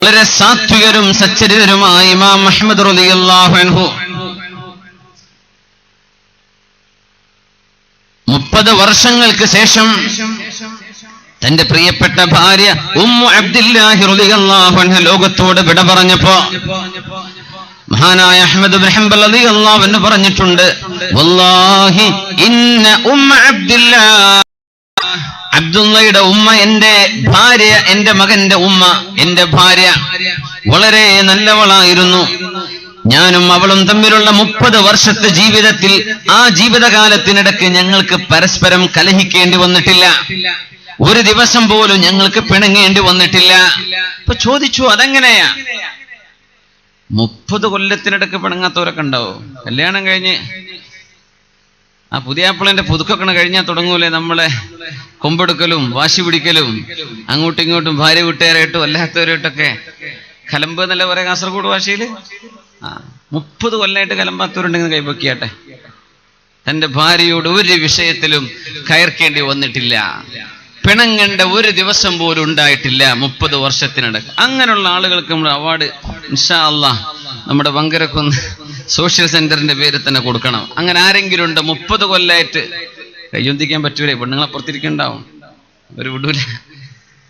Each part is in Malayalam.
വളരെ സാത്വികരും സച്ചരിതരുമായ ഇമാം അഹ്മദ് റളിയല്ലാഹു അൻഹു 30 വർഷങ്ങൾക്ക് ശേഷം തന്റെ പ്രിയപ്പെട്ട ഭാര്യ ഉമ്മു അബ്ദില്ലാഹി റളിയല്ലാഹു അൻഹ ലോകത്തോട് വിട പറഞ്ഞപ്പോ മഹാനായ അഹ്മദ് ഇബ്നു ഹംബൽ റളിയല്ലാഹു അൻഹു പറഞ്ഞിട്ടുണ്ട്, വല്ലാഹി ഇന്ന ഉമ്മ അബ്ദില്ലാഹ്, അബ്ദുള്ളയുടെ ഉമ്മ, എന്റെ ഭാര്യ, എന്റെ മകന്റെ ഉമ്മ, എന്റെ ഭാര്യ വളരെ നല്ലവളായിരുന്നു. ഞാനും അവളും തമ്മിലുള്ള 30 വർഷത്തെ ജീവിതത്തിൽ ആ ജീവിതകാലത്തിനിടയ്ക്ക് ഞങ്ങൾക്ക് പരസ്പരം കലഹിക്കേണ്ടി വന്നിട്ടില്ല. ഒരു ദിവസം പോലും ഞങ്ങൾക്ക് പിണങ്ങേണ്ടി വന്നിട്ടില്ല. ഇപ്പൊ ചോദിച്ചു, അതെങ്ങനെയാ? 30 കൊല്ലത്തിനിടയ്ക്ക് പിണങ്ങാത്തവരൊക്കെ ഉണ്ടാവോ? കല്യാണം കഴിഞ്ഞ് ആ പുതിയാപ്പിളന്റെ പുതുക്കൊക്കെ കഴിഞ്ഞാൽ തുടങ്ങൂലേ നമ്മളെ കൊമ്പെടുക്കലും വാശി പിടിക്കലും, അങ്ങോട്ടും ഇങ്ങോട്ടും ഭാര്യ വീട്ടുകാരായിട്ടും അല്ലാത്തവരായിട്ടൊക്കെ കലമ്പ് എന്നല്ല പറയാ കാസർഗോഡ് ഭാഷയിൽ. 30 കൊല്ലമായിട്ട് കലമ്പാത്തവരുണ്ടെങ്കിൽ കൈപൊക്കിയാട്ടെ. തന്റെ ഭാര്യയോട് ഒരു വിഷയത്തിലും കയർക്കേണ്ടി വന്നിട്ടില്ല, പിണങ്ങേണ്ട ഒരു ദിവസം പോലും ഉണ്ടായിട്ടില്ല 30 വർഷത്തിനിടക്ക്. അങ്ങനെയുള്ള ആളുകൾക്ക് നമ്മൾ അവാർഡ് ഇൻഷാ അല്ലാഹ് നമ്മുടെ വങ്കരക്കുന്ന് സോഷ്യൽ സെന്ററിന്റെ പേര് തന്നെ കൊടുക്കണം. അങ്ങനെ ആരെങ്കിലും ഉണ്ട് 30 കൊല്ലമായിട്ട്? കയ്യൊന്തിക്കാൻ പറ്റൂലേ, പെണ്ണുങ്ങളെ പുറത്തിരിക്കണ്ടാവും, ഒരു വിടൂല.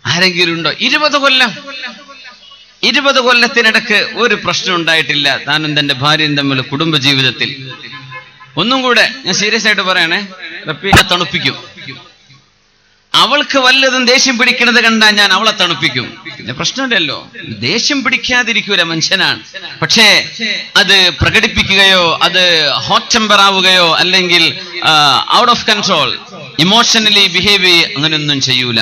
ആരെങ്കിലും ഉണ്ടോ? 20 കൊല്ലത്തിനിടക്ക് ഒരു പ്രശ്നം ഉണ്ടായിട്ടില്ല താനും തന്റെ ഭാര്യയും തമ്മിൽ കുടുംബ ജീവിതത്തിൽ. ഒന്നും കൂടെ ഞാൻ സീരിയസ് ആയിട്ട് പറയണേ, റബ്ബിനെ തണുപ്പിക്കും. അവൾക്ക് വല്ലതും ദേഷ്യം പിടിക്കണത് കണ്ടാൽ ഞാൻ അവളെ തണുപ്പിക്കും. പിന്നെ പ്രശ്നമില്ലല്ലോ, ദേഷ്യം പിടിക്കാതിരിക്കൂല, മനുഷ്യനാണ്. പക്ഷേ അത് പ്രകടിപ്പിക്കുകയോ അത് ഹോട്ട് ടെമ്പർ ആവുകയോ അല്ലെങ്കിൽ out of control emotionally behave ചെയ്യുക, അങ്ങനെയൊന്നും ചെയ്യൂല.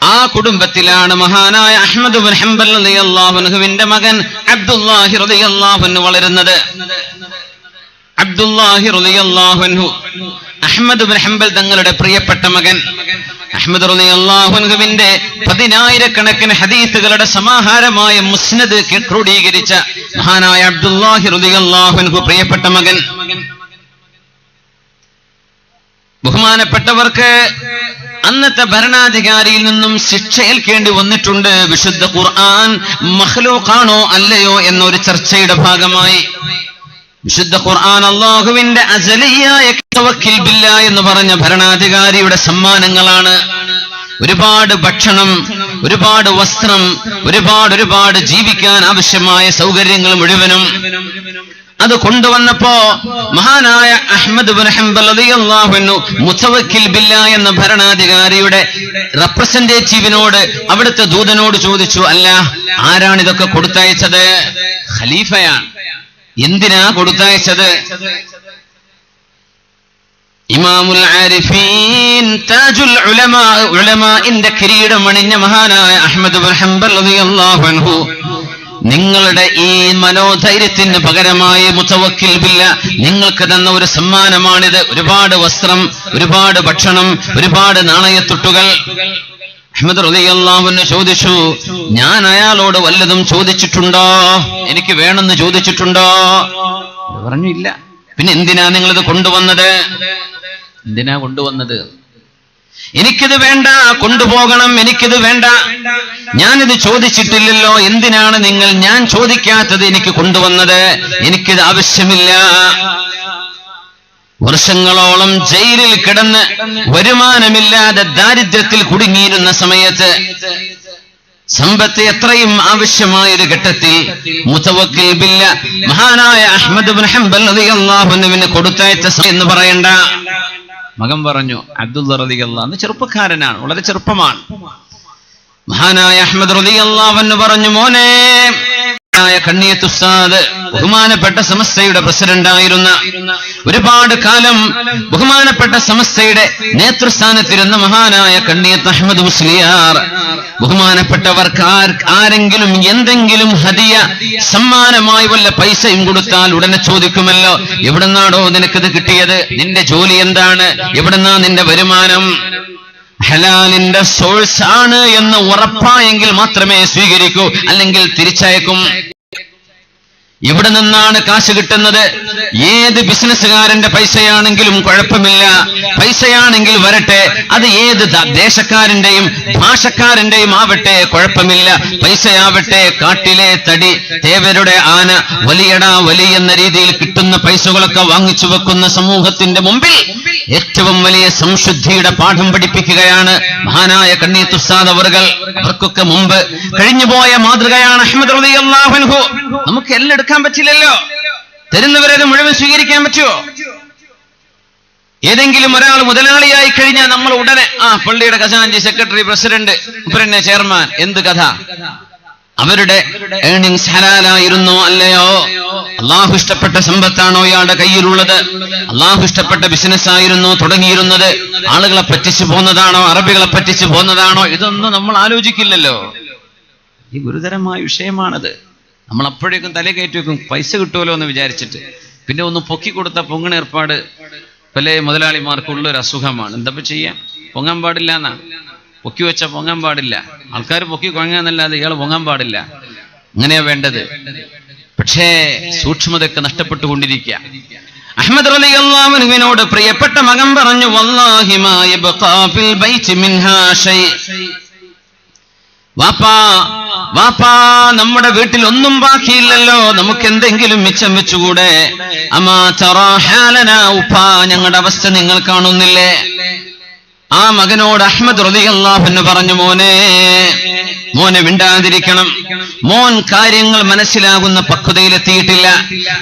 ആ കുടുംബത്തിലാണ് മഹാനായ അഹ്മദ് ഇബ്നു ഹംബൽ റളിയല്ലാഹു അൻഹുവിന്റെ മകൻ അബ്ദുല്ലാഹി റളിയല്ലാഹു അൻഹു വളരുന്നത്. അബ്ദുല്ലാഹി റളിയല്ലാഹു അൻഹു അഹ്മദ് ഇബ്നു ഹംബൽ തങ്ങളുടെ പ്രിയപ്പെട്ട മകൻ. അഹ്മദ് റളിയല്ലാഹു അൻഹുവിന്റെ 10,000-കണക്കിന് ഹദീസുകളുടെ സമാഹാരമായ മുസ്നദ് ക്രോഡീകരിച്ച മഹാനായ അബ്ദുല്ലാഹി റളിയല്ലാഹു അൻഹു പ്രിയപ്പെട്ട മകൻ. ബഹുമാനപ്പെട്ടവർക്ക് അന്നത്തെ ഭരണാധികാരിയിൽ നിന്നും ശിക്ഷ ഏൽക്കേണ്ടി വന്നിട്ടുണ്ട്. വിശുദ്ധ ഖുർആൻ മഖ്ലൂഖാണോ അല്ലയോ എന്നൊരു ചർച്ചയുടെ ഭാഗമായി വിശുദ്ധ ഖുർആൻ അല്ലാഹുവിന്റെ അസലിയായ തവക്കിൽ ബില്ലാഹ് എന്ന് പറഞ്ഞ ഭരണാധികാരിയുടെ സമ്മാനങ്ങളാണ്. ഒരുപാട് ഭക്ഷണം, ഒരുപാട് വസ്ത്രം, ഒരുപാട് ജീവിക്കാൻ ആവശ്യമായ സൗകര്യങ്ങൾ മുഴുവനും അത് കൊണ്ടുവന്നപ്പോ മഹാനായ അഹ്മദ് ഇബ്നു ഹംബൽ റളിയല്ലാഹു അൻഹു മുതവക്കിൽ ബില്ലാഹ് എന്ന ഭരണാധികാരിയുടെ റെപ്രസെന്റേറ്റീവിനോട്, അവിടുത്തെ ദൂതനോട് ചോദിച്ചു, അല്ല, ആരാണ് ഇതൊക്കെ കൊടുത്തയച്ചത്? ഖലീഫയാണ്. എന്തിനാ കൊടുത്തയച്ചത്? ഇമാമുൽ ആരിഫീൻ താജുൽ ഉലമാ, ഉലമാഇന്റെ കിരീടം അണിഞ്ഞ മഹാനായ അഹ്മദ് ഇബ്നു ഹംബൽ റളിയല്ലാഹു അൻഹു, നിങ്ങളുടെ ഈ മനോധൈര്യത്തിന് പകരമായി മുതവക്കിൽ ബില്ലാഹ് നിങ്ങൾക്ക് തന്ന ഒരു സമ്മാനമാണിത്. ഒരുപാട് വസ്ത്രം, ഒരുപാട് ഭക്ഷണം, ഒരുപാട് നാണയത്തുട്ടുകൾ. അഹ്മദ് റളിയല്ലാഹു അൻഹു ചോദിച്ചു, ഞാൻ അയാളോട് വല്ലതും ചോദിച്ചിട്ടുണ്ടോ? എനിക്ക് വേണമെന്ന് ചോദിച്ചിട്ടുണ്ടോ? പറഞ്ഞു, ഇല്ല. പിന്നെ എന്തിനാ നിങ്ങളിത് കൊണ്ടുവന്നത്? എന്തിനാ കൊണ്ടുവന്നത്? എനിക്കിത് വേണ്ട, കൊണ്ടുപോകണം, എനിക്കിത് വേണ്ട, ഞാനിത് ചോദിച്ചിട്ടില്ലല്ലോ, എന്തിനാണ് നിങ്ങൾ ഞാൻ ചോദിക്കാത്തത് എനിക്ക് കൊണ്ടുവന്നത്? എനിക്കിത് ആവശ്യമില്ല. വർഷങ്ങളോളം ജയിലിൽ കിടന്ന് വരുമാനമില്ലാതെ ദാരിദ്ര്യത്തിൽ കുടുങ്ങിയിരുന്ന സമയത്ത്, സമ്പത്ത് എത്രയും ആവശ്യമായൊരു ഘട്ടത്തിൽ മുതവക്കിൽ ബില്ലാഹ് മഹാനായ അഹ്മദ് ഇബ്നു ഹംബൽ റളിയല്ലാഹു അൻഹുവിന് കൊടുത്തയച്ച എന്ന് പറയണ്ട. മകൻ പറഞ്ഞു, അബ്ദുള്ള റളിയല്ലാഹു അൻഹു ചെറുപ്പക്കാരനാണ്, വളരെ ചെറുപ്പമാണ്. മഹാനായ അഹ്മദ് റളിയല്ലാഹു അൻഹു പറഞ്ഞു, മോനെ, കണ്ണിയത്ത് ഉസ്താദ് ബഹുമാനപ്പെട്ട സമസ്തയുടെ പ്രസിഡന്റായിരുന്ന, ഒരുപാട് കാലം ബഹുമാനപ്പെട്ട സമസ്തയുടെ നേതൃസ്ഥാനത്തിരുന്ന മഹാനായ കണ്ണിയത്ത് അഹ്മദ് മുസ്ലിയാർ, ബഹുമാനപ്പെട്ടവർക്ക് ആരെങ്കിലും എന്തെങ്കിലും ഹദിയ സമ്മാനമായി വല്ല പൈസയും കൊടുത്താൽ ഉടനെ ചോദിക്കുമല്ലോ, എവിടെന്നാടോ നിനക്കിത് കിട്ടിയത്? നിന്റെ ജോലി എന്താണ്? എവിടെന്നാ നിന്റെ വരുമാനം? ഹലാലിന്റെ സോഴ്സ് ആണ് എന്ന് ഉറപ്പായെങ്കിൽ മാത്രമേ സ്വീകരിക്കൂ, അല്ലെങ്കിൽ തിരിച്ചയക്കും. ഇവിടെ നിന്നാണ് കാശ് കിട്ടുന്നത്? ഏത് ബിസിനസ്സുകാരന്റെ പൈസയാണെങ്കിലും കുഴപ്പമില്ല, പൈസയാണെങ്കിൽ വരട്ടെ. അത് ഏത് ദേശക്കാരന്റെയും ഭാഷക്കാരന്റെയും ആവട്ടെ, കുഴപ്പമില്ല. പൈസയാവട്ടെ കാട്ടിലെ തടി, തേവരുടെ ആന, വലിയടാ വലി എന്ന രീതിയിൽ കിട്ടുന്ന പൈസകളൊക്കെ വാങ്ങിച്ചു വെക്കുന്ന സമൂഹത്തിന്റെ മുമ്പിൽ ഏറ്റവും വലിയ സംശുദ്ധിയുടെ പാഠം പഠിപ്പിക്കുകയാണ് മഹാനായ കണ്ണീത്ത് ഉസ്താദ് അവറുകൾ. അവർക്കൊക്കെ മുമ്പ് കഴിഞ്ഞുപോയ മാതൃകയാണ് അഹ്മദ് റളിയല്ലാഹു അൻഹു. നമുക്ക് എല്ലാം എടുക്കാൻ പറ്റില്ലല്ലോ, തരുന്നവരത് മുഴുവൻ സ്വീകരിക്കാൻ പറ്റുമോ? ഏതെങ്കിലും ഒരാൾ മുതലാളിയായി കഴിഞ്ഞാൽ നമ്മൾ ഉടനെ പള്ളിയുടെ ഖജാൻജി, സെക്രട്ടറി, പ്രസിഡന്റ്, പിന്നെ ചെയർമാൻ, എന്ത് കഥ? അവരുടെ ഏർണിങ്സ് ഹലാലായിരുന്നോ അല്ലയോ? അള്ളാഹു ഇഷ്ടപ്പെട്ട സമ്പത്താണോ ഇയാളുടെ കയ്യിലുള്ളത്? അള്ളാഹു ഇഷ്ടപ്പെട്ട ബിസിനസ് ആയിരുന്നോ തുടങ്ങിയിരുന്നത്? ആളുകളെ പറ്റിച്ചു പോന്നതാണോ, അറബികളെ പറ്റിച്ചു പോന്നതാണോ? ഇതൊന്നും നമ്മൾ ആലോചിക്കില്ലല്ലോ. ഈ ഗുരുതരമായ വിഷയമാണത്. നമ്മൾ അപ്പോഴേക്കും തല കയറ്റി വെക്കും, പൈസ കിട്ടുമല്ലോ എന്ന് വിചാരിച്ചിട്ട്. പിന്നെ ഒന്ന് പൊക്കി കൊടുത്ത പൊങ്ങണ ഏർപ്പാട് പല മുതലാളിമാർക്കുള്ളൊരു അസുഖമാണ്. എന്താ ചെയ്യാൻ? പൊങ്ങാൻ പാടില്ല എന്നാണ്. പൊക്കി വെച്ചാൽ പൊങ്ങാൻ പാടില്ല. ആൾക്കാർ പൊക്കി കൊങ്ങാന്നല്ലാതെ ഇയാൾ പൊങ്ങാൻ പാടില്ല. അങ്ങനെയാ വേണ്ടത്. പക്ഷേ സൂക്ഷ്മതയൊക്കെ നഷ്ടപ്പെട്ടുകൊണ്ടിരിക്കുക. അഹ്മദ് റളിയല്ലാഹു അൻഹുവിനോട് പ്രിയപ്പെട്ട മകൻ പറഞ്ഞു, വല്ലാഹി മാ യബ്ഖാ ഫിൽ ബൈതി മിൻഹാ ഷൈ. വാപ്പാ, നമ്മുടെ വീട്ടിൽ ഒന്നും ബാക്കിയില്ലല്ലോ, നമുക്ക് എന്തെങ്കിലും മിച്ചം വെച്ചുകൂടെ? അമാ തറാ ഹാലനാ, ഉപ്പാ ഞങ്ങളുടെ അവസ്ഥ നിങ്ങൾ കാണുന്നില്ലേ? ആ മകനോട് അഹ്മദ് റളിയല്ലാഹു അൻഹു പറഞ്ഞു, മോനെ മിണ്ടാതിരിക്കണം. മോൻ കാര്യങ്ങൾ മനസ്സിലാകുന്ന പക്വതയിലെത്തിയിട്ടില്ല.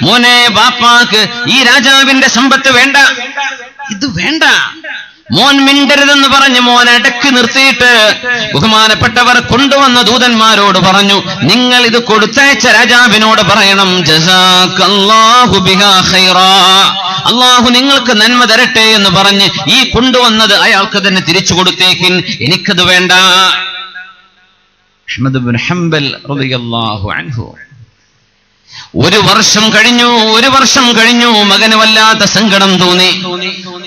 മോനെ, ബാപ്പാക്ക് ഈ രാജാവിന്റെ സമ്പത്ത് വേണ്ട, ഇത് വേണ്ട. മോൻ മിണ്ടരുതെന്ന് പറഞ്ഞ് മോൻ അടക്കി നിർത്തിയിട്ട് ബഹുമാനപ്പെട്ടവർ കൊണ്ടുവന്ന ദൂതന്മാരോട് പറഞ്ഞു, നിങ്ങൾ ഇത് കൊടുത്തയച്ച രാജാവിനോട് പറയണം, ജസാക്കല്ലാഹു ബിഹാ ഖൈറാ, അള്ളാഹു നിങ്ങൾക്ക് നന്മ തരട്ടെ എന്ന് പറഞ്ഞ് ഈ കൊണ്ടുവന്നത് അയാൾക്ക് തന്നെ തിരിച്ചു കൊടുത്തേക്കിൻ, എനിക്കത് വേണ്ട. അഹ്മദ് ഇബ്നു ഹംബൽ റളിയല്ലാഹു അൻഹു. ഒരു വർഷം കഴിഞ്ഞു. മകന് വല്ലാത്ത സങ്കടം തോന്നി.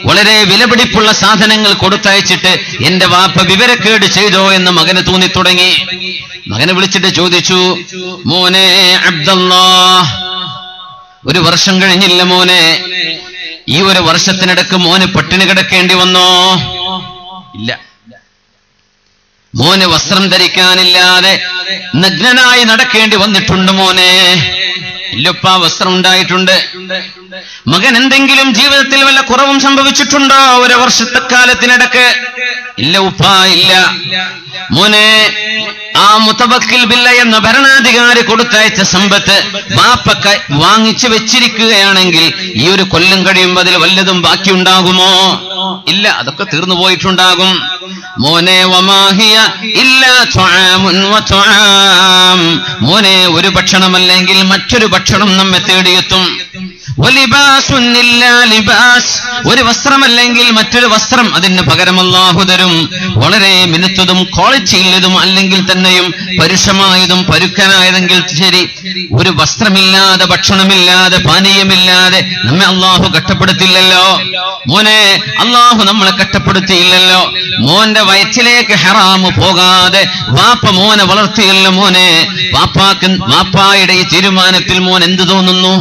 വളരെ വിലപിടിപ്പുള്ള സാധനങ്ങൾ കൊടുത്തയച്ചിട്ട് എന്റെ വാപ്പ വിവരക്കേട് ചെയ്തോ എന്ന് മകന് തോന്നി തുടങ്ങി. മകനെ വിളിച്ചിട്ട് ചോദിച്ചു, മോനെ അബ്ദുല്ലാഹ്, ഒരു വർഷം കഴിഞ്ഞില്ല മോനെ, ഈ ഒരു വർഷത്തിനിടക്ക് മോന് പട്ടിണി കിടക്കേണ്ടി വന്നോ? ഇല്ല. മോന് വസ്ത്രം ധരിക്കാനില്ലാതെ നഗ്നനായി നടക്കേണ്ടി വന്നിട്ടുണ്ട് മോനെ? ഇല്ലപ്പാ, വസ്ത്രം ഉണ്ടായിട്ടുണ്ട്. മകൻ എന്തെങ്കിലും ജീവിതത്തിൽ വല്ല കുറവും സംഭവിച്ചിട്ടുണ്ടോ ഒരു വർഷത്തെ കാലത്തിനിടക്ക്? ഇല്ല ഉപ്പാ, ഇല്ല. മോനെ, ആ മുതവക്കിൽ ബില്ല എന്ന ഭരണാധികാരി കൊടുത്തയച്ച സമ്പത്ത് വാപ്പ വാങ്ങിച്ചു വെച്ചിരിക്കുകയാണെങ്കിൽ ഈ ഒരു കൊല്ലം കഴിയുമ്പോൾ അതിൽ വല്ലതും ബാക്കിയുണ്ടാകുമോ? ഇല്ല, അതൊക്കെ തീർന്നു പോയിട്ടുണ്ടാകും. മോനെ, വമാഹിയ ഇല്ലാ തുആമുൻ വതുആം, മോനെ, ഒരു ഭക്ഷണമല്ലെങ്കിൽ മറ്റൊരു ഭക്ഷണം നമ്മെ തേടിയെത്തും. വലിബാസുൻ ഇല്ലാ ലിബാസ്, ഒരു വസ്ത്രമല്ലെങ്കിൽ മറ്റൊരു വസ്ത്രം അതിന് പകരം അല്ലാഹു തരും. വളരെ മിനുത്തതും ക്വാളിറ്റിയുള്ളതും അല്ലെങ്കിൽ തന്നെയും പരുഷമായതും പരുക്കനായതെങ്കിൽ ശരി, ഒരു വസ്ത്രമില്ലാതെ, ഭക്ഷണമില്ലാതെ, പാനീയമില്ലാതെ നമ്മെ അല്ലാഹു കഷ്ടപ്പെടുത്തില്ലല്ലോ. മോനെ, അല്ലാഹു നമ്മളെ കഷ്ടപ്പെടുത്തിയില്ലല്ലോ. മോന്റെ വയറ്റിലേക്ക് ഹറാമ് പോകാതെ വാപ്പ മോനെ വളർത്തിയല്ലോ. മോനെ, വാപ്പായുടെ ഈ തീരുമാനത്തിൽ മോൻ എന്ത് തോന്നുന്നു?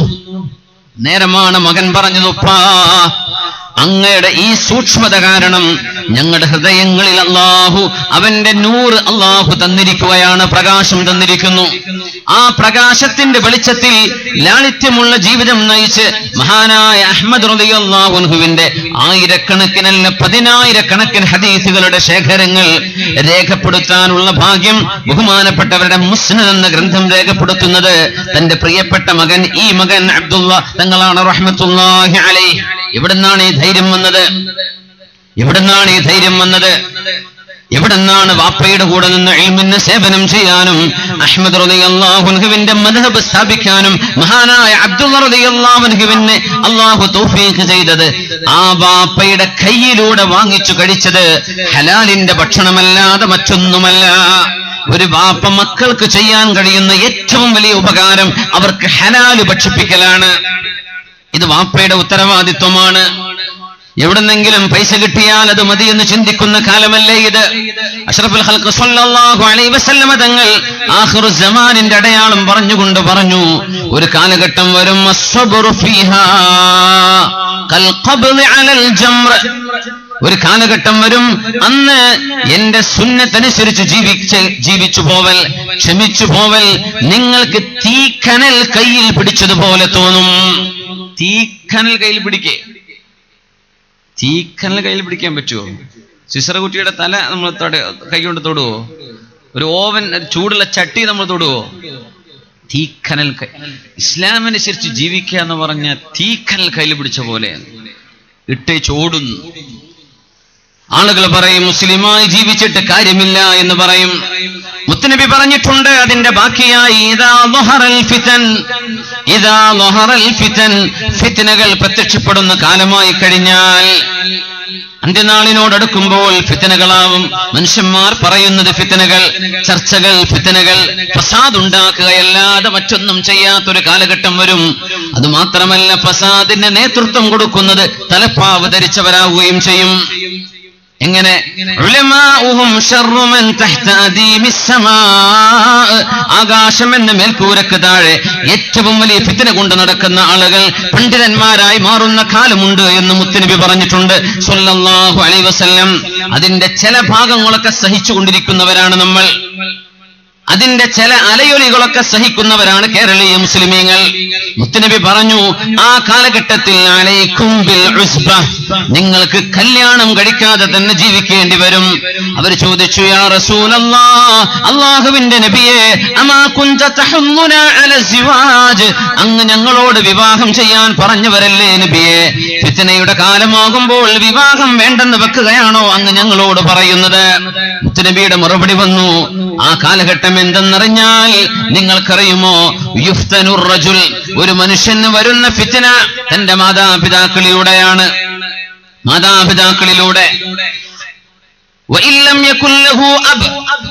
നേരമാണ് മകൻ പറഞ്ഞത്, ഉപ്പാ, അങ്ങയുടെ ഈ സൂക്ഷ്മത കാരണം ഞങ്ങളുടെ ഹൃദയങ്ങളിൽ അല്ലാഹു അവന്റെ നൂറ് അല്ലാഹു തന്നിരിക്കുകയാണ്, പ്രകാശം തന്നിരിക്കുന്നു. ആ പ്രകാശത്തിന്റെ വെളിച്ചത്തിൽ ലാളിത്യമുള്ള ജീവിതം നയിച്ച് മഹാനായ അഹ്മദ് റളിയല്ലാഹു അൻഹുവിന്റെ ആയിരക്കണക്കിനല്ല പതിനായിരക്കണക്കിന് ഹദീസുകളുടെ ശേഖരങ്ങൾ രേഖപ്പെടുത്താനുള്ള ഭാഗ്യം ബഹുമാനപ്പെട്ടവരുടെ മുസ്നദ് എന്ന ഗ്രന്ഥം രേഖപ്പെടുത്തുന്നത് തന്റെ പ്രിയപ്പെട്ട മകൻ, ഈ മകൻ അബ്ദുള്ള തങ്ങളാണ് റഹ്മത്തുള്ളാഹി അലൈഹി. എവിടുന്നാണ് ഈ ധൈര്യം വന്നത്? എവിടുന്നാണ് ഈ ധൈര്യം വന്നത്? എവിടുന്നാണ് വാപ്പയുടെ കൂടെ നിന്ന് ഇൽമിന് സേവനം ചെയ്യാനും അഹ്മദ് റളിയല്ലാഹു അൻഹുവിന്റെ മദ്ഹബ് സ്ഥാപിക്കാനും മഹാനായ അബ്ദുള്ള റളിയല്ലാഹു അൻഹുവിനെ അല്ലാഹു തൗഫീഖ് ചെയ്തത്? ആ വാപ്പയുടെ കയ്യിലൂടെ വാങ്ങിച്ചു കഴിച്ചത് ഹലാലിന്റെ ഭക്ഷണമല്ലാതെ മറ്റൊന്നുമല്ല. ഒരു വാപ്പ മക്കൾക്ക് ചെയ്യാൻ കഴിയുന്ന ഏറ്റവും വലിയ ഉപകാരം അവർക്ക് ഹലാല് ഭക്ഷിപ്പിക്കലാണ്. ഇത് വാപ്പയുടെ ഉത്തരവാദിത്വമാണ്. എവിടെന്നെങ്കിലും പൈസ കിട്ടിയാൽ അത് മതിയെന്ന് ചിന്തിക്കുന്ന കാലമല്ലേ ഇത്? അഷ്റഫുൽ ഖൽഖ് സ്വല്ലല്ലാഹു അലൈഹി വസല്ലമ തങ്ങൾ ആഖിറു സമാനിന്റെ അടയാളം പറഞ്ഞുകൊണ്ട് പറഞ്ഞു, ഒരു കാലഘട്ടം വരും അസ്സബ്റു ഫീഹാ കൽ ഖബ്ളി അലൽ ജംറ. ഒരു കാലഘട്ടം വരും, അന്ന് എന്റെ സുന്നത്തനുസരിച്ച് ജീവിച്ചു പോവൽ, ക്ഷമിച്ചു പോവൽ നിങ്ങൾക്ക് തീക്കനൽ കയ്യിൽ പിടിച്ചതുപോലെ തോന്നും. തീക്കനൽ കയ്യിൽ പിടിക്കേ, തീക്കനൽ കയ്യിൽ പിടിക്കാൻ പറ്റുമോ? സിസറകുട്ടിയുടെ തല നമ്മൾ കൈ കൊണ്ട് തൊടുവോ? ഒരു ഓവൻ, ചൂടുള്ള ചട്ടി നമ്മൾ തൊടുവോ? തീക്കനൽ കൈ. ഇസ്ലാമനുസരിച്ച് ജീവിക്കുക എന്ന് പറഞ്ഞ തീക്കനൽ കയ്യിൽ പിടിച്ച പോലെ ഇട്ടേ ചോടുന്നു. ആളുകൾ പറയും മുസ്ലിമായി ജീവിച്ചിട്ട് കാര്യമില്ല എന്ന് പറയും. മുത്തുനബി പറഞ്ഞിട്ടുണ്ട് അതിന്റെ ബാക്കിയായി ഫിത്നകൾ പ്രത്യക്ഷപ്പെടുന്ന കാലമായി കഴിഞ്ഞാൽ, അന്ത്യനാളിനോടടുക്കുമ്പോൾ ഫിത്നകളാവും. മനുഷ്യന്മാർ പറയുന്നത് ഫിത്നകൾ, ചർച്ചകൾ, ഫിത്നകൾ, ഫസാദ് ഉണ്ടാക്കുകയല്ലാതെ മറ്റൊന്നും ചെയ്യാത്തൊരു കാലഘട്ടം വരും. അതുമാത്രമല്ല, ഫസാദിന് നേതൃത്വം കൊടുക്കുന്നത് തലപ്പാവ് ധരിച്ചവരാവുകയും ചെയ്യും. എങ്ങനെ? ആകാശം എന്ന മേൽക്കൂരക്ക് താഴെ ഏറ്റവും വലിയ ഫിത്ന കൊണ്ട് നടക്കുന്ന ആളുകൾ പണ്ഡിതന്മാരായി മാറുന്ന കാലമുണ്ട് എന്ന് മുത്തുനബി പറഞ്ഞിട്ടുണ്ട് സ്വല്ലല്ലാഹു അലൈഹി വസല്ലം. അതിന്റെ ചില ഭാഗങ്ങളൊക്കെ സഹിച്ചുകൊണ്ടിരിക്കുന്നവരാണ് നമ്മൾ. അതിന്റെ ചില അലയൊലികളൊക്കെ സഹിക്കുന്നവരാണ് കേരളീയ മുസ്ലിമീങ്ങൾ. മുത്തുനബി പറഞ്ഞു, ആ കാലഘട്ടത്തിൽ അലൈക്കും ബിൽ ഉസ്ബ, നിങ്ങൾക്ക് കല്യാണം കഴിക്കാതെ തന്നെ ജീവിക്കേണ്ടി വരും. അവർ ചോദിച്ചു, യാ റസൂലല്ലാഹ്, അല്ലാഹുവിന്റെ നബിയെ, അമാ കുൻത തഹമ്മുനാ അല സിവാജ്, അങ്ങ് ഞങ്ങളോട് വിവാഹം ചെയ്യാൻ പറഞ്ഞവരല്ലേ നബിയെ? ഫിത്നയുടെ കാലമാകുമ്പോൾ വിവാഹം വേണ്ടെന്ന് വെക്കുകയാണോ അങ്ങ് ഞങ്ങളോട് പറയുന്നത്? മുത്തുനബിയുടെ മറുപടി വന്നു, ആ കാലഘട്ടം എന്തെന്നറിഞ്ഞാൽ നിങ്ങൾക്കറിയുമോ? യുഫ്തനുർ റജുൽ, ഒരു മനുഷ്യന് വരുന്ന ഫിത്ന തന്റെ മാതാപിതാക്കളിലൂടെയാണ്. മാതാപിതാക്കളിലൂടെ. വഇല്ലം യകുൽ ലഹു അബ്,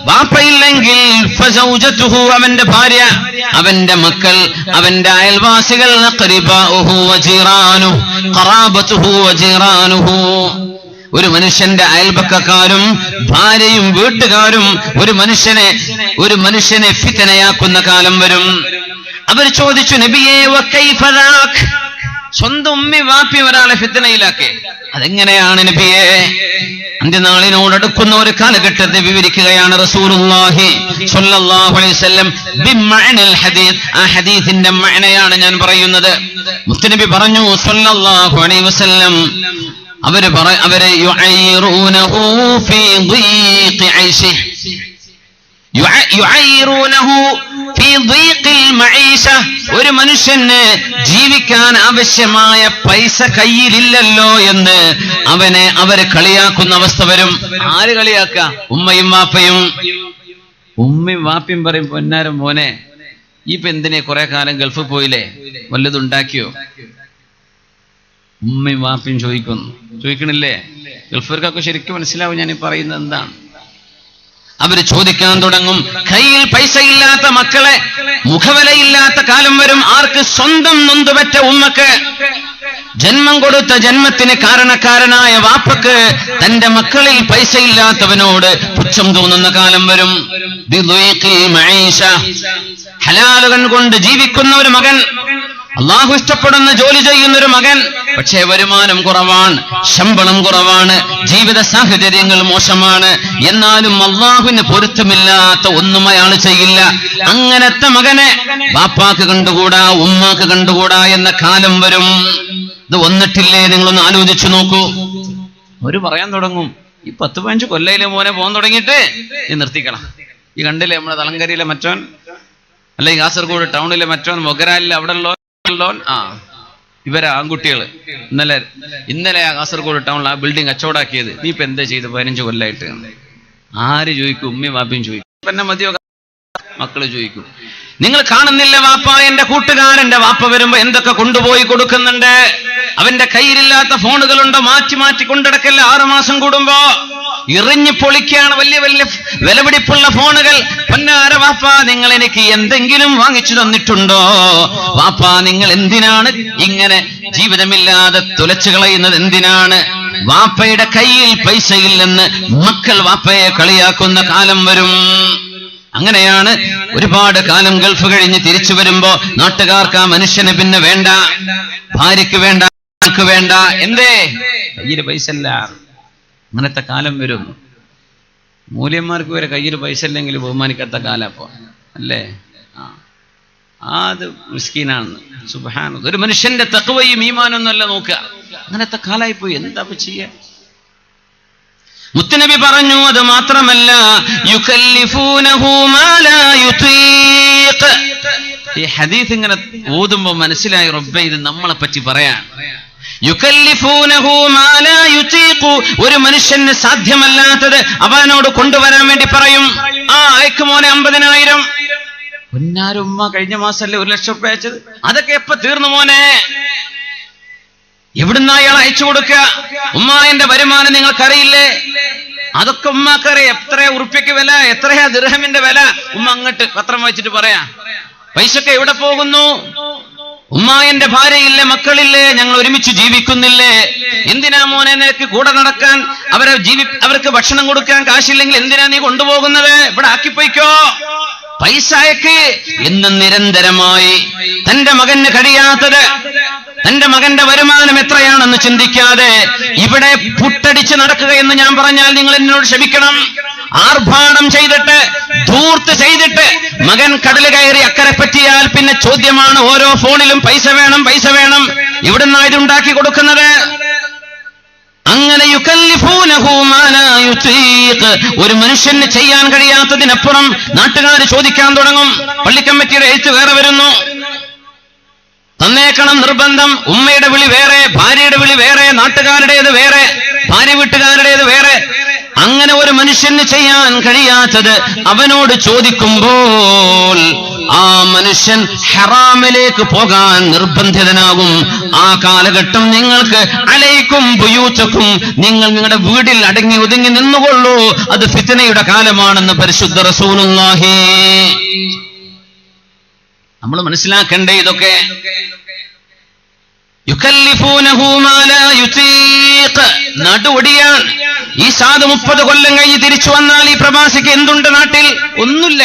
ബാപ്പയില്ലെങ്കിൽ ഫസൗജതുഹു, അവന്റെ ഭാര്യ, അവന്റെ മക്കൾ, അവന്റെ അയൽവാസികൾ, ഖറിബാഉഹു വജീറാനുഹു, ഖറാബതുഹു വജീറാനുഹു. ഒരു മനുഷ്യന്റെ അയൽപക്കക്കാരും ഭാര്യയും വീട്ടുകാരും ഒരു മനുഷ്യനെ ഫിത്നയാക്കുന്ന കാലം വരും. അവർ ചോദിച്ചു, നബിയേ വകൈഫ ദാക്, സ്വന്തം ഉമ്മി വാപ്പി ഒരാളെ ഫിത്നയിലാക്കേ, അതെങ്ങനെയാണ് നബിയേ? അന്ത്യനാളിനോടടുക്കുന്ന ഒരു കാലഘട്ടത്തെ വിവരിക്കുകയാണ് റസൂലുള്ളാഹി സ്വല്ലല്ലാഹു അലൈഹി വസല്ലം ബിമഅനൽ ഹദീസ്. ആ ഹദീസിന്റെ മഅനയാണ് ഞാൻ പറയുന്നത്. മുത്തുനബി പറഞ്ഞു സ്വല്ലല്ലാഹു അലൈഹി വസല്ലം, അവരെ യുഅയ്യിറൂനഹു ഫീ ദീഖി ഐശിഹി, യുഅയ്യിറൂനഹു ഫീ ദീഖിൽ മഈശ, ഒരു മനുഷ്യന് ജീവിക്കാൻ ആവശ്യമായ പൈസ കയ്യിലില്ലല്ലോ എന്ന് അവരെ കളിയാക്കുന്ന അവസ്ഥ വരും. ആര് കളിയാക്ക? ഉമ്മയും വാപ്പയും. ഉമ്മയും വാപ്പയും പറയും, പൊന്നാരം മോനെ, ഇപ്പൊ എന്തിനെ കുറെ കാലം ഗൾഫിൽ പോയില്ലേ, വല്ലതുണ്ടാക്കിയോ? ഉമ്മയും വാപ്പയും ചോദിക്കണില്ലേ? ഗൾഫർക്കൊക്കെ ശരിക്കും മനസ്സിലാവും ഞാൻ പറയുന്നത് എന്താണ്. അവര് ചോദിക്കാൻ തുടങ്ങും. കയ്യിൽ പൈസ ഇല്ലാത്ത മക്കളെ, മുഖവിലയില്ലാത്ത കാലം വരും. ആർക്ക്? സ്വന്തം നൊന്തുപെറ്റ ഉമ്മക്ക്, ജന്മം കൊടുത്ത ജന്മത്തിന് കാരണക്കാരനായ വാപ്പക്ക് തന്റെ മക്കളിൽ പൈസ ഇല്ലാത്തവനോട് പുച്ഛം തോന്നുന്ന കാലം വരും. ഹലാലുകൾ കൊണ്ട് ജീവിക്കുന്ന ഒരു മകൻ, അള്ളാഹു ഇഷ്ടപ്പെടുന്ന ജോലി ചെയ്യുന്നൊരു മകൻ, പക്ഷേ വരുമാനം കുറവാണ്, ശമ്പളം കുറവാണ്, ജീവിത സാഹചര്യങ്ങൾ മോശമാണ്, എന്നാലും അള്ളാഹുവിന് പൊരുത്തമില്ലാത്ത ഒന്നും അയാൾ ചെയ്യില്ല. അങ്ങനത്തെ മകനെ ബാപ്പാക്ക് കണ്ടുകൂടാ, ഉമ്മാക്ക് കണ്ടുകൂടാ എന്ന കാലം വരും. ഇത് വന്നിട്ടില്ലേ? നിങ്ങളൊന്ന് ആലോചിച്ചു നോക്കൂ. ഒരു പറയാൻ തുടങ്ങും, ഈ 10-15 കൊല്ലയിലെ മോനെ പോകാൻ തുടങ്ങിയിട്ട് നീ നിർത്തിക്കണം. ഈ കണ്ടില്ലേ നമ്മളെ തലങ്കരയിലെ മറ്റോൻ, അല്ലെങ്കിൽ കാസർഗോഡ് ടൗണിലെ മറ്റോൻ, മൊഗരാലിലെ അവിടെ ഉള്ളോൻ, ഇവരാ ആൺകുട്ടികൾ. ഇന്നലെ ആ കാസർഗോഡ് ടൗണിൽ ആ ബിൽഡിംഗ് കച്ചവടാക്കിയത്. നീ ഇപ്പൊ എന്താ ചെയ്ത് 15 കൊല്ലായിട്ട്? ആര് ചോദിക്കും? ഉമ്മയും വാപ്പയും ചോദിക്കും. പിന്നെ മതിയോ? മക്കള് ചോദിക്കും. നിങ്ങൾ കാണുന്നില്ല വാപ്പ, എന്റെ കൂട്ടുകാരന്റെ വാപ്പ വരുമ്പോ എന്തൊക്കെ കൊണ്ടുപോയി കൊടുക്കുന്നുണ്ട്. അവന്റെ കയ്യിലില്ലാത്ത ഫോണുകളുണ്ടോ? മാറ്റി കൊണ്ടിടക്കല്ല. 6 മാസം കൂടുമ്പോ എറിഞ്ഞു പൊളിക്കാണ് വലിയ വലിയ വിലപിടിപ്പുള്ള ഫോണുകൾ. പൊന്നാര വാപ്പാ നിങ്ങൾ എനിക്ക് എന്തെങ്കിലും വാങ്ങിച്ചു തന്നിട്ടുണ്ടോ? വാപ്പാ നിങ്ങൾ എന്തിനാണ് ഇങ്ങനെ ജീവിതമില്ലാതെ തുലച്ചു കളയുന്നത്? എന്തിനാണ്? വാപ്പയുടെ കയ്യിൽ പൈസയില്ലെന്ന് മക്കൾ വാപ്പയെ കളിയാക്കുന്ന കാലം വരും. അങ്ങനെയാണ് ഒരുപാട് കാലം ഗൾഫ് കഴിഞ്ഞ് തിരിച്ചു വരുമ്പോ നാട്ടുകാർക്ക് ആ മനുഷ്യനെ പിന്നെ വേണ്ട, ഭാര്യയ്ക്ക് വേണ്ട, വേണ്ട. എന്തേ? കയ്യിൽ പൈസ ഇല്ല. അങ്ങനത്തെ കാലം വരും. മൂല്യന്മാർക്ക് വരെ കയ്യിൽ പൈസ ഇല്ലെങ്കിൽ ബഹുമാനിക്കാത്ത കാലം അപ്പോ അല്ലേ? അത് മിസ്കീനാണ്. സുബ്ഹാനല്ലാഹ്. ഒരു മനുഷ്യന്റെ തഖ്വയും ഈമാനൊന്നും അല്ല നോക്കുക. അങ്ങനത്തെ കാലായിപ്പോയി. എന്താ ചെയ്യാ? മുത്തുനബി പറഞ്ഞു, അത് മാത്രമല്ല യുകല്ലിഫൂനഹു മാ ലാ യുതീഖ്. ഈ ഹദീസ് ഇങ്ങനെ ഓതുമ്പോൾ മനസ്സിലായി, റബ്ബേ ഇത് നമ്മളെ പറ്റി പറയാൻ. യുകല്ലിഫൂനഹു മാ ലാ യുതീഖു, ഒരു മനുഷ്യന് സാധ്യമല്ലാത്തത് അവനോട് കൊണ്ടുവരാൻ വേണ്ടി പറയും. അയക്ക് മോനെ 50,000. പൊന്നാരുമ്മ കഴിഞ്ഞ മാസമല്ലേ 1,00,000 രൂപ അയച്ചത്? അതൊക്കെ എപ്പ തീർന്നു മോനെ? എവിടുന്ന അയാൾ അയച്ചു കൊടുക്കുക? ഉമ്മാന്റെ വരുമാനം നിങ്ങൾക്കറിയില്ലേ? അതൊക്കെ ഉമ്മാക്കറിയാം. എത്രയാ ഉറുപ്പ്യക്ക് വില, എത്രയാ ദിർഹമിന്റെ വില? ഉമ്മ അങ്ങോട്ട് പത്രം വായിച്ചിട്ട് പറയാ. പൈസക്ക് എവിടെ പോകുന്നു? ഉമ്മാന്റെ ഭാര്യയില്ലേ, മക്കളില്ലേ, ഞങ്ങൾ ഒരുമിച്ച് ജീവിക്കുന്നില്ലേ? എന്തിനാ മോനെ നിനക്ക് കൂടെ നടക്കാൻ, അവർക്ക് ഭക്ഷണം കൊടുക്കാൻ കാശില്ലെങ്കിൽ എന്തിനാ നീ കൊണ്ടുപോകുന്നത്? ഇവിടെ ആക്കിപ്പോയിക്കോ, പൈസ അയക്ക് എന്ന് നിരന്തരമായി. തന്റെ മകന് കഴിയാത്തത്, തന്റെ മകന്റെ വരുമാനം എത്രയാണെന്ന് ചിന്തിക്കാതെ ഇവിടെ പുട്ടടിച്ച് നടക്കുക എന്ന് ഞാൻ പറഞ്ഞാൽ നിങ്ങൾ എന്നോട് ക്ഷമിക്കണം. ആർഭാടം ചെയ്തിട്ട്, ധൂർത്ത് ചെയ്തിട്ട് മകൻ കടൽ കയറി അക്കരെ പറ്റിയാൽ പിന്നെ ചോദ്യമാണ് ഓരോ ഫോണിലും പൈസ വേണം, പൈസ വേണം. ഇവിടുന്ന് ഇതുണ്ടാക്കി കൊടുക്കുന്നത്. അങ്ങനെ യുകല്ലിഫൂനഹു മാ ലാ യുതീഖ്, ഒരു മനുഷ്യന് ചെയ്യാൻ കഴിയാത്തതിനപ്പുറം നാട്ടുകാർ ചോദിക്കാൻ തുടങ്ങും. പള്ളിക്കമ്മിറ്റിയുടെ എഴുത്ത് വേറെ വരുന്നു, തന്നേക്കണം നിർബന്ധം. ഉമ്മയുടെ വിളി വേറെ, ഭാര്യയുടെ വിളി വേറെ, നാട്ടുകാരുടേത് വേറെ, ഭാര്യ വീട്ടുകാരുടേത് വേറെ. അങ്ങനെ ഒരു മനുഷ്യന് ചെയ്യാൻ കഴിയാത്തത് അവനോട് ചോദിക്കുമ്പോൾ ആ മനുഷ്യൻ ഹറാമിലേക്ക് പോകാൻ നിർബന്ധിതനാകും. ആ കാലഘട്ടം നിങ്ങൾക്ക് അലൈക്കും ബുയൂതക്കും, നിങ്ങൾ നിങ്ങളുടെ വീട്ടിൽ അടങ്ങി ഒതുങ്ങി നിന്നുകൊള്ളൂ. അത് ഫിത്നയുടെ കാലമാണെന്ന് പരിശുദ്ധ റസൂലുള്ളാഹി. നമ്മൾ മനസ്സിലാക്കണ്ടേ ഇതൊക്കെ. യുകല്ലിഫൂനഹു മാ ലാ യുതീഖ്, നടുവടിയാൻ. ഈ സാധു 30 കൊല്ലം കഴിഞ്ഞ് തിരിച്ചു വന്നാൽ ഈ പ്രവാസിക്ക് എന്തുണ്ട് നാട്ടിൽ? ഒന്നുമില്ല.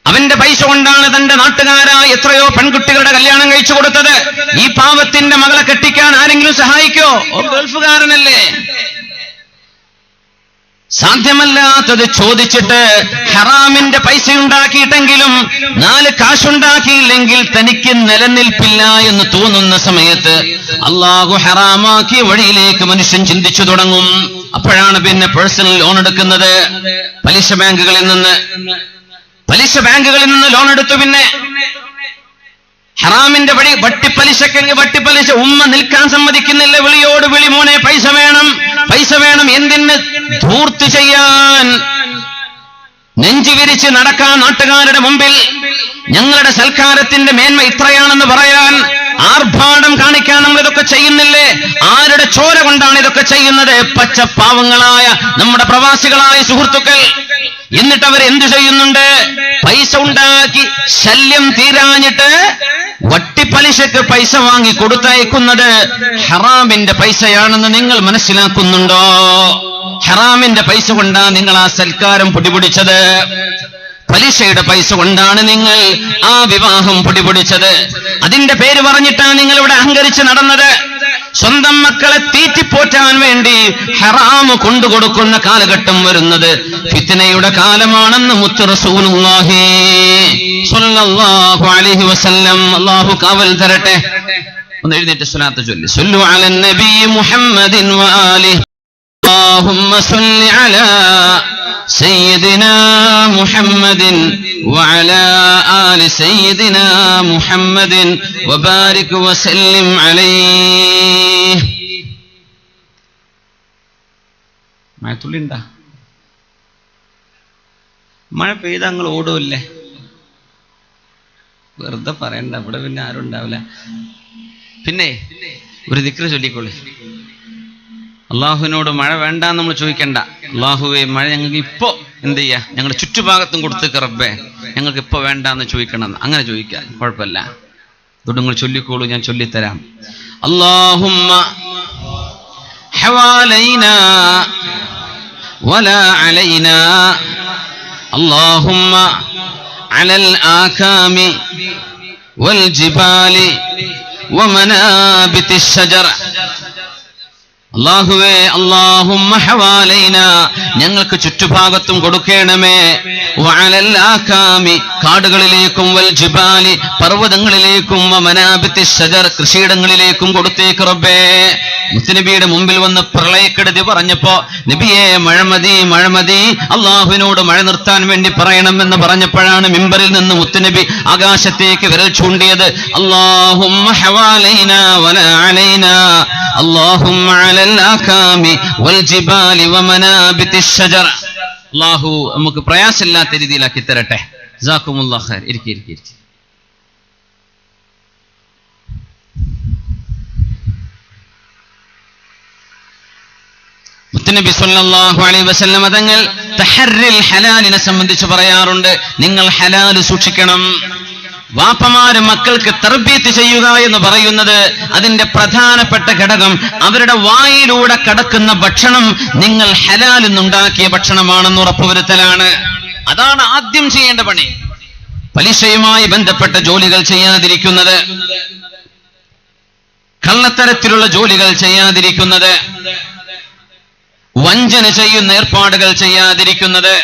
അവന്റെ പൈസ കൊണ്ടാണ് തന്റെ നാട്ടുകാരായ എത്രയോ പെൺകുട്ടികളുടെ കല്യാണം കഴിച്ചു കൊടുത്തത്. ഈ പാവത്തിന്റെ മകളെ കെട്ടിക്കാൻ ആരെങ്കിലും സഹായിക്കോ? ഗൾഫുകാരനല്ലേ. സാധ്യമല്ലാത്തത് ചോദിച്ചിട്ട് ഹറാമിന്റെ പൈസ ഉണ്ടാക്കിയിട്ടെങ്കിലും 4 കാശുണ്ടാക്കിയില്ലെങ്കിൽ തനിക്ക് നിലനിൽപ്പില്ല എന്ന് തോന്നുന്ന സമയത്ത് അള്ളാഹു ഹറാമാക്കിയ വഴിയിലേക്ക് മനുഷ്യൻ ചിന്തിച്ചു തുടങ്ങും. അപ്പോഴാണ് പിന്നെ പേഴ്സണൽ ലോൺ എടുക്കുന്നത്. പലിശ ബാങ്കുകളിൽ നിന്ന് ലോൺ എടുത്തു. പിന്നെ ഹറാമിന്റെ വഴി, വട്ടിപ്പലിശക്കെങ്കിൽ വട്ടിപ്പലിശ. ഉമ്മ നിൽക്കാൻ സമ്മതിക്കുന്നില്ല. വിളിയോട് വിളി, മോനെ പൈസ വേണം, പൈസ വേണം. എന്തിന്? ധൂർത്ത് ചെയ്യാൻ, നെഞ്ചു വിരിച്ച് നടക്കാൻ നാട്ടുകാരുടെ മുമ്പിൽ. ഞങ്ങളുടെ സൽക്കാരത്തിന്റെ മേന്മ ഇത്രയാണെന്ന് പറയാൻ, ആർഭാടം കാണിക്കാൻ നമ്മൾ ഇതൊക്കെ ചെയ്യുന്നില്ലേ? ആരുടെ ചോര കൊണ്ടാണ് ഇതൊക്കെ ചെയ്യുന്നത്? പച്ചപ്പാവങ്ങളായ നമ്മുടെ പ്രവാസികളായ സുഹൃത്തുക്കൾ. എന്നിട്ട് അവർ എന്ത് ചെയ്യുന്നുണ്ട്? പൈസ ഉണ്ടാക്കി ശല്യം തീരാഞ്ഞിട്ട് വട്ടിപ്പലിശക്ക് പൈസ വാങ്ങി കൊടുത്തയക്കുന്നത് ഹറാമിന്റെ പൈസയാണെന്ന് നിങ്ങൾ മനസ്സിലാക്കുന്നുണ്ടോ? ഹറാമിന്റെ പൈസ കൊണ്ടാണ് നിങ്ങൾ ആ സൽക്കാരം പൊടിപിടിച്ചത്. പലിശയുടെ പൈസ കൊണ്ടാണ് നിങ്ങൾ ആ വിവാഹം പൊടിപിടിച്ചത്. അതിന്റെ പേര് പറഞ്ഞിട്ടാണ് നിങ്ങൾ ഇവിടെ അഹങ്കരിച്ച് നടന്നത്. സ്വന്തം മക്കളെ തീറ്റിപ്പോറ്റാൻ വേണ്ടി ഹറാം കൊണ്ടുകൊടുക്കുന്ന കാലഘട്ടം വരുന്നത് ഫിത്നയുടെ കാലമാണെന്ന് മുത്ത് റസൂലുള്ളാഹി സ്വല്ലല്ലാഹു അലൈഹി വസല്ലം. അല്ലാഹു കാവൽ തരട്ടെ. ഒന്ന് എഴുന്നേറ്റ് സ്വലാത്ത് ചൊല്ലി. സ്വല്ലു അലൻ നബി മുഹമ്മദിൻ വആലിഹി اللهم صل على سيدنا محمد وعلى آل سيدنا محمد وبارك وسلم عليه. മഴത്തുള്ളിണ്ടാ? മഴ പെയ്ത നിങ്ങൾ ഓടുമല്ലേ? വെറുതെ പറയണ്ട, ഇവിടെ പിന്നെ ആരും ഉണ്ടാവില്ല. പിന്നെ ഒരു ദിക്ർ ചൊല്ലിക്കോളി. അള്ളാഹുവിനോട് മഴ വേണ്ട നമ്മൾ ചോദിക്കണ്ട. അള്ളാഹുവേ മഴ ഞങ്ങൾക്ക് ഇപ്പോ എന്ത് ചെയ്യാ, ഞങ്ങളുടെ ചുറ്റുഭാഗത്തും കൊടുത്തേക്ക് റബ്ബേ, ഞങ്ങൾക്ക് ഇപ്പൊ വേണ്ടാന്ന് ചോദിക്കണം. അങ്ങനെ ചോദിക്കാൻ കുഴപ്പമില്ല. അതുകൊണ്ട് നിങ്ങൾ ചൊല്ലിക്കോളൂ, ഞാൻ ചൊല്ലിത്തരാം. അല്ലാഹുമ്മ ഹവാലൈനാ വലാ അലൈനാ അല്ലാഹുമ്മ അലൽ ആകാമി വൽ ജിബാലി വമനാബിതിശ് ശജറ. അല്ലാഹുവേ, അല്ലാഹുമ്മ ഹവാലൈന, ഞങ്ങൾക്ക് ചുറ്റുഭാഗത്തും കൊടുക്കണമേ. വഅലൽ ആകാമി, കാടുകളിലേക്കും, വൽ ജിബാലി, പർവ്വതങ്ങളിലേക്കും, വമനാബിതിശ് ശജർ, കൃഷിയിടങ്ങളിലേക്കും കൊടുത്തേക്ക് റബ്ബേ. മുത്തുനബിയുടെ മുമ്പിൽ വന്ന് പ്രളയക്കെടുതി പറഞ്ഞപ്പോ നബിയെ മഴമതി മഴമതി, അള്ളാഹുവിനോട് മഴ നിർത്താൻ വേണ്ടി പറയണമെന്ന് പറഞ്ഞപ്പോഴാണ് മിമ്പറിൽ നിന്ന് മുത്തുനബി ആകാശത്തേക്ക് വിരൽ ചൂണ്ടിയത്. അല്ലാഹുമ്മ ഹവാലൈന വലാ അലൈന അല്ലാഹുമ്മ അലൽ ആകാമി വൽ ജിബാലി വമനാബിതിശ് ശജർ. അല്ലാഹു നമുക്ക് പ്രയാസമില്ലാത്ത രീതിയിലാക്കി തരട്ടെ. ജസാക്കുമുല്ലാഹ് ഖൈർ. ഇരിക്കി. മുത്തുനബി സല്ലല്ലാഹു അലൈഹി വസല്ലം തങ്ങൾ തഹർറിൽ ഹലാലിനെ സംബന്ധിച്ച് പറയാറുണ്ട്. നിങ്ങൾ ഹലാൽ സൂക്ഷിക്കണം. വാപ്പമാര് മക്കൾക്ക് തർബീത്ത് ചെയ്യുക എന്ന് പറയുന്നത് അതിന്റെ പ്രധാനപ്പെട്ട ഘടകം അവരുടെ വായിലൂടെ കടക്കുന്ന ഭക്ഷണം നിങ്ങൾ ഹലാലിൽ നിന്നുണ്ടാക്കിയ ഭക്ഷണമാണെന്ന് ഉറപ്പുവരുത്തലാണ്. അതാണ് ആദ്യം ചെയ്യേണ്ട പണി. പലിശയുമായി ബന്ധപ്പെട്ട ജോലികൾ ചെയ്യാതിരിക്കുന്നത്, കള്ളത്തരത്തിലുള്ള ജോലികൾ ചെയ്യാതിരിക്കുന്നത്, വഞ്ചന ചെയ്യുന്ന ഏർപ്പാടുകൾ ചെയ്യാതിരിക്കുന്നത്.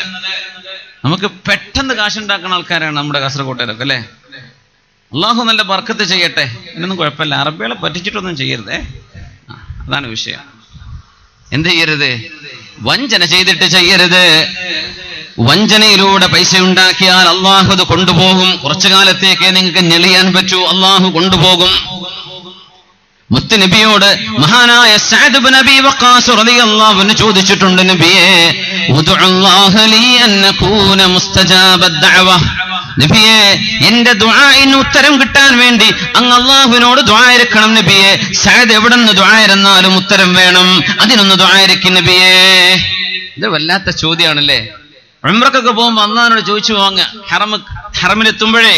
നമുക്ക് പെട്ടെന്ന് കാശുണ്ടാക്കുന്ന ആൾക്കാരാണ് നമ്മുടെ കാസർകോട്ടേരൊക്കെ, അല്ലേ? അള്ളാഹു നല്ല ബർക്കത്ത് ചെയ്യട്ടെ. എന്നൊന്നും കുഴപ്പമില്ല. അറബികളെ പറ്റിച്ചിട്ടൊന്നും ചെയ്യരുതേ. അതാണ് വിഷയം. എന്ത് ചെയ്യരുത്? വഞ്ചന ചെയ്തിട്ട് ചെയ്യരുത്. വഞ്ചനയിലൂടെ പൈസ ഉണ്ടാക്കിയാൽ അള്ളാഹു അത് കൊണ്ടുപോകും. കുറച്ചു കാലത്തേക്ക് നിങ്ങൾക്ക് ഞെളിയാൻ പറ്റൂ, അള്ളാഹു കൊണ്ടുപോകും. മുത്തുനബിയോട് മഹാനായ സഅദ് ഇബ്നു അബീ വഖാസ് റളിയല്ലാഹു അൻഹു ചോദിച്ചിട്ടുണ്ട്, നബിയേ ഉദ്ഉല്ലാഹ ലീ അൻ നകൂന മുസ്തജാബദ് ദഅവ. നബിയേ, എന്റെ ദുആഇന് ഉത്തരം കിട്ടാൻ വേണ്ടി അങ്ങ് അല്ലാഹുവിനോട് ദുആയിരക്കണം നബിയേ. സഅദ് എവിടെന്ന് ദുആയിരന്നാലും ഉത്തരം വേണം, അതിനൊന്ന് ദുആയിരക്കും നബിയേ. ഇത് വല്ലാത്ത ചോദ്യമാണല്ലേ. ഉംറക്കൊക്കെ പോകുമ്പോൾ അല്ലാഹുവിനോട് ചോദിച്ചു വാങ്ങ. ഹറമിലെത്തുമ്പോഴേ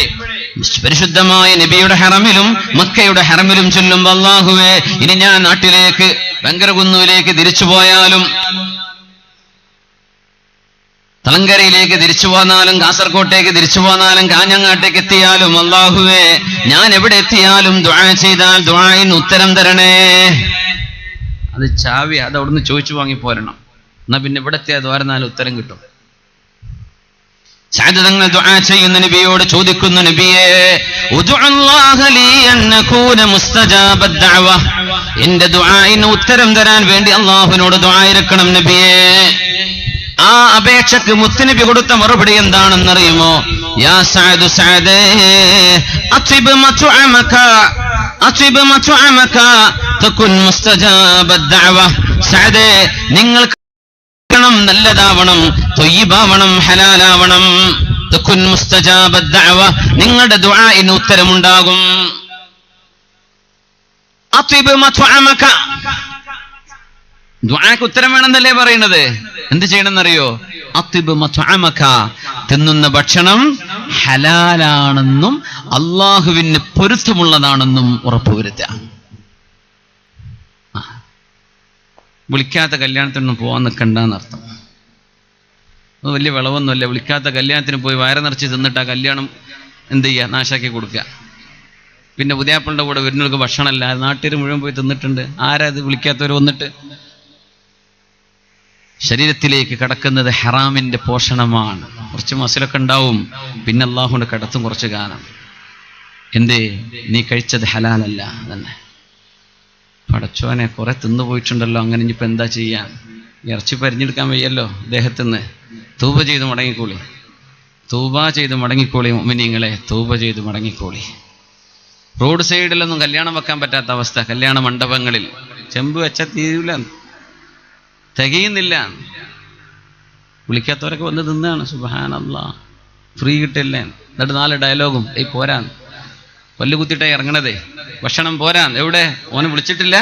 പരിശുദ്ധമായ നബിയുടെ ഹറമിലും മക്കയുടെ ഹറമിലും ചൊല്ലുമ്പോൾ അല്ലാഹുവേ, ഇനി ഞാൻ നാട്ടിലേക്ക് ബങ്കരകുന്നുവിലേക്ക് തിരിച്ചു പോയാലും, തളങ്കരയിലേക്ക് തിരിച്ചു പോന്നാലും, കാസർകോട്ടേക്ക് തിരിച്ചു പോന്നാലും, കാഞ്ഞങ്ങാട്ടേക്ക് എത്തിയാലും, അല്ലാഹുവേ ഞാൻ എവിടെ എത്തിയാലും ദുആ ചെയ്താൽ ദുആഇന് ഉത്തരം തരണേ. അത് ചാവി, അത് അവിടുന്ന് ചോദിച്ചു വാങ്ങി പോരണം. എന്നാ പിന്നെ ഇവിടെ എത്തിയാൽ ദ്വാരനാലും ഉത്തരം കിട്ടും. സഅദ് തങ്ങൾ ദുആ ചെയ്യുന്ന നബിയോട് ചോദിക്കുന്നു, നബിയേ ഉദ്ഉല്ലാഹ ലീ അൻ നകൂന മുസ്തജാബദ് ദഅവ. എന്റെ ദുആഇന് ഉത്തരം തരാൻ വേണ്ടി അല്ലാഹുവിനോട് ദുആയിരക്കണം നബിയേ. ആ അപേക്ഷക്ക് മുത്തുനബി കൊടുത്ത മറുപടി എന്താണെന്നറിയുമോ? യാ സഅദ്, സഅദേ അത്ഇബ് മത്അമക അത്ഇബ് മത്അമക തകുൻ മുസ്തജാബദ് ദഅവ. സഅദേ, നിങ്ങൾ നല്ലതാവണം, ത്വയ്യിബാവണം, ഹലാലാവണം. തകുൻ മുസ്തജാബദ് ദഅവ, നിങ്ങളുടെ ദുആഇന് ഉത്തരമുണ്ടാകും. അത്ഇബ് മത്അമക, ദുആക്ക് ഉത്തരം വേണമെന്നല്ലേ പറയുന്നത്. എന്ത് ചെയ്യണമെന്നറിയോ? അത്ഇബ് മത്അമക, തിന്നുന്ന ഭക്ഷണം ഹലാലാണെന്നും അള്ളാഹുവിന് പൊരുത്തമുള്ളതാണെന്നും ഉറപ്പുവരുത്തുക. വിളിക്കാത്ത കല്യാണത്തിനൊന്നും പോകാൻ നിൽക്കണ്ടെന്നർത്ഥം. അത് വലിയ വിളവൊന്നുമല്ല. വിളിക്കാത്ത കല്യാണത്തിന് പോയി വയറ് നിറച്ച് തിന്നിട്ട് ആ കല്യാണം എന്ത് ചെയ്യുക, നാശാക്കി കൊടുക്കുക. പിന്നെ പുതിയാപ്പിളുടെ കൂടെ വരുന്നവർക്ക് ഭക്ഷണമല്ല, നാട്ടിൽ മുഴുവൻ പോയി തിന്നിട്ടുണ്ട്. ആരാ ഇത് വിളിക്കാത്തവർ വന്നിട്ട്? ശരീരത്തിലേക്ക് കടക്കുന്നത് ഹറാമിന്റെ പോഷണമാണ്. കുറച്ച് മസിലൊക്കെ ഉണ്ടാവും, പിന്നെ അള്ളാഹുവിന്റെ കടത്തും കുറച്ച് കാലം. എന്തേ? നീ കഴിച്ചത് ഹലാലല്ല. തന്നെ പടച്ചോനെ കുറെ തിന്നുപോയിട്ടുണ്ടല്ലോ, അങ്ങനെ ഇനിയിപ്പോൾ എന്താ ചെയ്യാൻ? ഇറച്ചി പരിഞ്ഞെടുക്കാൻ വയ്യല്ലോ ദേഹത്തുനിന്ന്. തൗബ ചെയ്ത് മടങ്ങിക്കോളി, തൗബ ചെയ്ത് മടങ്ങിക്കോളി മുഅ്മിനീങ്ങളെ, തൗബ ചെയ്ത് മടങ്ങിക്കോളി. റോഡ് സൈഡിലൊന്നും കല്യാണം വെക്കാൻ പറ്റാത്ത അവസ്ഥ. കല്യാണ മണ്ഡപങ്ങളിൽ ചെമ്പ് വെച്ചാൽ തീരൂല, തികയുന്നില്ല. വിളിക്കാത്തവരൊക്കെ വന്ന് തിന്നാണ്. സുബ്ഹാനല്ലാഹ്, ഫ്രീ കിട്ടില്ലേ? എന്നിട്ട് 4 ഡയലോഗും പോരാൻ പല്ല് കുത്തിയിട്ടായി ഇറങ്ങണതേ. ഭക്ഷണം പോരാൻ. എവിടെ? ഓനെ വിളിച്ചിട്ടില്ല,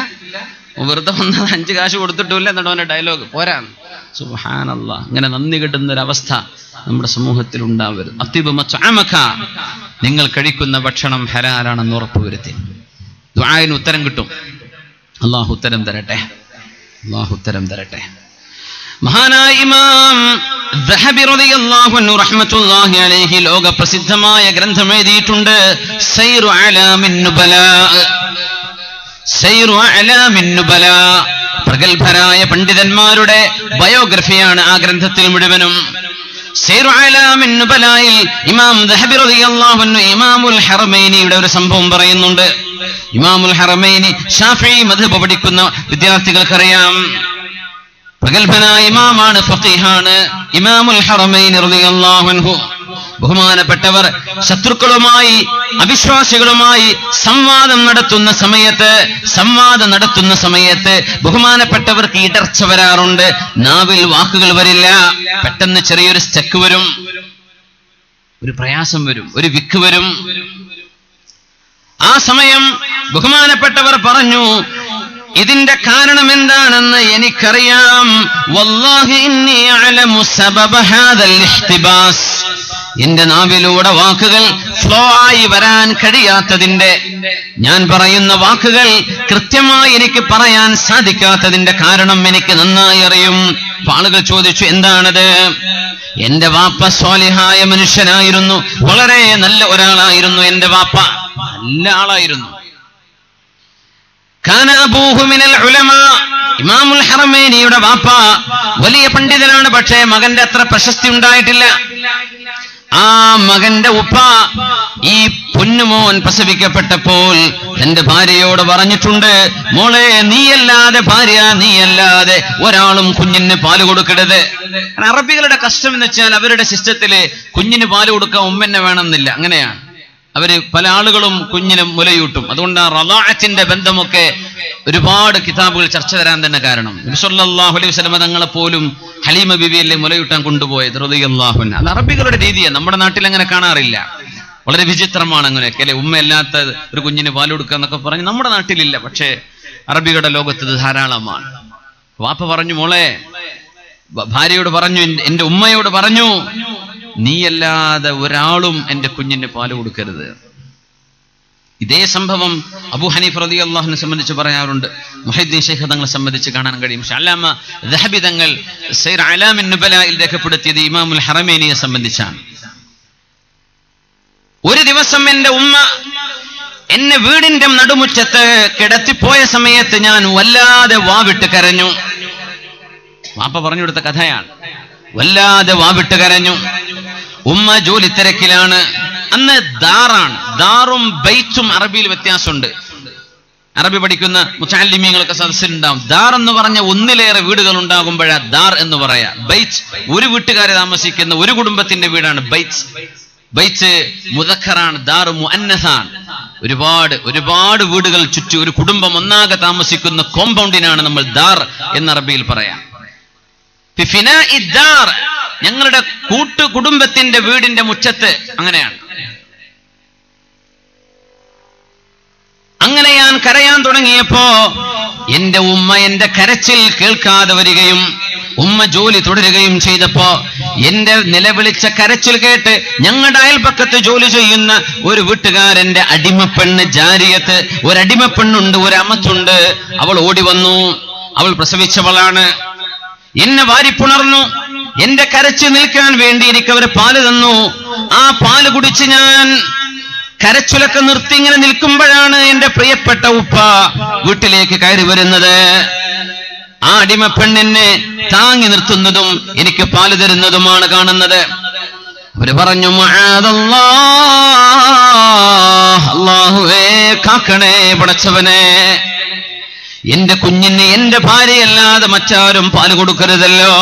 വെറുതെ വന്നത് 5 കാശ് കൊടുത്തിട്ടില്ല എന്നിട്ട് അവന്റെ ഡയലോഗ് പോരാ. സുബ്ഹാനല്ലാഹ്. ഇങ്ങനെ നന്ദി കിട്ടുന്നൊരവസ്ഥ നമ്മുടെ സമൂഹത്തിൽ ഉണ്ടാവരുത്. അത്തിബ് മത്അമക, നിങ്ങൾ കഴിക്കുന്ന ഭക്ഷണം ഹലാലാണെന്ന് ഉറപ്പുവരുത്തി. ദുആയിന് ഉത്തരം കിട്ടും. അല്ലാഹു ഉത്തരം തരട്ടെ, അല്ലാഹു ഉത്തരം തരട്ടെ. മഹാനായ ഇമാം ദഹബി റളിയല്ലാഹു അൻഹു റഹ്മത്തുള്ളാഹി അലൈഹി ലോക പ്രസിദ്ധമായ ഗ്രന്ഥം എഴുതിയിട്ടുണ്ട്, സൈറു അലാമിൻ നുബലാ. സൈറു അലാമിൻ നുബലാ, പ്രഗൽഭരായ പണ്ഡിതന്മാരുടെ ബയോഗ്രഫിയാണ് ആ ഗ്രന്ഥത്തിൽ മുഴുവനും. സൈറു അലാമിൻ നുബലായിൽ ഇമാം ദഹബി റളിയല്ലാഹു അൻഹു ഇമാമുൽ ഹറമൈനിയുടെ ഒരു സംഭവം പറയുന്നുണ്ട്. ഇമാമുൽ ഹറമൈനി ശാഫിഈ മദ്ഹബ് പഠിക്കുന്ന വിദ്യാർത്ഥികൾക്കറിയാം. പ്രഗൽഭനായ ഇമാമാണ്, ഫഖീഹാണ് ഇമാമുൽ ഹറമൈനി റളിയല്ലാഹു അൻഹു. ബഹുമാനപ്പെട്ടവർ ശത്രുക്കളുമായി അവിശ്വാസികളുമായി സംവാദം നടത്തുന്ന സമയത്ത് ബഹുമാനപ്പെട്ടവർക്ക് ഇടർച്ച വരാറുണ്ട്. നാവിൽ വാക്കുകൾ വരില്ല. പെട്ടെന്ന് ചെറിയൊരു സ്റ്റക്ക് വരും, ഒരു പ്രയാസം വരും, ഒരു വിക്ക് വരും. ആ സമയം ബഹുമാനപ്പെട്ടവർ പറഞ്ഞു, ഇതിന്റെ കാരണം എന്താണെന്ന് എനിക്കറിയാം. വല്ലാഹി ഇന്നി അഅലമു സബബ ഹാദൽ ഇഹ്തിബാസ്. എന്റെ നാവിലൂടെ വാക്കുകൾ ഫ്ലോ ആയി വരാൻ കഴിയാത്തതിന്റെ, ഞാൻ പറയുന്ന വാക്കുകൾ കൃത്യമായി എനിക്ക് പറയാൻ സാധിക്കാത്തതിന്റെ കാരണം എനിക്ക് നന്നായി അറിയും. ആളുകൾ ചോദിച്ചു, എന്താണത്? എന്റെ വാപ്പ സ്വാലിഹായ മനുഷ്യനായിരുന്നു, വളരെ നല്ല ഒരാളായിരുന്നു. എന്റെ വാപ്പ നല്ല ആളായിരുന്നു. കാന അബൂഹു മിനൽ ഉലമാ. ഇമാമുൽ ഹറമൈനിയുടെ വാപ്പ വലിയ പണ്ഡിതനാണ്, പക്ഷേ മകന്റെ അത്ര പ്രശസ്തി ഉണ്ടായിട്ടില്ല. ആ മകന്റെ ഉപ്പ ഈ പൊന്നുമോൻ പ്രസവിക്കപ്പെട്ടപ്പോൾ തന്റെ ഭാര്യയോട് പറഞ്ഞിട്ടുണ്ട്, മോളെ നീയല്ലാതെ ഒരാളും കുഞ്ഞിന് പാല് കൊടുക്കരുത്. അറബികളുടെ കഷ്ടം എന്ന് വെച്ചാൽ അവരുടെ സിസ്റ്റത്തില് കുഞ്ഞിന് പാല് കൊടുക്കാൻ ഉമ്മന്നെ വേണമെന്നില്ല. അങ്ങനെയാണ് അവര് പല ആളുകളും കുഞ്ഞിന് മുലയൂട്ടും. അതുകൊണ്ട് ആ റളാഅത്തിന്റെ ബന്ധമൊക്കെ ഒരുപാട് കിതാബുകൾ ചർച്ച തരാൻ തന്നെ കാരണം. നബി സല്ലല്ലാഹു അലൈഹി വസല്ലം തങ്ങളെ പോലും ഹലീമ ബിബിയല്ലേ മുലയൂട്ടാൻ കൊണ്ടുപോയത് റളിയല്ലാഹു അൻഹ. അത് അറബികളുടെ രീതിയാണ്, നമ്മുടെ നാട്ടിൽ അങ്ങനെ കാണാറില്ല. വളരെ വിചിത്രമാണ് അങ്ങനെയൊക്കെ അല്ലെ, ഉമ്മയല്ലാത്ത ഒരു കുഞ്ഞിന് പാൽ കൊടുക്കുക എന്നൊക്കെ പറഞ്ഞ് നമ്മുടെ നാട്ടിലില്ല. പക്ഷേ അറബികളുടെ ലോകത്ത് ഇത് ധാരാളമാണ്. വാപ്പ പറഞ്ഞു, മോളെ, ഭാര്യയോട് പറഞ്ഞു, എന്റെ ഉമ്മയോട് പറഞ്ഞു, നീയല്ലാതെ ഒരാളും എന്റെ കുഞ്ഞിന് പാല് കൊടുക്കരുത്. ഇതേ സംഭവം അബൂ ഹനീഫ റളിയല്ലാഹു അൻഹു സംബന്ധിച്ച് പറയാറുണ്ട്. മുഹയ്യിദ്ദീൻ ശൈഖ് തങ്ങളെ സംബന്ധിച്ച് കാണാൻ കഴിയും. അല്ലാമ ദഹബി തങ്ങൾ സൈർ അലാമിൻ നുബലായിൽ രേഖപ്പെടുത്തിയത് ഇമാമുൽ ഹറമൈനിയെ സംബന്ധിച്ചാണ്. ഒരു ദിവസം എന്റെ ഉമ്മ എന്നെ വീടിന്റെ നടുമുറ്റത്ത് കിടത്തിപ്പോയ സമയത്ത് ഞാൻ വല്ലാതെ വാവിട്ട് കരഞ്ഞു. വാപ്പ പറഞ്ഞു കൊടുത്ത കഥയാണ്. വല്ലാതെ വാവിട്ട് കരഞ്ഞു. ഉമ്മ ജോലി തിരക്കിലാണ്. അന്ന് ദാറാണ്. ദാറും ബൈത്തും അറബിയിൽ വ്യത്യാസമുണ്ട്. അറബി പഠിക്കുന്ന മുതഅല്ലിമീങ്ങൾക്ക് സദസ്സിലുണ്ടാവും. ദാർ എന്ന് പറഞ്ഞ ഒന്നിലേറെ വീടുകൾ ഉണ്ടാകുമ്പോഴാ ദാർ എന്ന് പറയാ. ബൈത്ത് ഒരു വീട്ടുകാരെ താമസിക്കുന്ന ഒരു കുടുംബത്തിന്റെ വീടാണ് ബൈത്ത്. ബൈത്ത് മുദക്കറാണ്, ദാർ മുഅന്നസാണ്. ഒരുപാട് വീടുകൾ ചുറ്റി ഒരു കുടുംബം ഒന്നാകെ താമസിക്കുന്ന കോമ്പൗണ്ടിനാണ് നമ്മൾ ദാർ എന്ന് അറബിയിൽ പറയാം. ഞങ്ങളുടെ കൂട്ടു കുടുംബത്തിന്റെ വീടിന്റെ മുറ്റത്ത് അങ്ങനെയാണ്. അങ്ങനെ ഞാൻ കരയാൻ തുടങ്ങിയപ്പോ എന്റെ ഉമ്മ എന്റെ കരച്ചിൽ കേൾക്കാതെ വരികയും ഉമ്മ ജോലി തുടരുകയും ചെയ്തപ്പോ എന്റെ നിലവിളിച്ച കരച്ചിൽ കേട്ട് ഞങ്ങളുടെ അയൽപക്കത്ത് ജോലി ചെയ്യുന്ന ഒരു വീട്ടുകാരന്റെ അടിമപ്പെണ്ണ് ജാരിയത്ത്, ഒരടിമപ്പെണ്ണുണ്ട്, ഒരമത്തുണ്ട്. അവൾ ഓടി വന്നു. അവൾ പ്രസവിച്ചവളാണ്. എന്നെ വാരിപ്പുണർന്നു. എന്റെ കരച്ചു നിൽക്കാൻ വേണ്ടി എനിക്ക് അവർ പാല് തന്നു. ആ പാല് കുടിച്ച് ഞാൻ കരച്ചിലൊക്കെ നിർത്തി ഇങ്ങനെ നിൽക്കുമ്പോഴാണ് എന്റെ പ്രിയപ്പെട്ട ഉപ്പ വീട്ടിലേക്ക് കയറി വരുന്നത്. ആ അടിമപ്പെണ്ണിനെ താങ്ങി നിർത്തുന്നതും എനിക്ക് പാല് തരുന്നതുമാണ് കാണുന്നത്. അവര് പറഞ്ഞു, മഅദല്ലാഹ്, അല്ലാഹുവേ കാക്കണേ പടച്ചവനെ, എന്റെ കുഞ്ഞിന് എന്റെ ഭാര്യയല്ലാതെ മറ്റാരും പാല് കൊടുക്കരുതല്ലോ.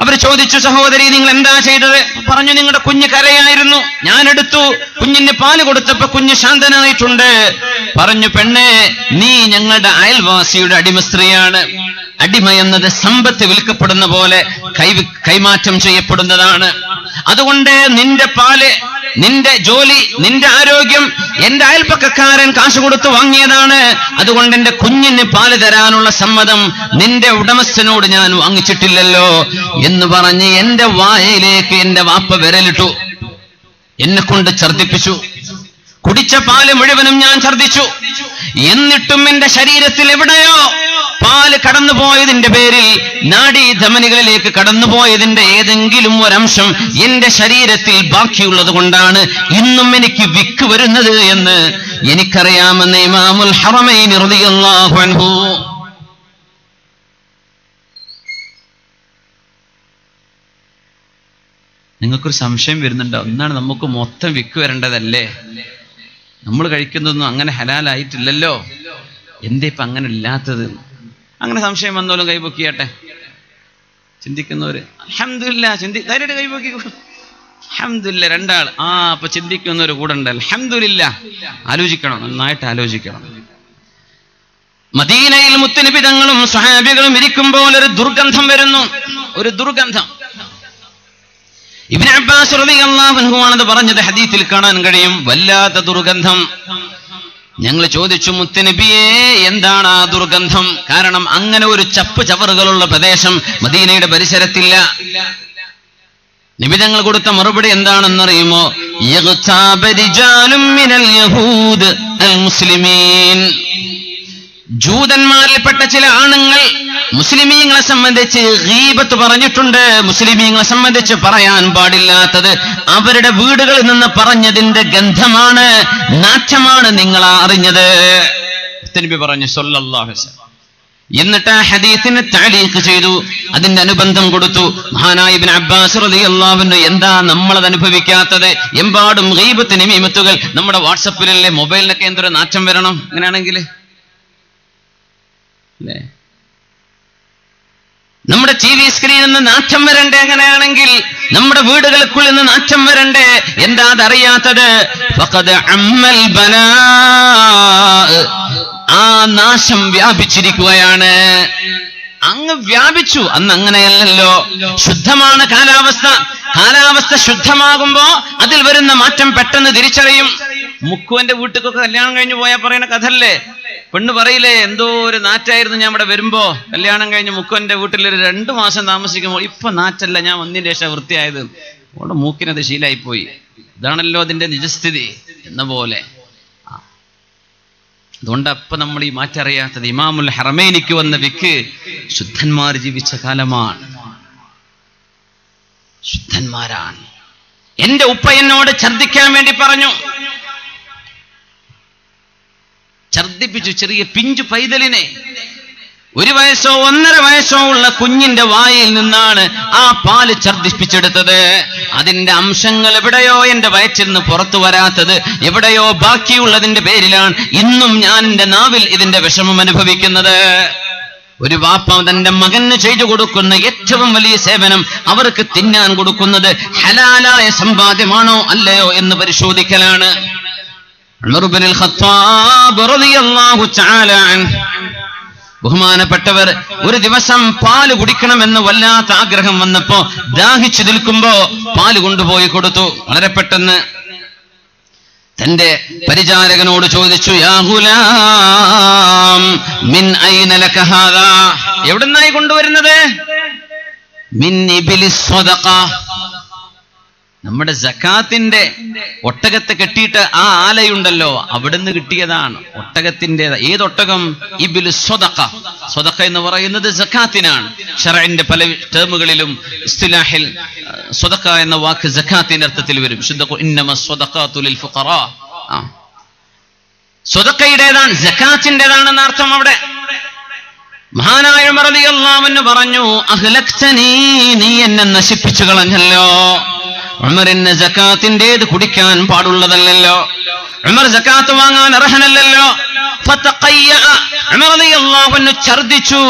അവർ ചോദിച്ചു, സഹോദരി നിങ്ങൾ എന്താ ചെയ്തത്? പറഞ്ഞു, നിങ്ങളുടെ കുഞ്ഞ് കരയായിരുന്നു, ഞാനെടുത്തു, കുഞ്ഞിന് പാല് കൊടുത്തപ്പോ കുഞ്ഞ് ശാന്തനായിട്ടുണ്ട്. പറഞ്ഞു, പെണ്ണെ, നീ ഞങ്ങളുടെ അയൽവാസിയുടെ അടിമ സ്ത്രീയാണ്. അടിമ എന്നത് സമ്പത്ത് വിൽക്കപ്പെടുന്ന പോലെ കൈമാറ്റം ചെയ്യപ്പെടുന്നതാണ്. അതുകൊണ്ട് നിന്റെ പാല്, നിന്റെ ജോലി, നിന്റെ ആരോഗ്യം എന്റെ അയൽപ്പക്കക്കാരൻ കാശ് കൊടുത്ത് വാങ്ങിയതാണ്, അതുകൊണ്ട് എന്റെ കുഞ്ഞിന് പാല് തരാനുള്ള സമ്മതം നിന്റെ ഉടമസ്ഥനോട് ഞാൻ വാങ്ങിച്ചിട്ടില്ലല്ലോ എന്ന് പറഞ്ഞ് എന്റെ വായയിലേക്ക് എന്റെ വാപ്പ വിരലിട്ടു. എന്നെ കൊണ്ട് ഛർദിപ്പിച്ചു. കുടിച്ച പാല് മുഴുവനും ഞാൻ ഛർദിച്ചു. എന്നിട്ടും എന്റെ ശരീരത്തിൽ എവിടെയോ പാല് കടന്നുപോയതിന്റെ പേരിൽ നാഡീധമനികളിലേക്ക് കടന്നുപോയതിന്റെ ഏതെങ്കിലും ഒരംശം എന്റെ ശരീരത്തിൽ ബാക്കിയുള്ളത് കൊണ്ടാണ് ഇന്നും എനിക്ക് വിക്ക് വരുന്നത് എന്ന് എനിക്കറിയാമെന്ന് ഇമാമുൽ ഹറമൈൻ റളിയല്ലാഹു അൻഹു. നിങ്ങൾക്കൊരു സംശയം വരുന്നുണ്ടോ? ഒന്നാണ് നമുക്ക് മൊത്തം വിക്ക് വരേണ്ടതല്ലേ? നമ്മൾ കഴിക്കുന്നതൊന്നും അങ്ങനെ ഹലാലായിട്ടില്ലല്ലോ, എന്തേ ഇപ്പം അങ്ങനെ ഇല്ലാത്തത്? അങ്ങനെ സംശയം വന്നോലും കൈപൊക്കിയാട്ടെ. ചിന്തിക്കുന്നവര് അൽഹംദുലില്ലാഹ് ധൈര്യമായിട്ട് കൈപൊക്കി. അൽഹംദുലില്ലാഹ് രണ്ടാൾ. അപ്പൊ ചിന്തിക്കുന്നവര് കൂടെ ഉണ്ട്. അൽഹംദുലില്ലാഹ്. ആലോചിക്കണം, നന്നായിട്ട് ആലോചിക്കണം. മദീനയിൽ മുത്തുനബി തങ്ങളും സ്വഹാബികളും ഇരിക്കുമ്പോൾ ഒരു ദുർഗന്ധം വരുന്നു, ഒരു ദുർഗന്ധം. ഇബ്നു അബ്ബാസ് റളിയല്ലാഹു അൻഹു ആണത് പറഞ്ഞത്, ഹദീസിൽ കാണാൻ കഴിയും. വല്ലാത്ത ദുർഗന്ധം. ഞങ്ങൾ ചോദിച്ചു, മുത്തുനബിയെ എന്താണ് ആ ദുർഗന്ധം? കാരണം അങ്ങനെ ഒരു ചപ്പ് ചവറുകളുള്ള പ്രദേശം മദീനയുടെ പരിസരത്തില്ല. നബി തങ്ങൾ കൊടുത്ത മറുപടി എന്താണെന്നറിയുമോ? യഗ്താബ റിജാലും മിനൽ യഹൂദ് അൽ മുസ്ലിമീൻ. ജൂതന്മാരിൽപ്പെട്ട ചില ആണുങ്ങൾ മുസ്ലിമീങ്ങളെ സംബന്ധിച്ച് ഗീബത്ത് പറഞ്ഞിട്ടുണ്ട്. മുസ്ലിമീങ്ങളെ സംബന്ധിച്ച് പറയാൻ പാടില്ലാത്തത് അവരുടെ വീടുകളിൽ നിന്ന് പറഞ്ഞതിന്റെ ഗന്ധമാണ്, നാറ്റമാണ് നിങ്ങൾ അറിഞ്ഞത്. നബി പറഞ്ഞു സല്ലല്ലാഹു അലൈഹി വസല്ലം. എന്നിട്ട് ആ ഹദീസിനെ തഅലീഖ് ചെയ്തു, അതിന്റെ അനുബന്ധം കൊടുത്തു. മഹാനായ ഇബ്നു അബ്ബാസ് റളിയല്ലാഹു അൻഹു എന്താ നമ്മളത് അനുഭവിക്കാത്തത്? എമ്പാടും ഗീബത്ത് നമീമത്തുകൾ നമ്മുടെ വാട്സപ്പിലല്ലേ, മൊബൈലിനൊക്കെ എന്തൊരു നാറ്റം വരണം അങ്ങനെയാണെങ്കിൽ അല്ലേ? നമ്മുടെ TV സ്ക്രീനിൽ നിന്ന് നാറ്റം വരണ്ടേ? അങ്ങനെയാണെങ്കിൽ നമ്മുടെ വീടുകൾക്കുള്ളിൽ നിന്ന് നാറ്റം വരണ്ടേ? എന്താ അതറിയാത്തത്? ഫഖദ് അമ്മൽ ബലാ, ആ നാശം വ്യാപിച്ചിരിക്കുകയാണ്. അങ്ങ് വ്യാപിച്ചു. അന്ന് അങ്ങനെയല്ലല്ലോ. ശുദ്ധമാണ് കാലാവസ്ഥ. കാലാവസ്ഥ ശുദ്ധമാകുമ്പോ അതിൽ വരുന്ന മാറ്റം പെട്ടെന്ന് തിരിച്ചറിയും. മുക്കുവന്റെ വീട്ടിലൊക്കെ കല്യാണം കഴിഞ്ഞു പോയാൽ പറയുന്ന കഥല്ലേ? പെണ്ണ് പറയില്ലേ, എന്തോ ഒരു നാറ്റായിരുന്നു ഞാൻ ഇവിടെ വരുമ്പോ. കല്യാണം കഴിഞ്ഞ് മുക്കുവന്റെ വീട്ടിൽ ഒരു 2 മാസം താമസിക്കുമ്പോൾ ഇപ്പൊ നാറ്റല്ല, ഞാൻ വന്നതിന് ശേഷം വൃത്തിയായത്. അവിടെ മൂക്കിനത് ശീലായിപ്പോയി. ഇതാണല്ലോ അതിന്റെ നിജസ്ഥിതി എന്ന പോലെ. അതുകൊണ്ട് അപ്പൊ നമ്മൾ ഈ മാറ്ററിയാത്തത്. ഇമാമുൽ ഹറമൈനിക്ക് വന്ന വിക്ക് ശുദ്ധന്മാർ ജീവിച്ച കാലമാണ്, ശുദ്ധന്മാരാണ്. എന്റെ ഉപ്പ എന്നോട് ഛർദ്ദിക്കാൻ വേണ്ടി പറഞ്ഞു, ഛർദ്ദിപ്പിച്ചു. ചെറിയ പിഞ്ചു പൈതലിനെ, 1 വയസ്സോ 1.5 വയസ്സോ ഉള്ള കുഞ്ഞിന്റെ വായിൽ നിന്നാണ് ആ പാല് ഛർദ്ദിപ്പിച്ചെടുത്തത്. അതിന്റെ അംശങ്ങൾ എവിടെയോ എന്റെ വയറ്റിൽ നിന്ന് പുറത്തു വരാത്തത് എവിടെയോ ബാക്കിയുള്ളതിന്റെ പേരിലാണ് ഇന്നും ഞാൻ എന്റെ നാവിൽ ഇതിന്റെ വിഷമം അനുഭവിക്കുന്നത്. ഒരു വാപ്പ തന്റെ മകന് ചെയ്തു കൊടുക്കുന്ന ഏറ്റവും വലിയ സേവനം അവർക്ക് തിന്നാൻ കൊടുക്കുന്നത് ഹലാലായ സമ്പാദ്യമാണോ അല്ലയോ എന്ന് പരിശോധിക്കലാണ്. ഉമർ ഇബ്നുൽ ഖത്താബ് റളിയല്ലാഹു തആല അൻഹു, ബഹുമാനപ്പെട്ടവർ, ഒരു ദിവസം പാല് കുടിക്കണമെന്ന് വല്ലാത്ത ആഗ്രഹം വന്നപ്പോ ദാഹിച്ചു നിൽക്കുമ്പോ പാല് കൊണ്ടുപോയി കൊടുത്തു. വളരെ പെട്ടെന്ന് തന്റെ പരിചാരകനോട് ചോദിച്ചു, യാ ഗുലാം മിൻ ഐന ലക ഹാദാ, എവിടുന്നായി കൊണ്ടുവരുന്നത്? മിൻ ഇബ്ലിസ് സ്വദഖ, നമ്മുടെ സക്കാത്തിന്റെ ഒട്ടകത്തെ കെട്ടിയിട്ട് ആ ആലയുണ്ടല്ലോ, അവിടുന്ന് കിട്ടിയതാണ്. ഒട്ടകത്തിന്റെ ഏത് ഒട്ടകം? ഇബ്ലു സ്വദഖ. സ്വദഖ എന്ന് പറയുന്നത് സക്കാത്തിനാണ്. ശറഇന്റെ പല ടേമുകളിലും ഇസ്തിലാഹിൽ സ്വദഖ എന്ന വാക്ക് സക്കാത്തിന്റെ അർത്ഥത്തിൽ വരും. ഇന്നമ സ്വദഖാതു ലിൽ ഫുഖറാ, സ്വദഖയുടേതാണ്, സക്കാത്തിന്റേതാണെന്ന അർത്ഥം അവിടെ. മഹാനായ ഉമർ റളിയല്ലാഹു അൻഹു പറഞ്ഞു, അഹ്ലക്തനീ, നീ എന്നെ നശിപ്പിച്ചു കളഞ്ഞല്ലോ. ഉമറിന് സക്കാത്തിന്റേത് കുടിക്കാൻ പാടുള്ളതല്ലല്ലോ, ഉമർ സക്കാത്ത് വാങ്ങാൻ അർഹനല്ലല്ലോ. ഉമർ റളിയല്ലാഹു അൻഹു ഛർദിച്ചു,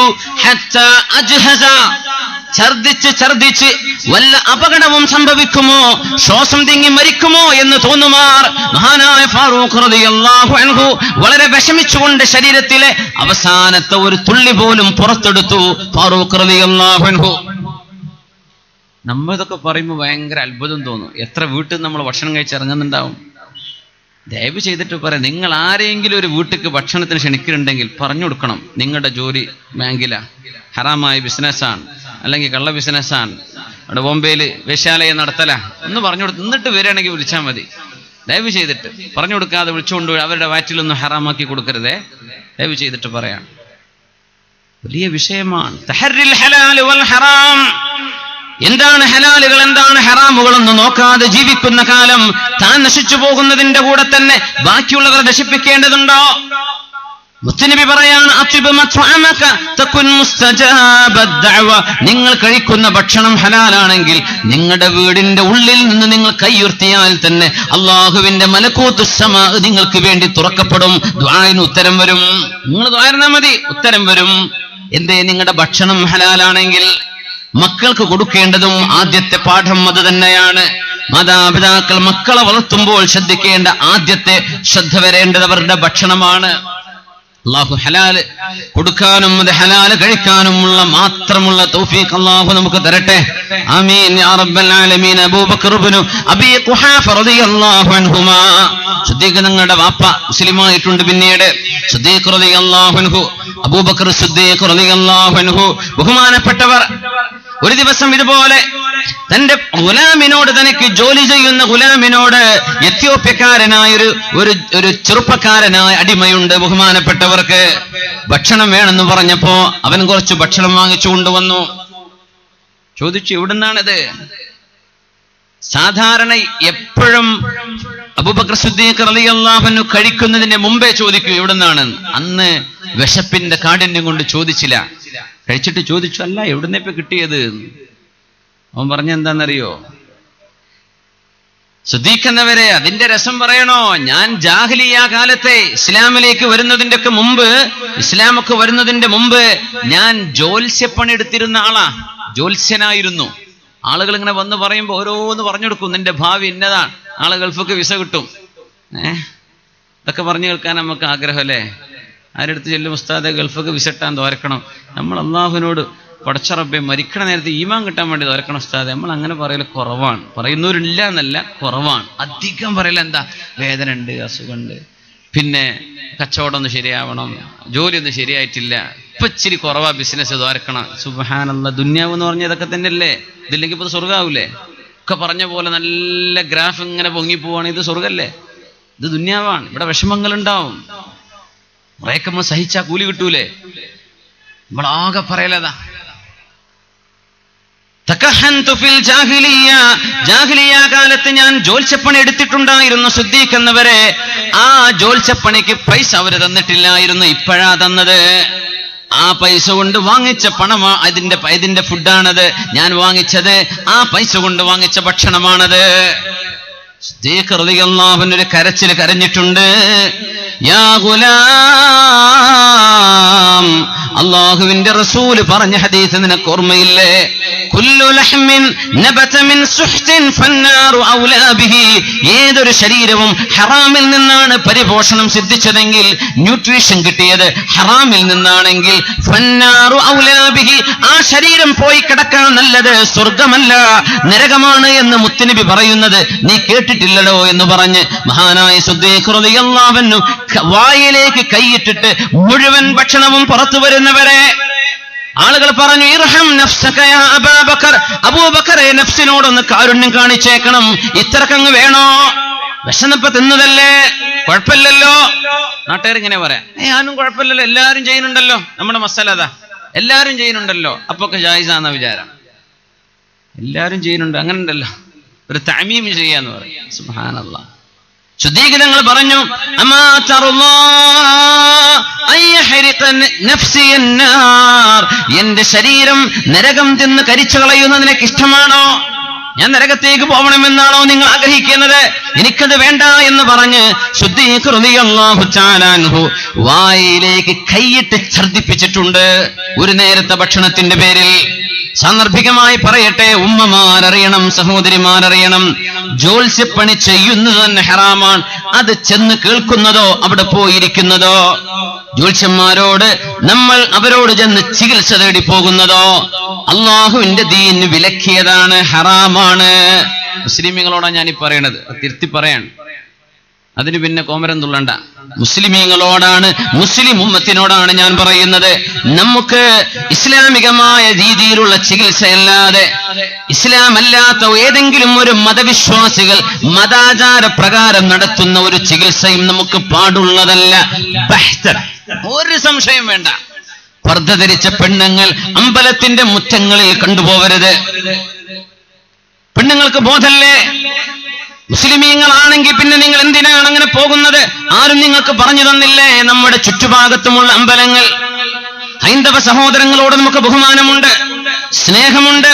ഹത്താ അജ്ഹസ, ഛർദിച്ച് വല്ല അപകടവും സംഭവിക്കുമോ, ശ്വാസം തിങ്ങി മരിക്കുമോ എന്ന് തോന്നുമാർ മഹാനായ ഫാറൂഖ് റളിയല്ലാഹു അൻഹു വളരെ വിഷമിച്ചുകൊണ്ട് ശരീരത്തിലെ അവസാനത്തെ ഒരു തുള്ളി പോലും പുറത്തെടുത്തു. ഫാറൂഖ് റളിയല്ലാഹു അൻഹു. നമ്മളിതൊക്കെ പറയുമ്പോൾ ഭയങ്കര അത്ഭുതം തോന്നും. എത്ര വീട്ടിൽ നമ്മൾ ഭക്ഷണം കഴിച്ചിറങ്ങുന്നുണ്ടാവും. ദയവ് ചെയ്തിട്ട് പറയാം, നിങ്ങൾ ആരെങ്കിലും ഒരു വീട്ടിലേക്ക് ഭക്ഷണത്തിന് ക്ഷണിക്കുന്നുണ്ടെങ്കിൽ പറഞ്ഞു കൊടുക്കണം, നിങ്ങളുടെ ജോലി ബാങ്കിലാ, ഹറാമായ ബിസിനസ്സാണ്, അല്ലെങ്കിൽ കള്ള ബിസിനസ്സാണ്, അവിടെ ബോംബെയിൽ വേശ്യാലയം നടത്തല ഒന്ന് പറഞ്ഞു കൊടുത്ത് എന്നിട്ട് വരികയാണെങ്കിൽ വിളിച്ചാൽ മതി. ദയവ് ചെയ്തിട്ട് പറഞ്ഞു കൊടുക്കാതെ വിളിച്ചുകൊണ്ട് അവരുടെ വയറ്റിലൊന്നും ഹറാമാക്കി കൊടുക്കരുതേ. ദയവ് ചെയ്തിട്ട് പറയാം, വലിയ വിഷയമാണ്. തഹറിൽ ഹലാൽ വൽ ഹറാം, എന്താണ് ഹലാലുകൾ എന്താണ് ഹറാമുകളൊന്നും നോക്കാതെ ജീവിക്കുന്ന കാലം താൻ നശിച്ചു പോകുന്നതിന്റെ കൂടെ തന്നെ ബാക്കിയുള്ളവരെ നശിപ്പിക്കേണ്ടതുണ്ടോ? മുത്തനബി പറയാണ്, നിങ്ങൾ കഴിക്കുന്ന ഭക്ഷണം ഹലാലാണെങ്കിൽ നിങ്ങളുടെ വീടിന്റെ ഉള്ളിൽ നിന്ന് നിങ്ങൾ കൈയുയർത്തിയാൽ തന്നെ അള്ളാഹുവിന്റെ മലക്കൂത്ത് സമാ നിങ്ങൾക്ക് വേണ്ടി തുറക്കപ്പെടും. ദുആഇന് ഉത്തരം വരും. നിങ്ങൾ ദുആഇരുന്നാ മതി, ഉത്തരം വരും. എന്തേ? നിങ്ങളുടെ ഭക്ഷണം ഹലാലാണെങ്കിൽ മക്കൾക്ക് കൊടുക്കേണ്ടതും ആദ്യത്തെ പാഠം അത് തന്നെയാണ്. മാതാപിതാക്കൾ മക്കളെ വളർത്തുമ്പോൾ ശ്രദ്ധിക്കേണ്ട ആദ്യത്തെ ശ്രദ്ധ വരേണ്ടത് അവരുടെ ഭക്ഷണമാണ്. അല്ലാഹു ഹലാല് കൊടുക്കാനും അത് ഹലാല് കഴിക്കാനുമുള്ള മാത്രമുള്ള തൗഫീഖ് അല്ലാഹു നമുക്ക് തരട്ടെ. ആമീൻ യാ റബ്ബൽ ആലമീൻ. അബൂബക്കർ ഇബ്നു അബീ ഖുഹാഫ റളിയല്ലാഹു അൻഹുമാ, സിദ്ദീഖ് തങ്ങളുടെ വാപ്പ മുസ്ലിമായിട്ടുണ്ട് പിന്നീട്. സിദ്ദീഖ് റളിയല്ലാഹു അൻഹു, അബൂബക്കർ സിദ്ദീഖ് റളിയല്ലാഹു അൻഹു ബഹുമാനപ്പെട്ടവർ ഒരു ദിവസം ഇതുപോലെ തന്റെ ഗുലാമിനോട്, തനിക്ക് ജോലി ചെയ്യുന്ന ഗുലാമിനോട്, എത്യോപ്യക്കാരനായ ഒരു ചെറുപ്പക്കാരനായ അടിമയുണ്ട് ബഹുമാനപ്പെട്ടവർക്ക്, ഭക്ഷണം വേണമെന്ന് പറഞ്ഞപ്പോ അവൻ കുറച്ച് ഭക്ഷണം വാങ്ങിച്ചു കൊണ്ടുവന്നു. ചോദിച്ചു, എവിടുന്നാണിത്? സാധാരണ എപ്പോഴും അബൂബക്കർ സിദ്ദീഖ് റളിയല്ലാഹു അൻഹു കഴിക്കുന്നതിന്റെ മുമ്പേ ചോദിക്കും എവിടുന്നാണ്. അന്ന് വിശപ്പിന്റെ കാഠിന്യം കൊണ്ട് ചോദിച്ചില്ല. കഴിച്ചിട്ട് ചോദിച്ചു, അല്ല എവിടുന്ന ഇപ്പൊ കിട്ടിയത്? അവൻ പറഞ്ഞ എന്താണെന്നറിയോ? സിദ്ദീഖ് എന്നവരെ, അതിന്റെ രസം പറയണോ? ഞാൻ ജാഹിലിയ കാലത്തെ ഇസ്ലാമിലേക്ക് വരുന്നതിന്റെ ഒക്കെ മുമ്പ്, ഇസ്ലാമൊക്കെ വരുന്നതിന്റെ മുമ്പ് ഞാൻ ജ്യോത്സ്യപ്പണി എടുത്തിരുന്ന ആളാ, ജ്യോത്സ്യനായിരുന്നു. ആളുകൾ ഇങ്ങനെ വന്ന് പറയുമ്പോൾ ഓരോന്ന് പറഞ്ഞു കൊടുക്കും, നിന്റെ ഭാവി ഇന്നതാണ്, ആളെ ഗൾഫൊക്കെ വിസ കിട്ടും. ഇതൊക്കെ പറഞ്ഞു കേൾക്കാൻ നമുക്ക് ആഗ്രഹം അല്ലേ? ആരെടുത്ത് ചെല്ലും, ഉസ്താദെ ഗൾഫൊക്കെ വിസിട്ടാൻ തോരക്കണം. നമ്മൾ അള്ളാഹുവിനോട് പടച്ച റബ്ബേ മരിക്കണ നേരത്തെ ഈമാൻ കിട്ടാൻ വേണ്ടി തോരക്കണം ഉസ്താദെ. നമ്മൾ അങ്ങനെ പറയൽ കുറവാണ്. പറയുന്നവരില്ല എന്നല്ല, കുറവാണ്. അധികം പറയല എന്താ, വേദന ഉണ്ട്, അസുഖമുണ്ട്, പിന്നെ കച്ചവടം ഒന്ന് ശരിയാവണം, ജോലി ഒന്നും ശരിയായിട്ടില്ല, ഇപ്പൊ ഇച്ചിരി കുറവാ ബിസിനസ് തോരക്കണം. സുബ്ഹാനല്ലാഹ്, ദുന്യാവ് എന്ന് പറഞ്ഞ ഇതൊക്കെ തന്നെയല്ലേ? ഇതില്ലെങ്കിൽ ഇപ്പൊ സ്വർഗാവൂലേ? ഒക്കെ പറഞ്ഞ പോലെ നല്ല ഗ്രാഫ് ഇങ്ങനെ പൊങ്ങിപ്പോവാണ്. ഇത് സ്വർഗല്ലേ? ഇത് ദുന്യാവാണ്. ഇവിടെ വിഷമങ്ങളുണ്ടാവും. കുറേയൊക്കെ നമ്മൾ സഹിച്ചാ കൂലി കിട്ടൂലേ? നമ്മളാകെ പറയലതാ, ജാഹിലിയ കാലത്ത് ഞാൻ ജോത്സ്യപ്പണി എടുത്തിട്ടുണ്ടായിരുന്നു സിദ്ദീഖ് എന്നവരെ. ആ ജോത്സ്യപ്പണിക്ക് പൈസ അവര് തന്നിട്ടില്ലായിരുന്നു, ഇപ്പോഴാ തന്നത്. ആ പൈസ കൊണ്ട് വാങ്ങിച്ച പണമാ, ഇതിന്റെ ഫുഡാണത് ഞാൻ വാങ്ങിച്ചത്. ആ പൈസ കൊണ്ട് വാങ്ങിച്ച ഭക്ഷണമാണത്. സിദ്ദീഖ് റളിയല്ലാഹു അൻഹു ഒരു കരച്ചിൽ കരഞ്ഞിട്ടുണ്ട്. യാ ഗുലാം, അല്ലാഹുവിന്റെ റസൂല് പറഞ്ഞ ഹദീസ് നിനക്ക് ഓർമ്മയില്ലേ? കുല്ലു ലഹ്മിൻ നബത മിൻ സുഹ്തിൻ ഫന്നാറു ഔലാ ബിഹി. ഏതൊരു ശരീരവും ഹറാമിൽ നിന്നാണ് പരിപോഷണം സിദ്ധിച്ചതെങ്കിൽ, ന്യൂട്രീഷൻ കിട്ടിയത് ഹറാമിൽ നിന്നാണെങ്കിൽ, ഫന്നാറു ഔലാ ബിഹി, ആ ശരീരം പോയി കിടക്കാൻ നല്ലത് സ്വർഗമല്ല നരകമാണ് എന്ന് മുത്തുനബി പറയുന്നത് നീ കേട്ടിട്ടില്ലല്ലോ എന്ന് പറഞ്ഞ് മഹാനായ സിദ്ദീഖ് റളിയല്ലാഹു അൻഹു വായിലേക്ക് കൈയിട്ടിട്ട് മുഴുവൻ ഭക്ഷണവും പുറത്തു വരുന്നവരെ ആളുകൾ പറഞ്ഞു, ഇർഹം നഫ്സക യാ അബൂബക്കർ, അബൂബക്കറെ നഫ്സിനോടൊന്ന് കാരുണ്യം കാണിച്ചേക്കണം. ഇത്രക്കങ്ങ് വേണോ? വിശന്നപ്പോ തിന്നതല്ലേ, കുഴപ്പമില്ലല്ലോ. നാട്ടുകാരിങ്ങനെ പറയാം, ഞാനും കുഴപ്പമില്ലല്ലോ, എല്ലാരും ചെയ്യുന്നുണ്ടല്ലോ, നമ്മുടെ മസാല അതാ, എല്ലാരും ചെയ്യുന്നുണ്ടല്ലോ, അപ്പൊക്കെ ജായിസാന്ന വിചാരം. എല്ലാരും ചെയ്യുന്നുണ്ട്, അങ്ങനെ ഉണ്ടല്ലോ, ഒരു തഅമീം ചെയ്യാന്ന് പറയും. സുബ്ഹാനല്ലാഹ്. സിദ്ദീഖ് തങ്ങൾ പറഞ്ഞു, അമാ തർളാ അയ്യഹരിഖ നഫ്സി അന്നാർ, എന്റെ ശരീരം നരകം തിന്ന് കരിച്ചു കളയുന്നത് നിനക്ക് ഇഷ്ടമാണോ? ഞാൻ നരകത്തേക്ക് പോകണമെന്നാണോ നിങ്ങൾ ആഗ്രഹിക്കുന്നത്? എനിക്കത് വേണ്ട എന്ന് പറഞ്ഞ് സിദ്ദീഖ് റളിയല്ലാഹു തആല അൻഹു വായിലേക്ക് കൈയിട്ട് ഛർദ്ദിപ്പിച്ചിട്ടുണ്ട് ഒരു നേരത്തെ ഭക്ഷണത്തിന്റെ പേരിൽ. സാന്ദർഭികമായി പറയട്ടെ, ഉമ്മമാരറിയണം, സഹോദരിമാരറിയണം, ജോത്സ്യപ്പണി ചെയ്യുന്നത് തന്നെ ഹറാമാണ്. അത് ചെന്ന് കേൾക്കുന്നതോ അവിടെ പോയിരിക്കുന്നതോ, ജ്യോത്സ്യന്മാരോട് നമ്മൾ അവരോട് ചെന്ന് ചികിത്സ തേടി പോകുന്നതോ അള്ളാഹുവിന്റെ ദീൻ വിലക്കിയതാണ്, ഹറാമാണ്. മുസ്ലിമീങ്ങളോടാണ് ഞാനീ പറയണത്, തിരുത്തി പറയാണ്. അതിന് പിന്നെ കോമരം തുള്ളണ്ട. മുസ്ലിമീങ്ങളോടാണ്, മുസ്ലിം ഉമ്മത്തിനോടാണ് ഞാൻ പറയുന്നത്. നമുക്ക് ഇസ്ലാമികമായ രീതിയിലുള്ള ചികിത്സയല്ലാതെ ഇസ്ലാം അല്ലാത്ത ഏതെങ്കിലും ഒരു മതവിശ്വാസികൾ മതാചാര പ്രകാരം നടത്തുന്ന ഒരു ചികിത്സയും നമുക്ക് പാടുള്ളതല്ല. ഒരു സംശയം വേണ്ട. പർദ്ദ ധരിച്ച പെണ്ണുങ്ങൾ അമ്പലത്തിന്റെ മുറ്റങ്ങളിൽ കണ്ടുപോവരുത്. പെണ്ണുങ്ങൾക്ക് ബോധല്ലേ? മുസ്ലിമീങ്ങളാണെങ്കിൽ പിന്നെ നിങ്ങൾ എന്തിനാണ് അങ്ങനെ പോകുന്നത്? ആരും നിങ്ങൾക്ക് പറഞ്ഞു തന്നില്ലേ? നമ്മുടെ ചുറ്റുഭാഗത്തുമുള്ള അമ്പലങ്ങൾ, ഹൈന്ദവ സഹോദരങ്ങളോട് നമുക്ക് ബഹുമാനമുണ്ട്, സ്നേഹമുണ്ട്.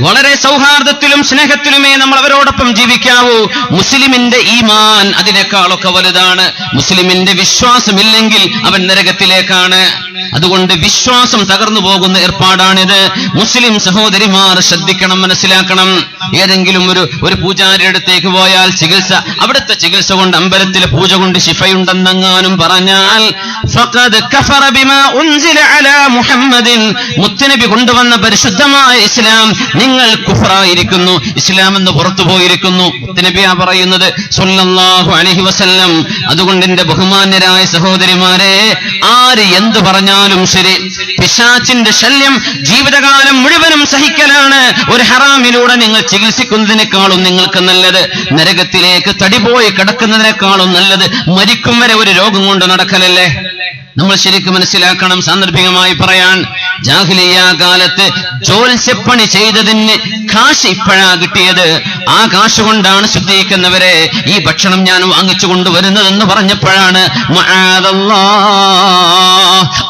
വളരെ സൗഹാർദ്ദത്തിലും സ്നേഹത്തിലുമേ നമ്മൾ അവരോടൊപ്പം ജീവിക്കാവൂ. മുസ്ലിമിന്റെ ഈമാൻ അതിനേക്കാളൊക്കെ വലുതാണ്. മുസ്ലിമിന്റെ വിശ്വാസമില്ലെങ്കിൽ അവൻ നരകത്തിലേക്കാണ്. അതുകൊണ്ട് വിശ്വാസം തകർന്നു പോകുന്ന ഏർപ്പാടാണിത്. മുസ്ലിം സഹോദരിമാർ ശ്രദ്ധിക്കണം, മനസ്സിലാക്കണം. ഏതെങ്കിലും ഒരു പൂജാരിയുടെ അടുത്തേക്ക് പോയാൽ ചികിത്സ, അവിടുത്തെ ചികിത്സ കൊണ്ട്, അമ്പലത്തിലെ പൂജ കൊണ്ട് ശിഫയുണ്ടെന്നെങ്ങാനും പറഞ്ഞാൽ ഫഖദ് കഫറ ബിമാ ഉൻസില അലാ മുഹമ്മദിൻ, മുത്തനബി കൊണ്ടുവന്ന പരിശുദ്ധമായ ഇസ്ലാം നിങ്ങൾ കുഫറായിരിക്കുന്നു, ഇസ്ലാം എന്ന് പുറത്തു പോയിരിക്കുന്നു. മുത്തനബിയാ പറയുന്നത് സ്വല്ലല്ലാഹു അലൈഹി വസല്ലം. അതുകൊണ്ട് എന്റെ ബഹുമാന്യരായ സഹോദരിമാരെ, ആര് എന്ത് പറഞ്ഞാലും ശരി, പിശാചിന്റെ ശല്യം ജീവിതകാലം മുഴുവനും സഹിക്കലാണ്. ഒരു ഹറാമിലൂടെ നിങ്ങൾ ചികിത്സിക്കുന്നതിനേക്കാളും നിങ്ങൾക്ക് നല്ലത് നരകത്തിലേക്ക് തടിപോയി കിടക്കുന്നതിനേക്കാളും നല്ലത് മരിക്കും വരെ ഒരു രോഗം കൊണ്ട് നടക്കലല്ലേ? നമ്മൾ ശരിക്കും മനസ്സിലാക്കണം. സാന്ദർഭികമായി പറയാൻ, ജാഹിലിയ്യ കാലത്ത് ജോത്സ്യപ്പണി ചെയ്തതിന് കാശ് ഇപ്പോഴാ കിട്ടിയത്. ആ കാശ് കൊണ്ടാണ് ശുദ്ധിക്കുന്നവരെ ഈ ഭക്ഷണം ഞാൻ വാങ്ങിച്ചു കൊണ്ടുവരുന്നതെന്ന് പറഞ്ഞപ്പോഴാണ്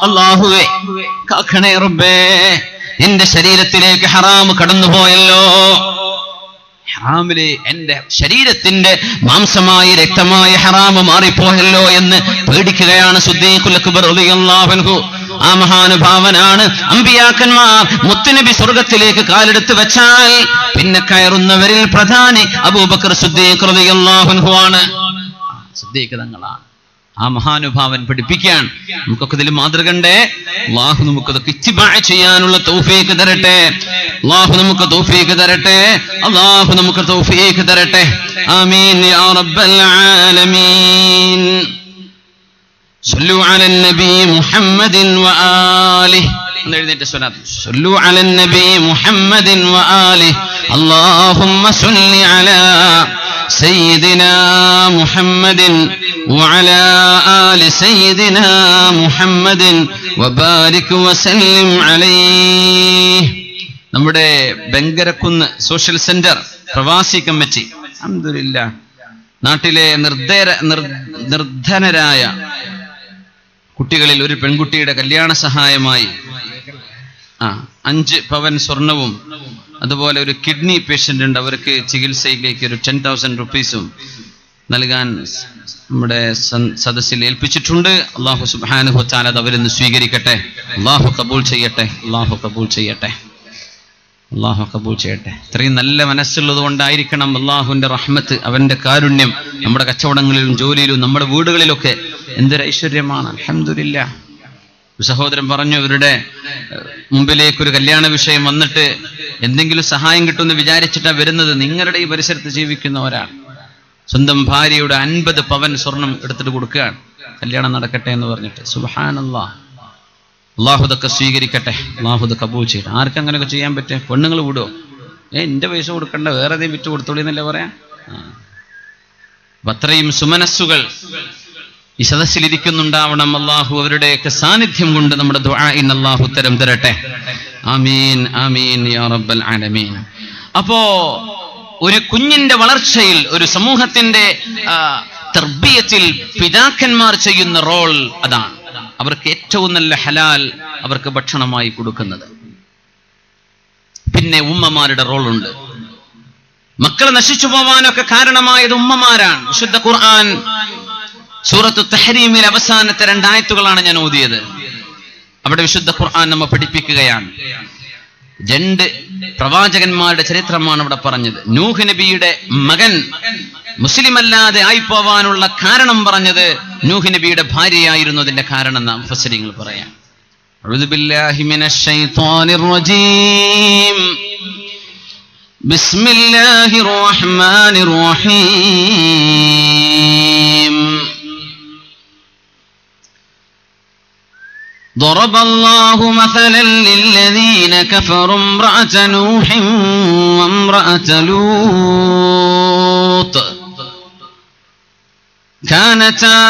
അല്ലാഹുവേ കാക്കണേ റബ്ബേ, എന്റെ ശരീരത്തിലേക്ക് ഹറാം കടന്നുപോയല്ലോ, ഹറാമില് എന്റെ ശരീരത്തിന്റെ മാംസമായി രക്തമായ ഹറാമ് മാറിപ്പോയല്ലോ എന്ന് പേടിക്കുകയാണ് സിദ്ദീഖുൽ അക്ബർ റളിയല്ലാഹു അൻഹു. ആ മഹാനുഭാവനാണ്. അമ്പിയാക്കന്മാർ മുത്തുനബി സ്വർഗത്തിലേക്ക് കാലെടുത്ത് വെച്ചാൽ പിന്നെ കയറുന്നവരിൽ പ്രധാനി അബൂബക്കർ സിദ്ദീഖ് റളിയല്ലാഹു അൻഹു ആണ്. സിദ്ദീഖ് തങ്ങളാണ്. ആ മഹാനുഭാവൻ പഠിപ്പിക്കാൻ നമുക്കൊക്കെ ഇതിൽ മാതൃകണ്ടേ. അല്ലാഹു നമുക്കതൊക്കെ ഇത്തിബാ ചെയ്യാനുള്ള തൗഫീഖ് തരട്ടെ. അല്ലാഹു നമുക്ക് തൗഫീഖ് തരട്ടെ. അല്ലാഹു നമുക്ക് തൗഫീഖ് തരട്ടെ. ആമീൻ യാ റബ്ബൽ ആലമീൻ. സല്ലു അലൻ നബി മുഹമ്മദിൻ വആലിഹി. എഴുന്നേറ്റ് സ്വലാത്ത്. സല്ലു അലൻ നബി മുഹമ്മദിൻ വആലിഹി. അല്ലാഹുമ്മ സല്ലി അലാ سيدنا محمد وعلى آل سيدنا محمد وبارك وسلم عليه. നമ്മുടെ ബെങ്കരക്കുന്ന് സോഷ്യൽ സെന്റർ പ്രവാസി കമ്മിറ്റി അൽഹംദുലില്ലാഹ് നാട്ടിലെ നിർധനരായ കുട്ടികളിൽ ഒരു പെൺകുട്ടിയുടെ കല്യാണ സഹായമായി 5 പവൻ സ്വർണവും, അതുപോലെ ഒരു കിഡ്നി പേഷ്യന്റ് ഉണ്ട്, അവർക്ക് ചികിത്സയിലേക്ക് ഒരു 10,000 റുപ്പീസും നൽകാൻ നമ്മുടെ സദസ്സിൽ ഏൽപ്പിച്ചിട്ടുണ്ട്. അല്ലാഹു സുബ്ഹാനഹു വ തആല അവരിൽ നിന്ന് സ്വീകരിക്കട്ടെ. അല്ലാഹു കബൂൽ ചെയ്യട്ടെ. അല്ലാഹു കബൂൽ ചെയ്യട്ടെ. അല്ലാഹു കബൂൽ ചെയ്യട്ടെ. ഇത്രയും നല്ല മനസ്സുള്ളത് കൊണ്ടായിരിക്കണം അല്ലാഹുവിന്റെ റഹ്മത്ത്, അവന്റെ കാരുണ്യം നമ്മുടെ കച്ചവടങ്ങളിലും ജോലിയിലും നമ്മുടെ വീടുകളിലൊക്കെ എന്തൊരു ഐശ്വര്യമാണ്. അൽഹംദുലില്ലാഹ്. സഹോദരൻ പറഞ്ഞു, ഇവരുടെ മുമ്പിലേക്കൊരു കല്യാണ വിഷയം വന്നിട്ട് എന്തെങ്കിലും സഹായം കിട്ടുമെന്ന് വിചാരിച്ചിട്ടാണ് വരുന്നത്. നിങ്ങളുടെ ഈ പരിസരത്ത് ജീവിക്കുന്നവരാണ്. സ്വന്തം ഭാര്യയുടെ 50 പവൻ സ്വർണം എടുത്തിട്ട് കൊടുക്കുകയാണ്, കല്യാണം നടക്കട്ടെ എന്ന് പറഞ്ഞിട്ട്. സുബ്ഹാനല്ലാഹ്. അല്ലാഹു ഇതൊക്കെ സ്വീകരിക്കട്ടെ. അല്ലാഹു ഇത് കബൂൽ ചെയ്യട്ടെ. ആർക്കങ്ങനെയൊക്കെ ചെയ്യാൻ പറ്റും? പെണ്ണുങ്ങൾ വിടുമോ? എന്റെ പൈസ കൊടുക്കണ്ട, വേറെ ഏതെങ്കിലും വിറ്റ് കൊടുത്തോളി എന്നല്ലേ പറയാം. അത്രയും സുമനസ്സുകൾ ഈ സദസ്സിലിരിക്കുന്നുണ്ടാവണം. അല്ലാഹു അവരുടെയൊക്കെ സാന്നിധ്യം കൊണ്ട് നമ്മുടെ ദുആഇന് അല്ലാഹു ഉത്തരം തരട്ടെ. ആമീൻ ആമീൻ യാ റബ്ബൽ ആലമീൻ. അപ്പോ ഒരു കുഞ്ഞിന്റെ വളർച്ചയിൽ, ഒരു സമൂഹത്തിന്റെ തർബിയത്തിൽ പിതാക്കന്മാർ ചെയ്യുന്ന റോൾ അതാണ്. അവർക്ക് ഏറ്റവും നല്ല ഹലാൽ അവർക്ക് ഭക്ഷണമായി കൊടുക്കുന്നത്. പിന്നെ ഉമ്മമാരുടെ റോളുണ്ട്. മക്കൾ നശിച്ചു പോവാനൊക്കെ കാരണമായത് ഉമ്മമാരാണ്. വിശുദ്ധ ഖുർആൻ സൂറത്തു തഹ്രീമിൽ അവസാനത്തെ 2 ആയത്തുകളാണ് ഞാൻ ഓതിയത്. അവിടെ വിശുദ്ധ ഖുർആൻ നമ്മെ പഠിപ്പിക്കുകയാണ്. 2 പ്രവാചകന്മാരുടെ ചരിത്രമാണ് അവിടെ പറഞ്ഞത്. നൂഹ് നബിയുടെ മകൻ മുസ്ലിം അല്ലാതെ ആയിപ്പോവാനുള്ള കാരണം പറഞ്ഞത് നൂഹ് നബിയുടെ ഭാര്യയായിരുന്നു. അതിന്റെ കാരണം നാം മുഫസ്സിരീങ്ങൾ പറയാം. അഊദു ബില്ലാഹി മിനശ് ശൈത്വാനിർ റജീം. ബിസ്മില്ലാഹിർ റഹ്മാനിർ റഹീം. ضرب الله مثلا للذين كفروا امرأة نوح وامرأة لوط كانتا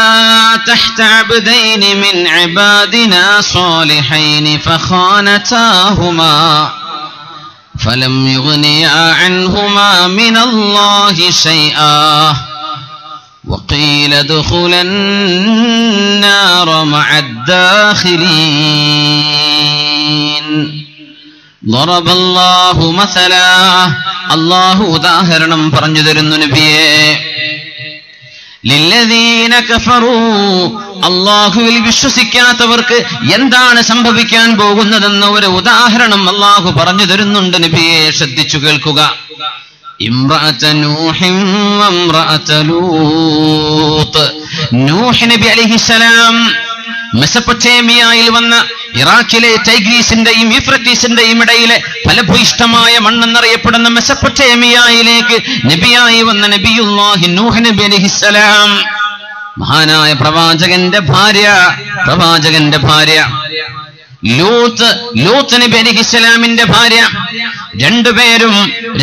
تحت عبدين من عبادنا صالحين فخانتاهما فلم يغنيا عنهما من الله شيئا وقيل ادخلا النار مع الداخلين ضرب الله مثلا الله ഉദാഹരണം പറഞ്ഞു തരുന്നു നബിയേ ലില്ലദീന കഫറൂ അല്ലാഹുവിൽ വിശ്വസിക്കാത്തവർക്ക് എന്താണ് സംഭവിക്കാൻ പോകുന്നതെന്ന് ഒരു ഉദാഹരണം അല്ലാഹു പറഞ്ഞു തരുന്നുണ്ട് നബിയെ, ശ്രദ്ധിച്ചു കേൾക്കുക. ഇംറഅത നൂഹിൻ വംറഅത ലൂത്ത്. നൂഹ് നബി അലൈഹിസ്സലാം മെസപ്പൊട്ടേമിയയിൽ വന്ന ഇറാഖിലെ ടൈഗ്രീസിന്റെയും യൂഫ്രട്ടീസിന്റെയും ഇടയിലെ ഫലഭൂയിഷ്ഠമായ മണ്ണെന്നറിയപ്പെടുന്ന മെസപ്പൊട്ടേമിയയിലേക്ക് നബിയായി വന്ന നബിയുല്ലാഹി നൂഹ് നബി അലൈഹിസ്സലാം, മഹാനായ പ്രവാചകന്റെ ഭാര്യ ലൂത്ത് നബി അലൈഹിസ്സലാമിന്റെ ഭാര്യ,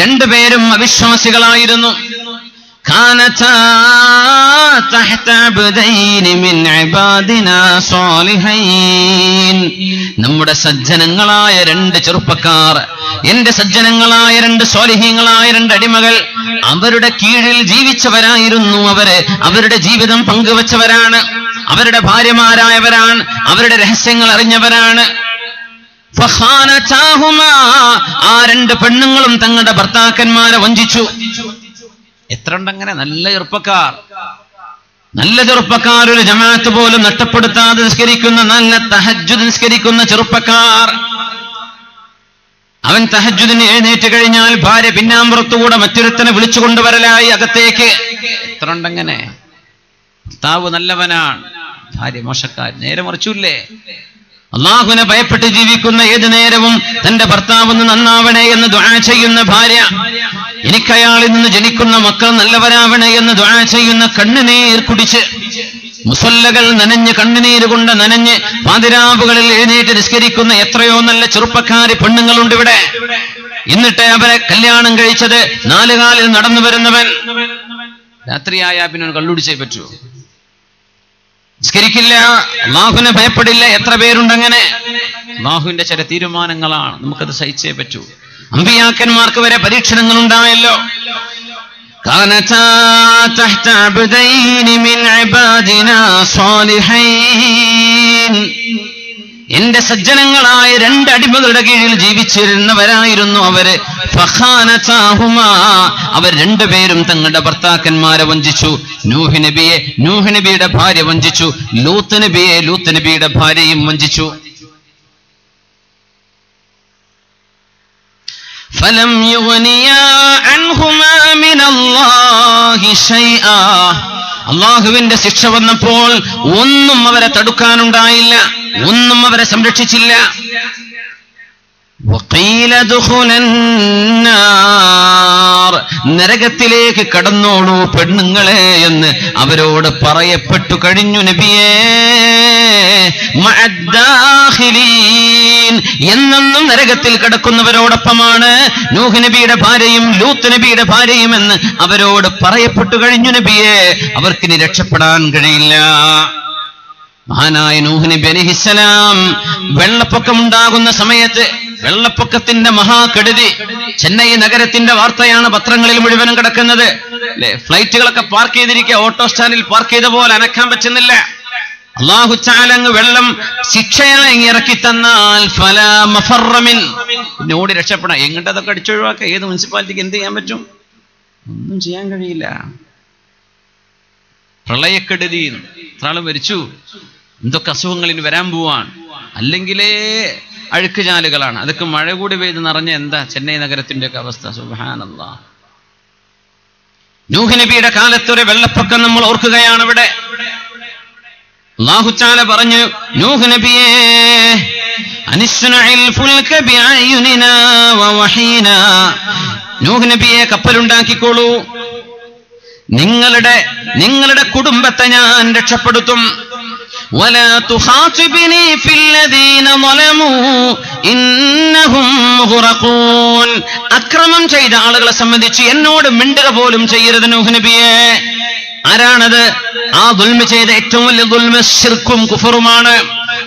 രണ്ടുപേരും അവിശ്വാസികളായിരുന്നു. كانتا تحت عبدين من عبادنا صالحين. നമ്മുടെ സജ്ജനങ്ങളായ രണ്ട് ചെറുപ്പക്കാർ, എന്റെ സജ്ജനങ്ങളായ രണ്ട് സ്വാലിഹീങ്ങളായ രണ്ട് അടിമകൾ, അവരുടെ കീഴിൽ ജീവിച്ചവരായിരുന്നു. അവരുടെ ജീവിതം പങ്കുവച്ചവരാണ്, അവരുടെ ഭാര്യമാരായവരാണ്, അവരുടെ രഹസ്യങ്ങൾ അറിഞ്ഞവരാണ്. ഫഖാനതാഹുമാ, ആ രണ്ട് പെണ്ണുങ്ങളും തങ്ങളുടെ ഭർത്താക്കന്മാരെ വഞ്ചിച്ചു. എത്ര ഉണ്ടങ്ങനെ നല്ല ചെറുപ്പക്കാർ, ഒരു ജമാഅത്ത് പോലും നഷ്ടപ്പെടുത്താതെ നിസ്കരിക്കുന്ന, നല്ല തഹജ്ജുദ് നിസ്കരിക്കുന്ന ചെറുപ്പക്കാർ. അവൻ തഹജ്ജുദിന് എഴുന്നേറ്റ് കഴിഞ്ഞാൽ ഭാര്യ പിന്നാമ്പുറത്തുകൂടെ മറ്റൊരുത്തനെ വിളിച്ചു കൊണ്ടുവരലായി അകത്തേക്ക്. എത്ര ഉണ്ടങ്ങനെ? ഭർത്താവ് നല്ലവനാണ്, ഭാര്യ മോശക്കാർ. നേരെ മറിച്ചില്ലേ? അള്ളാഹുവിനെ ഭയപ്പെട്ട് ജീവിക്കുന്ന, ഏതു നേരവും തന്റെ ഭർത്താവൊന്ന് നന്നാവണേ എന്ന് ദുആ ചെയ്യുന്ന ഭാര്യ, എനിക്കയാളിൽ നിന്ന് ജനിക്കുന്ന മക്കൾ നല്ലവരാവണേ എന്ന് ദുആ ചെയ്യുന്ന, കണ്ണുനീർ കുടിച്ച് മുസല്ലകൾ നനഞ്ഞ്, കണ്ണുനീര് കൊണ്ട് നനഞ്ഞ് പാതിരാവുകളിൽ എഴുന്നേറ്റ് നിസ്കരിക്കുന്ന എത്രയോ നല്ല ചെറുപ്പക്കാരി പെണ്ണുങ്ങളുണ്ട് ഇവിടെ. എന്നിട്ട് അവരെ കല്യാണം കഴിച്ചത് 4 കാലിൽ നടന്നു വരുന്നവൻ രാത്രിയായ പിന്നെ കള്ളുടിച്ചേ പറ്റൂ, നിസ്കരിക്കില്ല, അള്ളാഹുവിനെ ഭയപ്പെടില്ല. എത്ര പേരുണ്ടങ്ങനെ? അള്ളാഹുവിന്റെ ചില തീരുമാനങ്ങളാണ്, നമുക്കത് സഹിച്ചേ പറ്റൂ. അമ്പിയാക്കന്മാർക്ക് വരെ പരീക്ഷണങ്ങൾ ഉണ്ടായല്ലോ. കാനതാ തഹ്ത അബ്ദൈനി മിൻ ഇബാദിനാ സ്വാലിഹൈൻ. എന്റെ സജ്ജനങ്ങളായ രണ്ട് അടിമകളുടെ കീഴിൽ ജീവിച്ചിരുന്നവരായിരുന്നു അവര്. ഫഖാനതാഹുമാ, അവർ രണ്ടുപേരും തങ്ങളുടെ ഭർത്താക്കന്മാരെ വഞ്ചിച്ചു. നൂഹ് നബിയുടെ ഭാര്യ വഞ്ചിച്ചു. ലൂത്ത് നബിയുടെ ഭാര്യയും വഞ്ചിച്ചു. ഫലം യുഗ്നിയാ അൻഹുമാ മിനല്ലാഹി ശൈആ. അള്ളാഹുവിന്റെ ശിക്ഷ വന്നപ്പോൾ ഒന്നും അവരെ തടുക്കാനുണ്ടായില്ല, ഒന്നും അവരെ സംരക്ഷിച്ചില്ല. വഖീല ദുഖുലൻ നാർ, നരകത്തിലേക്ക് കടന്നോളൂ പെണ്ണുങ്ങളെ എന്ന് അവരോട് പറയപ്പെട്ടു കഴിഞ്ഞു നബിയേ. മഅദ്ദാഖിലീൻ, എന്നെന്നും നരകത്തിൽ കിടക്കുന്നവരോടൊപ്പമാണ് നൂഹ് നബിയുടെ ഭാര്യയും ലൂത്ത് നബിയുടെ ഭാര്യയും എന്ന് അവരോട് പറയപ്പെട്ടു കഴിഞ്ഞു നബിയേ. അവർക്കിനി രക്ഷപ്പെടാൻ കഴിയില്ല. മഹാനായ നൂഹ് നബി അലൈഹിസ്സലാം വെള്ളപ്പൊക്കമുണ്ടാകുന്ന സമയത്ത്, വെള്ളപ്പൊക്കത്തിന്റെ മഹാകെടുതി, ചെന്നൈ നഗരത്തിന്റെ വാർത്തയാണ് പത്രങ്ങളിൽ മുഴുവനും കിടക്കുന്നത്. ഫ്ലൈറ്റുകളൊക്കെ പാർക്ക് ചെയ്തിരിക്കുക, ഓട്ടോ സ്റ്റാൻഡിൽ പാർക്ക് ചെയ്ത പോലെ അനക്കാൻ പറ്റുന്നില്ല. അല്ലാഹു തആല വെള്ളം ശിക്ഷയായി ഇറക്കി തന്നാൽ ഫലാ മഫറ മിൻ, പിന്നെ ഓടി രക്ഷപ്പെടാം. എങ്ങോട്ടതൊക്കെ അടിച്ചൊഴിവാക്കുക? ഏത് മുനിസിപ്പാലിറ്റിക്ക് എന്ത് ചെയ്യാൻ പറ്റും? ഒന്നും ചെയ്യാൻ കഴിയില്ല. പ്രളയക്കെടുതി, എത്രാളും മരിച്ചു, എന്തൊക്കെ അസുഖങ്ങൾ ഇനി വരാൻ പോവാൻ. അല്ലെങ്കിലേ അഴുക്കുചാലുകളാണ്, അതൊക്കെ മഴ കൂടി പെയ്ത് നിറഞ്ഞ എന്താ ചെന്നൈ നഗരത്തിന്റെ ഒക്കെ അവസ്ഥ. സുബ്ഹാനല്ലാഹ്. നൂഹ് നബിയുടെ കാലത്തൊരു വെള്ളപ്പൊക്കം നമ്മൾ ഓർക്കുകയാണ് ഇവിടെ. അല്ലാഹു തആല പറഞ്ഞു, നൂഹ് നബിയേ അനിസ്നഇൽ ഫുൽക ബിഅയുനിനാ വവഹീനാ, നൂഹ് നബിയെ കപ്പലുണ്ടാക്കിക്കോളൂ, നിങ്ങളുടെ കുടുംബത്തെ ഞാൻ രക്ഷപ്പെടുത്തും. വലാ തുഖാതിബ്നി ഫില്ലദീന ളലമൂ ഇന്നഹും മുഗ്റഖൂൻ. അക്രമം ചെയ്ത ആളുകളെ സംബന്ധിച്ച് എന്നോട് മിണ്ടുക പോലും ചെയ്യരുത് നൂഹ് നബിയെ. ആരാണത്? ആ ദുൽമ ചെയ്ത ഏറ്റവും വലിയ ദുൽമ ശിർക്കും കുഫറുമാണ്.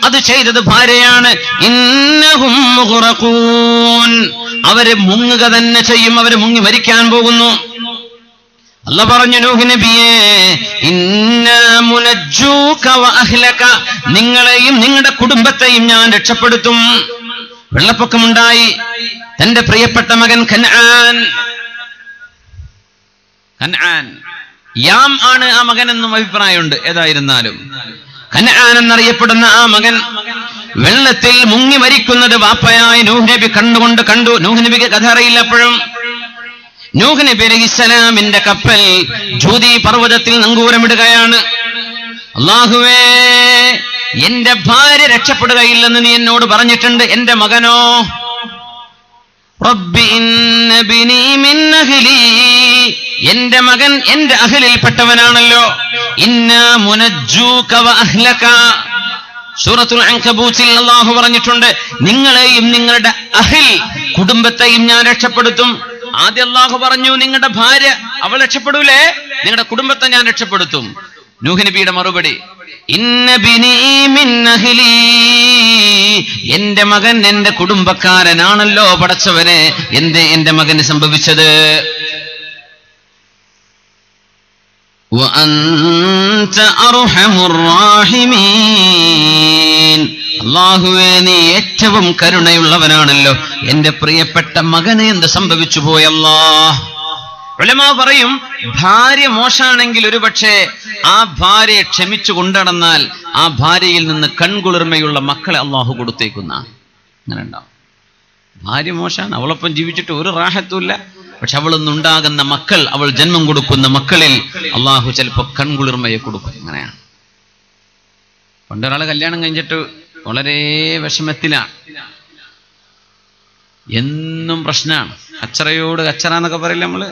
അത് ചെയ്തത് ഭാര്യയാണ്. ഇന്നഹും മുഗ്റഖൂൻ. അവര് മുങ്ങുക തന്നെ ചെയ്യും, അവര് മുങ്ങി മരിക്കാൻ പോകുന്നു. അല്ലാഹു പറഞ്ഞു നൂഹ് നബിയെ, ഇന്നാ മുനജ്ജൂക വ അഹ്ലക, നിങ്ങളെയും നിങ്ങളുടെ കുടുംബത്തെയും ഞാൻ രക്ഷപ്പെടുത്തും. വെള്ളപ്പൊക്കമുണ്ടായി. തന്റെ പ്രിയപ്പെട്ട മകൻ കൻആൻ യാം ആണ് ആ മകൻ എന്നും അഭിപ്രായമുണ്ട്. ഏതായിരുന്നാലും കൻആൻ എന്നറിയപ്പെടുന്ന ആ മകൻ വെള്ളത്തിൽ മുങ്ങി മരിക്കുന്നത് വാപ്പയായ നൂഹ് നബി കണ്ണുകൊണ്ട് കണ്ടു. നൂഹ് നബിക്ക് കഥ അറിയില്ല. അപ്പോഴും നൂഹ് നബി അലൈഹിസ്സലാമിന്റെ കപ്പൽ ജൂദി പർവ്വതത്തിൽ നങ്കൂരമിടുകയാണ്. അല്ലാഹുവേ, എന്റെ ഭാര്യ രക്ഷപ്പെടുകയില്ലെന്ന് നീ എന്നോട് പറഞ്ഞിട്ടുണ്ട്, എന്റെ മകനോ? റബ്ബി ഇന്ന ബിനി മിൻ അഹ്ലി, എന്റെ മകൻ എന്റെ അഹ്ലിൽപ്പെട്ടവനാണല്ലോ. ഇന്നാ മുനജ്ജൂക വ അഹ്ലക, സൂറത്തുൽ അൻകബൂത്തിൽ അല്ലാഹു പറഞ്ഞിട്ടുണ്ട്, നിങ്ങളെയും നിങ്ങളുടെ അഹ്ൽ കുടുംബത്തെയും ഞാൻ രക്ഷപ്പെടുത്തും. ആദ്യം അല്ലാഹു പറഞ്ഞു നിങ്ങളുടെ ഭാര്യ അവൾ രക്ഷപ്പെടൂലേ, നിങ്ങളുടെ കുടുംബത്തെ ഞാൻ രക്ഷപ്പെടുത്തും. നൂഹ് നബിയുടെ മറുപടി, ഇന്ന ബിനി മിൻ അഹ്ലി, എന്റെ മകൻ എന്റെ കുടുംബക്കാരനാണല്ലോ പടച്ചവനെ, എന്തേ എന്റെ മകന് സംഭവിച്ചത്? വഅൻത അർഹമുർ റാഹിമീൻ, അല്ലാഹുവേ നീ ഏറ്റവും കരുണയുള്ളവനാണല്ലോ, എന്റെ പ്രിയപ്പെട്ട മകന് എന്ത് സംഭവിച്ചു പോയല്ലാ. ഉലമാ പറയും, ഭാര്യ മോശാണെങ്കിൽ ഒരുപക്ഷെ ആ ഭാര്യയെ ക്ഷമിച്ചു കൊണ്ടുനടന്നാൽ ആ ഭാര്യയിൽ നിന്ന് കൺകുളിർമയുള്ള മക്കളെ അള്ളാഹു കൊടുത്തേക്കുന്ന, അങ്ങനെ ഉണ്ടാവും. ഭാര്യ മോശാണ്, അവളൊപ്പം ജീവിച്ചിട്ട് ഒരു റാഹത്തുമില്ല, പക്ഷെ അവളിൽ നിന്നുണ്ടാകുന്ന മക്കൾ, അവൾ ജന്മം കൊടുക്കുന്ന മക്കളിൽ അള്ളാഹു ചിലപ്പോൾ കൺകുളിർമയെ കൊടുക്കും. അങ്ങനെയാണ്. പണ്ടൊരാളെ കല്യാണം കഴിഞ്ഞിട്ട് വളരെ വിഷമത്തിലാണ്, എന്നും പ്രശ്നമാണ്, കച്ചറയോട് കച്ചറ എന്നൊക്കെ പറയില്ല നമ്മള്.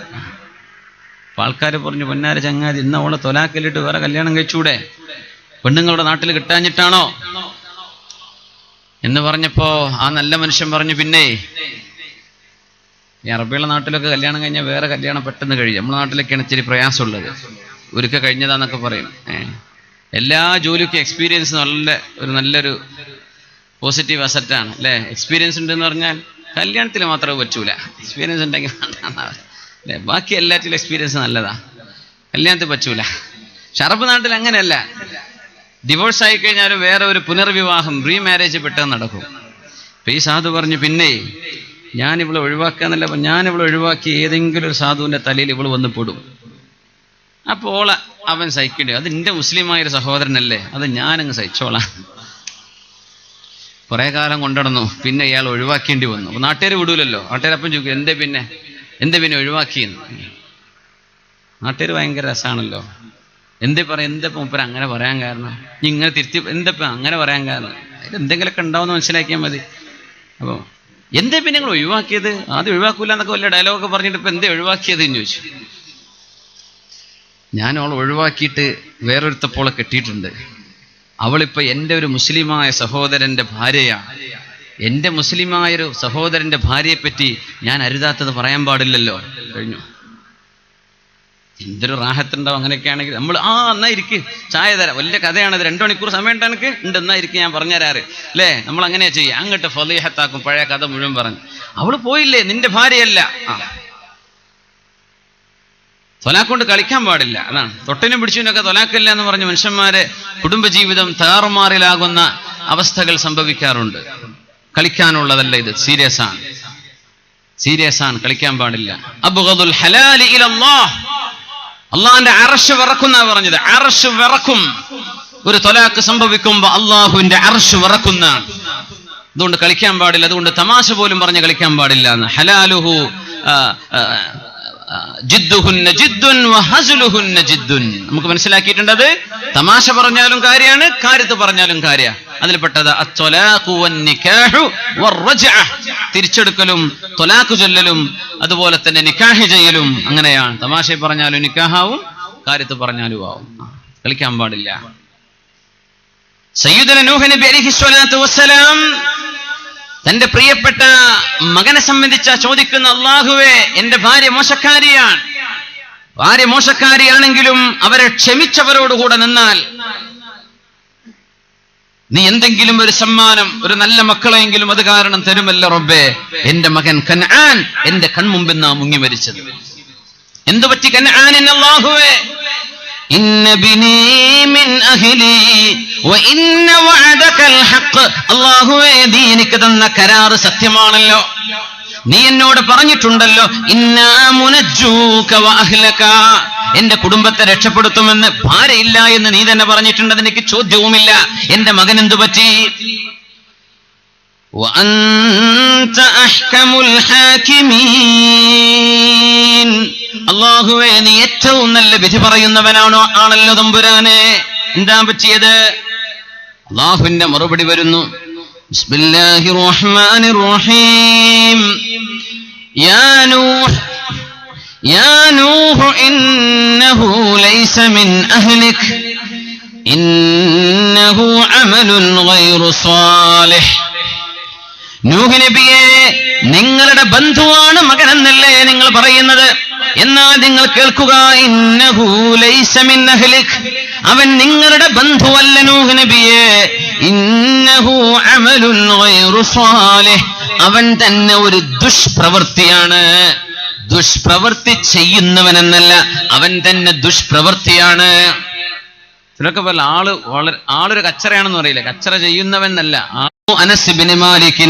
അപ്പൊ ആൾക്കാർ പറഞ്ഞു, പൊന്നാര ചങ്ങാതി, ഇന്ന് അവളെ തൊലാക്കലിട്ട് വേറെ കല്യാണം കഴിച്ചൂടെ, പെണ്ണുങ്ങളുടെ നാട്ടിൽ കിട്ടാഞ്ഞിട്ടാണോ എന്ന് പറഞ്ഞപ്പോ ആ നല്ല മനുഷ്യൻ പറഞ്ഞു, പിന്നെ ഈ അറബിയുള്ള നാട്ടിലൊക്കെ കല്യാണം കഴിഞ്ഞാൽ വേറെ കല്യാണം പെട്ടെന്ന് കഴിയും, നമ്മുടെ നാട്ടിലൊക്കെയാണ് ഇച്ചിരി പ്രയാസമുള്ളത്, ഒരിക്കൽ കഴിഞ്ഞതാന്നൊക്കെ പറയും. എല്ലാ ജോലിക്കും എക്സ്പീരിയൻസ് നല്ലൊരു പോസിറ്റീവ് അസറ്റാണ് അല്ലേ. എക്സ്പീരിയൻസ് ഉണ്ടെന്ന് പറഞ്ഞാൽ കല്യാണത്തിൽ മാത്രമേ പറ്റൂല, എക്സ്പീരിയൻസ് ഉണ്ടെങ്കിൽ അല്ലേ, ബാക്കി എല്ലാറ്റിലും എക്സ്പീരിയൻസ് നല്ലതാ, കല്യാണത്തിൽ പറ്റൂല. പക്ഷെ അറബ് നാട്ടിൽ അങ്ങനെയല്ല, ഡിവോഴ്സ് ആയി കഴിഞ്ഞാലും വേറെ ഒരു പുനർവിവാഹം, റീമാരേജ് പെട്ടെന്ന് നടക്കും. അപ്പൊ ഈ സാധു പറഞ്ഞു, പിന്നെ ഞാനിവളെ ഒഴിവാക്കാന്നല്ല, അപ്പൊ ഞാനിവളെ ഒഴിവാക്കി ഏതെങ്കിലും ഒരു സാധുവിന്റെ തലയിൽ ഇവള് വന്ന് പെടും. അപ്പോൾ അവൻ സഹിക്കേണ്ടി, അത് എന്റെ മുസ്ലിമായൊരു സഹോദരനല്ലേ, അത് ഞാനങ്ങ് സഹിച്ചോളാം. കുറെ കാലം കൊണ്ടുനടന്നു, പിന്നെ ഇയാൾ ഒഴിവാക്കേണ്ടി വന്നു. അപ്പൊ നാട്ടുകാർ വിടൂലല്ലോ, നാട്ടുകാരപ്പം ചോദിക്കും, എന്തേ പിന്നെ ഒഴിവാക്കിയെന്ന്. നാട്ടുകാർ ഭയങ്കര രസമാണല്ലോ, എന്തപ്പ മൂപ്പര അങ്ങനെ പറയാൻ കാരണം, ഇങ്ങനെ തിരുത്തി എന്തപ്പ അങ്ങനെ പറയാൻ കാരണം, അതിൽ എന്തെങ്കിലുമൊക്കെ ഉണ്ടാവുമെന്ന് മനസ്സിലാക്കിയാൽ മതി. അപ്പോൾ എന്തേ പിന്നെ നിങ്ങൾ ഒഴിവാക്കിയത്, ആദ്യം ഒഴിവാക്കൂല എന്നൊക്കെ വല്ല ഡയലോഗൊക്കെ പറഞ്ഞിട്ട് ഇപ്പൊ എന്തേ ഒഴിവാക്കിയത് എന്ന് ചോദിച്ചു. ഞാൻ അവൾ ഒഴിവാക്കിയിട്ട് വേറൊരുത്തപ്പോളെ കെട്ടിയിട്ടുണ്ട്, അവളിപ്പോ എൻ്റെ ഒരു മുസ്ലിമായ സഹോദരന്റെ ഭാര്യയാണ്. എൻ്റെ മുസ്ലിമായൊരു സഹോദരന്റെ ഭാര്യയെ പറ്റി ഞാൻ അരുതാത്തത് പറയാൻ പാടില്ലല്ലോ. കഴിഞ്ഞു. എന്തൊരു റാഹത്തുണ്ടാവും അങ്ങനെയൊക്കെ ആണെങ്കിൽ. നമ്മൾ എന്നാ ഇരിക്ക്, ചായ തരാം, വലിയ കഥയാണത്, 2 മണിക്കൂർ സമയം ഉണ്ട് എനിക്ക്, ഉണ്ട്, എന്നാ ഇരിക്കും, ഞാൻ പറഞ്ഞുതരാറ് അല്ലേ. നമ്മൾ അങ്ങനെയാ ചെയ്യുക, അങ്ങോട്ട് ഫളീഹത്താക്കും, പഴയ കഥ മുഴുവൻ പറഞ്ഞു. അവള് പോയില്ലേ, നിന്റെ ഭാര്യയല്ല. തൊലാക്കൊണ്ട് കളിക്കാൻ പാടില്ല, അതാണ്. തൊട്ടിനും പിടിച്ചിനൊക്കെ തൊലാക്കില്ല എന്ന് പറഞ്ഞ് മനുഷ്യന്മാരെ കുടുംബജീവിതം താറുമാറിലാകുന്ന അവസ്ഥകൾ സംഭവിക്കാറുണ്ട്. കളിക്കാനുള്ളതല്ല ഇത്, സീരിയസ് ആണ്, കളിക്കാൻ പാടില്ല. അബ്ഗദുൽ ഹലാലി ഇലല്ലാഹ്, അള്ളാഹിന്റെ അർശ് വിറക്കുന്ന പറഞ്ഞത്, അർശ് വിറക്കും. ഒരു തൊലാക്ക് സംഭവിക്കുമ്പോ അള്ളാഹുവിന്റെ അർശ് വിറക്കുന്നതാണ്. അതുകൊണ്ട് കളിക്കാൻ പാടില്ല, അതുകൊണ്ട് തമാശ പോലും പറഞ്ഞ് കളിക്കാൻ പാടില്ല എന്ന്. ഹലാലുഹു ജിദ്ദുഹുന്ന ജിദ്ദുൻ വഹസ്ലുഹുന്ന ജിദ്ദുൻ. നമുക്ക് മനസ്സിലാക്കിയിട്ടുണ്ട്, തമാശ പറഞ്ഞാലും കാര്യമാണ്, കാര്യത്ത് പറഞ്ഞാലും കാര്യ. അതിൽപ്പെട്ടത് അത്തൊലാഖു വന്നികാഹു വറജ്അ, തിരിച്ചെടുക്കലും തൊലാഖ് ചൊല്ലലും അതുപോലെ തന്നെ നിക്കാഹ് ചെയ്യലും അങ്ങനെയാണ്. തമാശ പറഞ്ഞാലും നിക്കാഹാവും, കാര്യത്ത് പറഞ്ഞാലും ആവും. കളിക്കാൻ പാടില്ല. സയ്യിദുന നൂഹ് നബി അലൈഹിസ്സലാത്തു വസ്സലാം തന്റെ പ്രിയപ്പെട്ട മകനെ സംബന്ധിച്ച ചോദിക്കുന്ന, അല്ലാഹുവേ, എന്റെ ഭാര്യ മോശക്കാരിയാണ്. ഭാര്യ മോശക്കാരിയാണെങ്കിലും അവരെ ക്ഷമിച്ചവരോടുകൂടെ നിന്നാൽ നീ എന്തെങ്കിലും ഒരു സമ്മാനം, ഒരു നല്ല മക്കളെങ്കിലും അത് കാരണം തരുമല്ലോ റബ്ബേ. എന്റെ മകൻ കൻആൻ എന്റെ കൺമുമ്പിൽ നാം മുങ്ങി മരിച്ചത്. എന്തു പറ്റി കൻആനിന്? അല്ലാഹുവേ, ഇന്ന ബിനി മിൻ അഹ്ലി വ ഇന്ന വഅദകൽ ഹഖ്. അല്ലാഹുവേ, നീ എനിക്ക് തന്ന കരാർ സത്യമാണല്ലോ. നീ എന്നോട് പറഞ്ഞിട്ടുണ്ടല്ലോ, ഇന്നാ മുനജ്ജൂക വ അഹ്ലക, എന്റെ കുടുംബത്തെ രക്ഷപ്പെടുത്തുമെന്ന്. ഭാര്യയില്ല എന്ന് നീ തന്നെ പറഞ്ഞിട്ടുണ്ട്, അതെനിക്ക് ചോദ്യവുമില്ല. എന്റെ മകൻ എന്തു പറ്റി? വഅൻത അഹ്കമുൽ ഹാകിമീൻ. അല്ലാഹുവേ, നീ ഏറ്റവും നല്ല വിധി പറയുന്നവനാണല്ലോ തമ്പുരാനെ. എന്താ പറ്റിയത്? അല്ലാഹുവിന്റെ മറുപടി വരുന്നു. ബിസ്മില്ലാഹിർ റഹ്മാനിർ റഹീം. യാ നൂഹ് ഇന്നഹു ലൈസ മിൻ അഹ്ലിക് ഇന്നഹു അമലുൻ ഗൈറു സാലിഹ്. നൂഹ് നബിയെ, നിങ്ങളുടെ ബന്ധുവാണ് മകനെന്നല്ലേ നിങ്ങൾ പറയുന്നത്? എന്നാൽ നിങ്ങൾ കേൾക്കുക, ഇന്നഹു ലൈസ മിൻ അഹ്ലിക്, അവൻ നിങ്ങളുടെ ബന്ധുവല്ല നൂഹ് നബിയെ. ഇന്നഹു അമലുൻ ഗൈറു സാലിഹ്, അവൻ തന്നെ ഒരു ദുഷ്പ്രവൃത്തിയാണ്. ദുഷ്പ്രവൃത്തി ചെയ്യുന്നവനെന്നല്ല, അവൻ തന്നെ ദുഷ്പ്രവൃത്തിയാണ്. ചിലർക്ക് പോലെ ആളൊരു കച്ചറയാണെന്ന് പറയില്ല, കച്ചറ ചെയ്യുന്നവനല്ല. അനസ് ഇബ്നു മാലിക്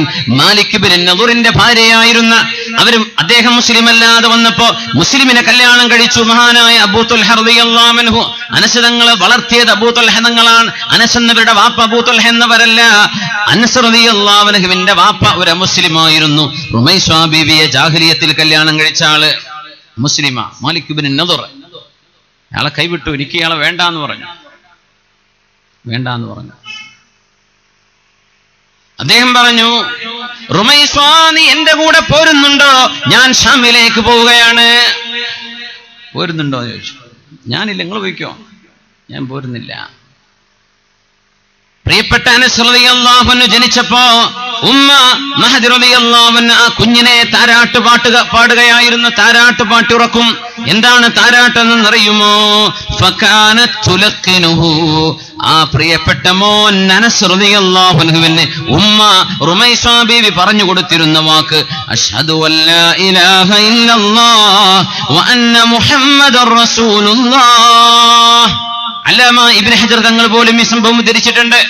ഇബ്നു നദറിന്റെ ഭാര്യയായിരുന്ന അദ്ദേഹം മുസ്ലിം അല്ലാതെ വന്നപ്പോ മുസ്ലിമിനെ കല്യാണം കഴിച്ചു. മഹാനായ അബൂ തുൽഹ റളിയല്ലാഹു അൻഹു. അനസ് തങ്ങളെ വളർത്തിയത് അബൂ തുൽഹ തങ്ങളാണ്. അനസ് എന്നവരുടെ വാപ്പ അബൂ തുൽഹ എന്നവരല്ല. അനസ് റളിയല്ലാഹു അൻഹുവിന്റെ വാപ്പ ഒരു മുസ്ലിമായിരുന്നു. റുമൈസ ബീവിയെ ജാഹിലിയത്തിൽ കല്യാണം കഴിച്ച ആള് മുസ്ലിമാ. മാലിക് ഇബ്നു നദർ അയാളെ കൈവിട്ടു. എനിക്ക് ഇയാളെ വേണ്ടാന്ന് പറഞ്ഞു. അദ്ദേഹം പറഞ്ഞു, റുമൈസ, നീ എന്റെ കൂടെ പോരുന്നുണ്ടോ? ഞാൻ ഷാമിലേക്ക് പോവുകയാണ്. പോരുന്നുണ്ടോ എന്ന് ചോദിച്ചു. ഞാനില്ല, നിങ്ങൾ പോയിക്കോ, ഞാൻ പോരുന്നില്ല. പ്രിയപ്പെട്ട അനസ് റളിയല്ലാഹു അൻഹു ജനിച്ചപ്പോ ഉമ്മ മഹദി റളിയല്ലാഹു അൻഹ ആ കുഞ്ഞിനെ താരാട്ട് പാടുകയായിരുന്നു. താരാട്ട് പാട്ടുറക്കും. എന്താണ് താരാട്ടെന്ന് അറിയുമോ? ഫകാനത് തുലഖിനുഹു, ആ പ്രിയപ്പെട്ട മോൻ അനസ് റളിയല്ലാഹു അൻഹുവിനെ ഉമ്മ റുമൈസ ബീവി പറഞ്ഞു കൊടുത്തിരുന്ന വാക്ക് അഷ്ഹദു അല്ലാ ഇലാഹ ഇല്ലല്ലാഹ് വ അന്ന മുഹമ്മദർ റസൂലുള്ളാഹ്. അല്ലാമ ഇബ്നു ഹജർ തങ്ങൾ പോലും ഈ സംഭവം ഉദ്ധരിച്ചിട്ടുണ്ട്.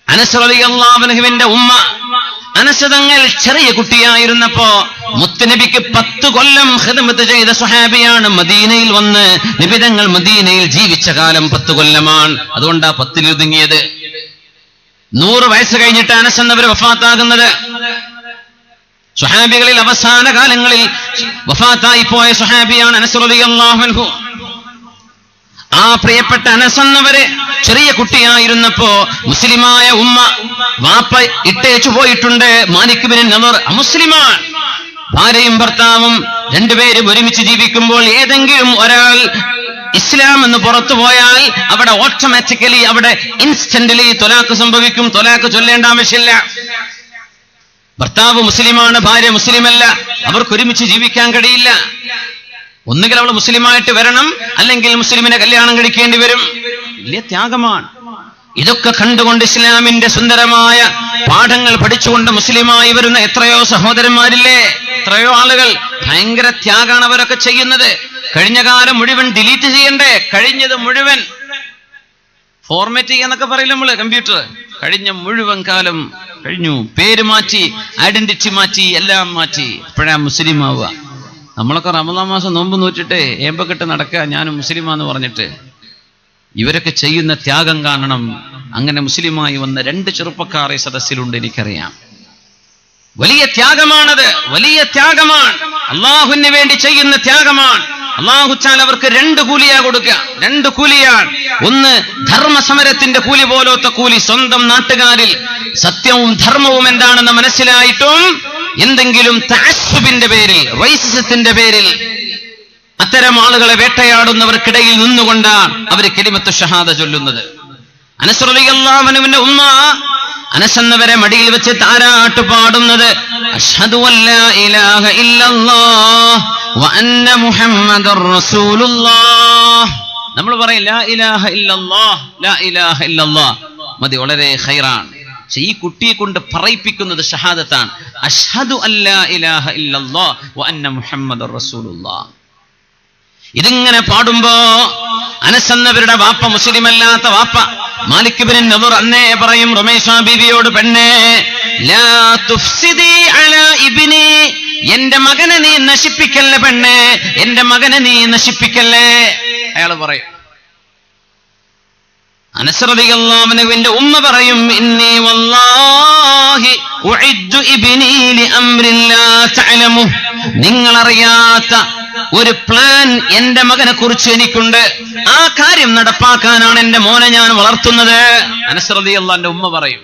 അനസ് റളിയല്ലാഹു അൻഹുവിന്റെ ഉമ്മ അനസ് തങ്ങൾ ചെറിയ കുട്ടിയായിരുന്നപ്പോ മുത്തുനബിക്ക് 10 കൊല്ലം ഖിദ്മത്ത് ചെയ്ത സ്വഹാബിയാണ്. മദീനയിൽ വന്ന് നബി തങ്ങൾ മദീനയിൽ ജീവിച്ച കാലം 10 കൊല്ലമാണ്. അതുകൊണ്ടാ 10 ഒതുങ്ങിയത്. 100 വയസ്സ് കഴിഞ്ഞിട്ട് അനസ് എന്നവർ വഫാത്താകുന്നത്. സ്വഹാബികളിൽ അവസാന കാലങ്ങളിൽ വഫാത്തായി പോയ സ്വഹാബിയാണ് അനസ് റളിയല്ലാഹു അൻഹു. ആ പ്രിയപ്പെട്ട അനസ് എന്നവരെ ചെറിയ കുട്ടിയായിരുന്നപ്പോ മുസ്ലിമായ ഉമ്മ വാപ്പ ഇട്ടേച്ചു പോയിട്ടുണ്ട്. മാലിക് ഇബ്നു നദർ അമുസ്ലിമാണ്. ഭാര്യയും ഭർത്താവും രണ്ടുപേരും ഒരുമിച്ച് ജീവിക്കുമ്പോൾ ഏതെങ്കിലും ഒരാൾ ഇസ്ലാം എന്ന് പുറത്തു പോയാൽ അവിടെ ഓട്ടോമാറ്റിക്കലി, അവിടെ ഇൻസ്റ്റന്റലി തൊലാക്ക് സംഭവിക്കും. തൊലാക്ക് ചൊല്ലേണ്ട ആവശ്യമില്ല. ഭർത്താവ് മുസ്ലിമാണ്, ഭാര്യ മുസ്ലിമല്ല, അവർക്ക് ഒരുമിച്ച് ജീവിക്കാൻ കഴിയില്ല. ഒന്നുകിൽ അവൾ മുസ്ലിമായിട്ട് വരണം, അല്ലെങ്കിൽ മുസ്ലിമിനെ കല്യാണം കഴിക്കേണ്ടി വരും. വലിയ ത്യാഗമാണ്. ഇതൊക്കെ കണ്ടുകൊണ്ട് ഇസ്ലാമിന്റെ സുന്ദരമായ പാഠങ്ങൾ പഠിച്ചുകൊണ്ട് മുസ്ലിമായി വരുന്ന എത്രയോ സഹോദരന്മാരില്ലേ, എത്രയോ ആളുകൾ. ഭയങ്കര ത്യാഗമാണ് അവരൊക്കെ ചെയ്യുന്നത്. കഴിഞ്ഞ കാലം മുഴുവൻ ഡിലീറ്റ് ചെയ്യണ്ടേ? കഴിഞ്ഞത് മുഴുവൻ ഫോർമാറ്റ് ചെയ്യാന്നൊക്കെ പറയില്ല നമ്മള്, കമ്പ്യൂട്ടർ. കഴിഞ്ഞ മുഴുവൻ കാലം കഴിഞ്ഞു. പേര് മാറ്റി, ഐഡന്റിറ്റി മാറ്റി, എല്ലാം മാറ്റി. ഇപ്പോഴാ മുസ്ലിം ആവുക. നമ്മളൊക്കെ റമദാൻ മാസം നോമ്പ് നോറ്റിട്ട് ഏമ്പക്കെട്ട് നടക്കുക, ഞാനും മുസ്ലിമാന്ന് പറഞ്ഞിട്ട്. ഇവരൊക്കെ ചെയ്യുന്ന ത്യാഗം കാണണം. അങ്ങനെ മുസ്ലിമായി വന്ന 2 ചെറുപ്പക്കാർ ഈ സദസ്സിലുണ്ട്, എനിക്കറിയാം. വലിയ ത്യാഗമാണത്, വലിയ ത്യാഗമാണ്. അള്ളാഹുവിന് വേണ്ടി ചെയ്യുന്ന ത്യാഗമാണ്. അള്ളാഹു തആല അവർക്ക് 2 കൂലിയാ കൊടുക്കുക. 2 കൂലിയാണ്. ഒന്ന് ധർമ്മസമരത്തിന്റെ കൂലി പോലത്തെ കൂലി. സ്വന്തം നാട്ടുകാരിൽ സത്യവും ധർമ്മവും എന്താണെന്ന് മനസ്സിലായിട്ടും എന്തെങ്കിലും തഅസ്സുബിന്റെ പേരിൽ, റൈസിസത്തിന്റെ പേരിൽ അത്തരം ആളുകളെ വേട്ടയാടുന്നവർക്കിടയിൽ നിന്നുകൊണ്ടാണ് അവർ കലിമത്തു ഷഹാദ ചൊല്ലുന്നത്. അനസ് റളിയല്ലാഹു അൻഹുവിന്റെ ഉമ്മ അനസ് എന്നവരെ മടിയിൽ വെച്ച് താരാട്ട് പാടുന്നത് അഷ്ഹദു അല്ലാ ഇലാഹ ഇല്ലല്ലാഹ് വ അന്ന മുഹമ്മദർ റസൂലുള്ളാഹ്. നമ്മൾ പറയും ലാ ഇലാഹ ഇല്ലല്ലാഹ്, ലാ ഇലാഹ ഇല്ലല്ലാഹ് മതി, വളരെ ഖൈറാണ്. പക്ഷെ ഈ കുട്ടിയെ കൊണ്ട് പറയിപ്പിക്കുന്നത് ഷഹാദത്താണ്, അഷ്ഹദു അല്ലാ ഇലാഹ ഇല്ലല്ലാഹ് വ അന്ന മുഹമ്മദർ റസൂലുള്ളാഹ്. ഇതിങ്ങനെ പാടുമ്പോ അനസ് എന്നവരുടെ വാപ്പ, മുസ്ലിമല്ലാത്ത വാപ്പ മാലിക് ഇബ്നു നദർ അന്നേ പറയും റുമൈസ ബീവിയോട്, പെണ്ണേ ലാ തുഫ്സിദി അലാ ഇബ്നി, എന്റെ മകനെ നീ നശിപ്പിക്കല്ലേ പെണ്ണേ, എന്റെ മകനെ നീ നശിപ്പിക്കല്ലേ. അയാൾ പറയും. അനസ് റളിയല്ലാഹു അൻഹുവിന്റെ ഉമ്മ പറയും ഇന്നി വല്ലാഹി ഉഇദ്ദു ഇബ്നി ലിഅംരിൻ ലാ തഅലമു, നിങ്ങൾ അറിയാത്ത ഒരു പ്ലാൻ എന്റെ മകനെ കുറിച്ച് എനിക്കുണ്ട്, ആ കാര്യം നടപ്പാക്കാനാണ് എന്റെ മോനെ ഞാൻ വളർത്തുന്നത്. അനസ് റളിയല്ലാഹുവിന്റെ ഉമ്മ പറയും.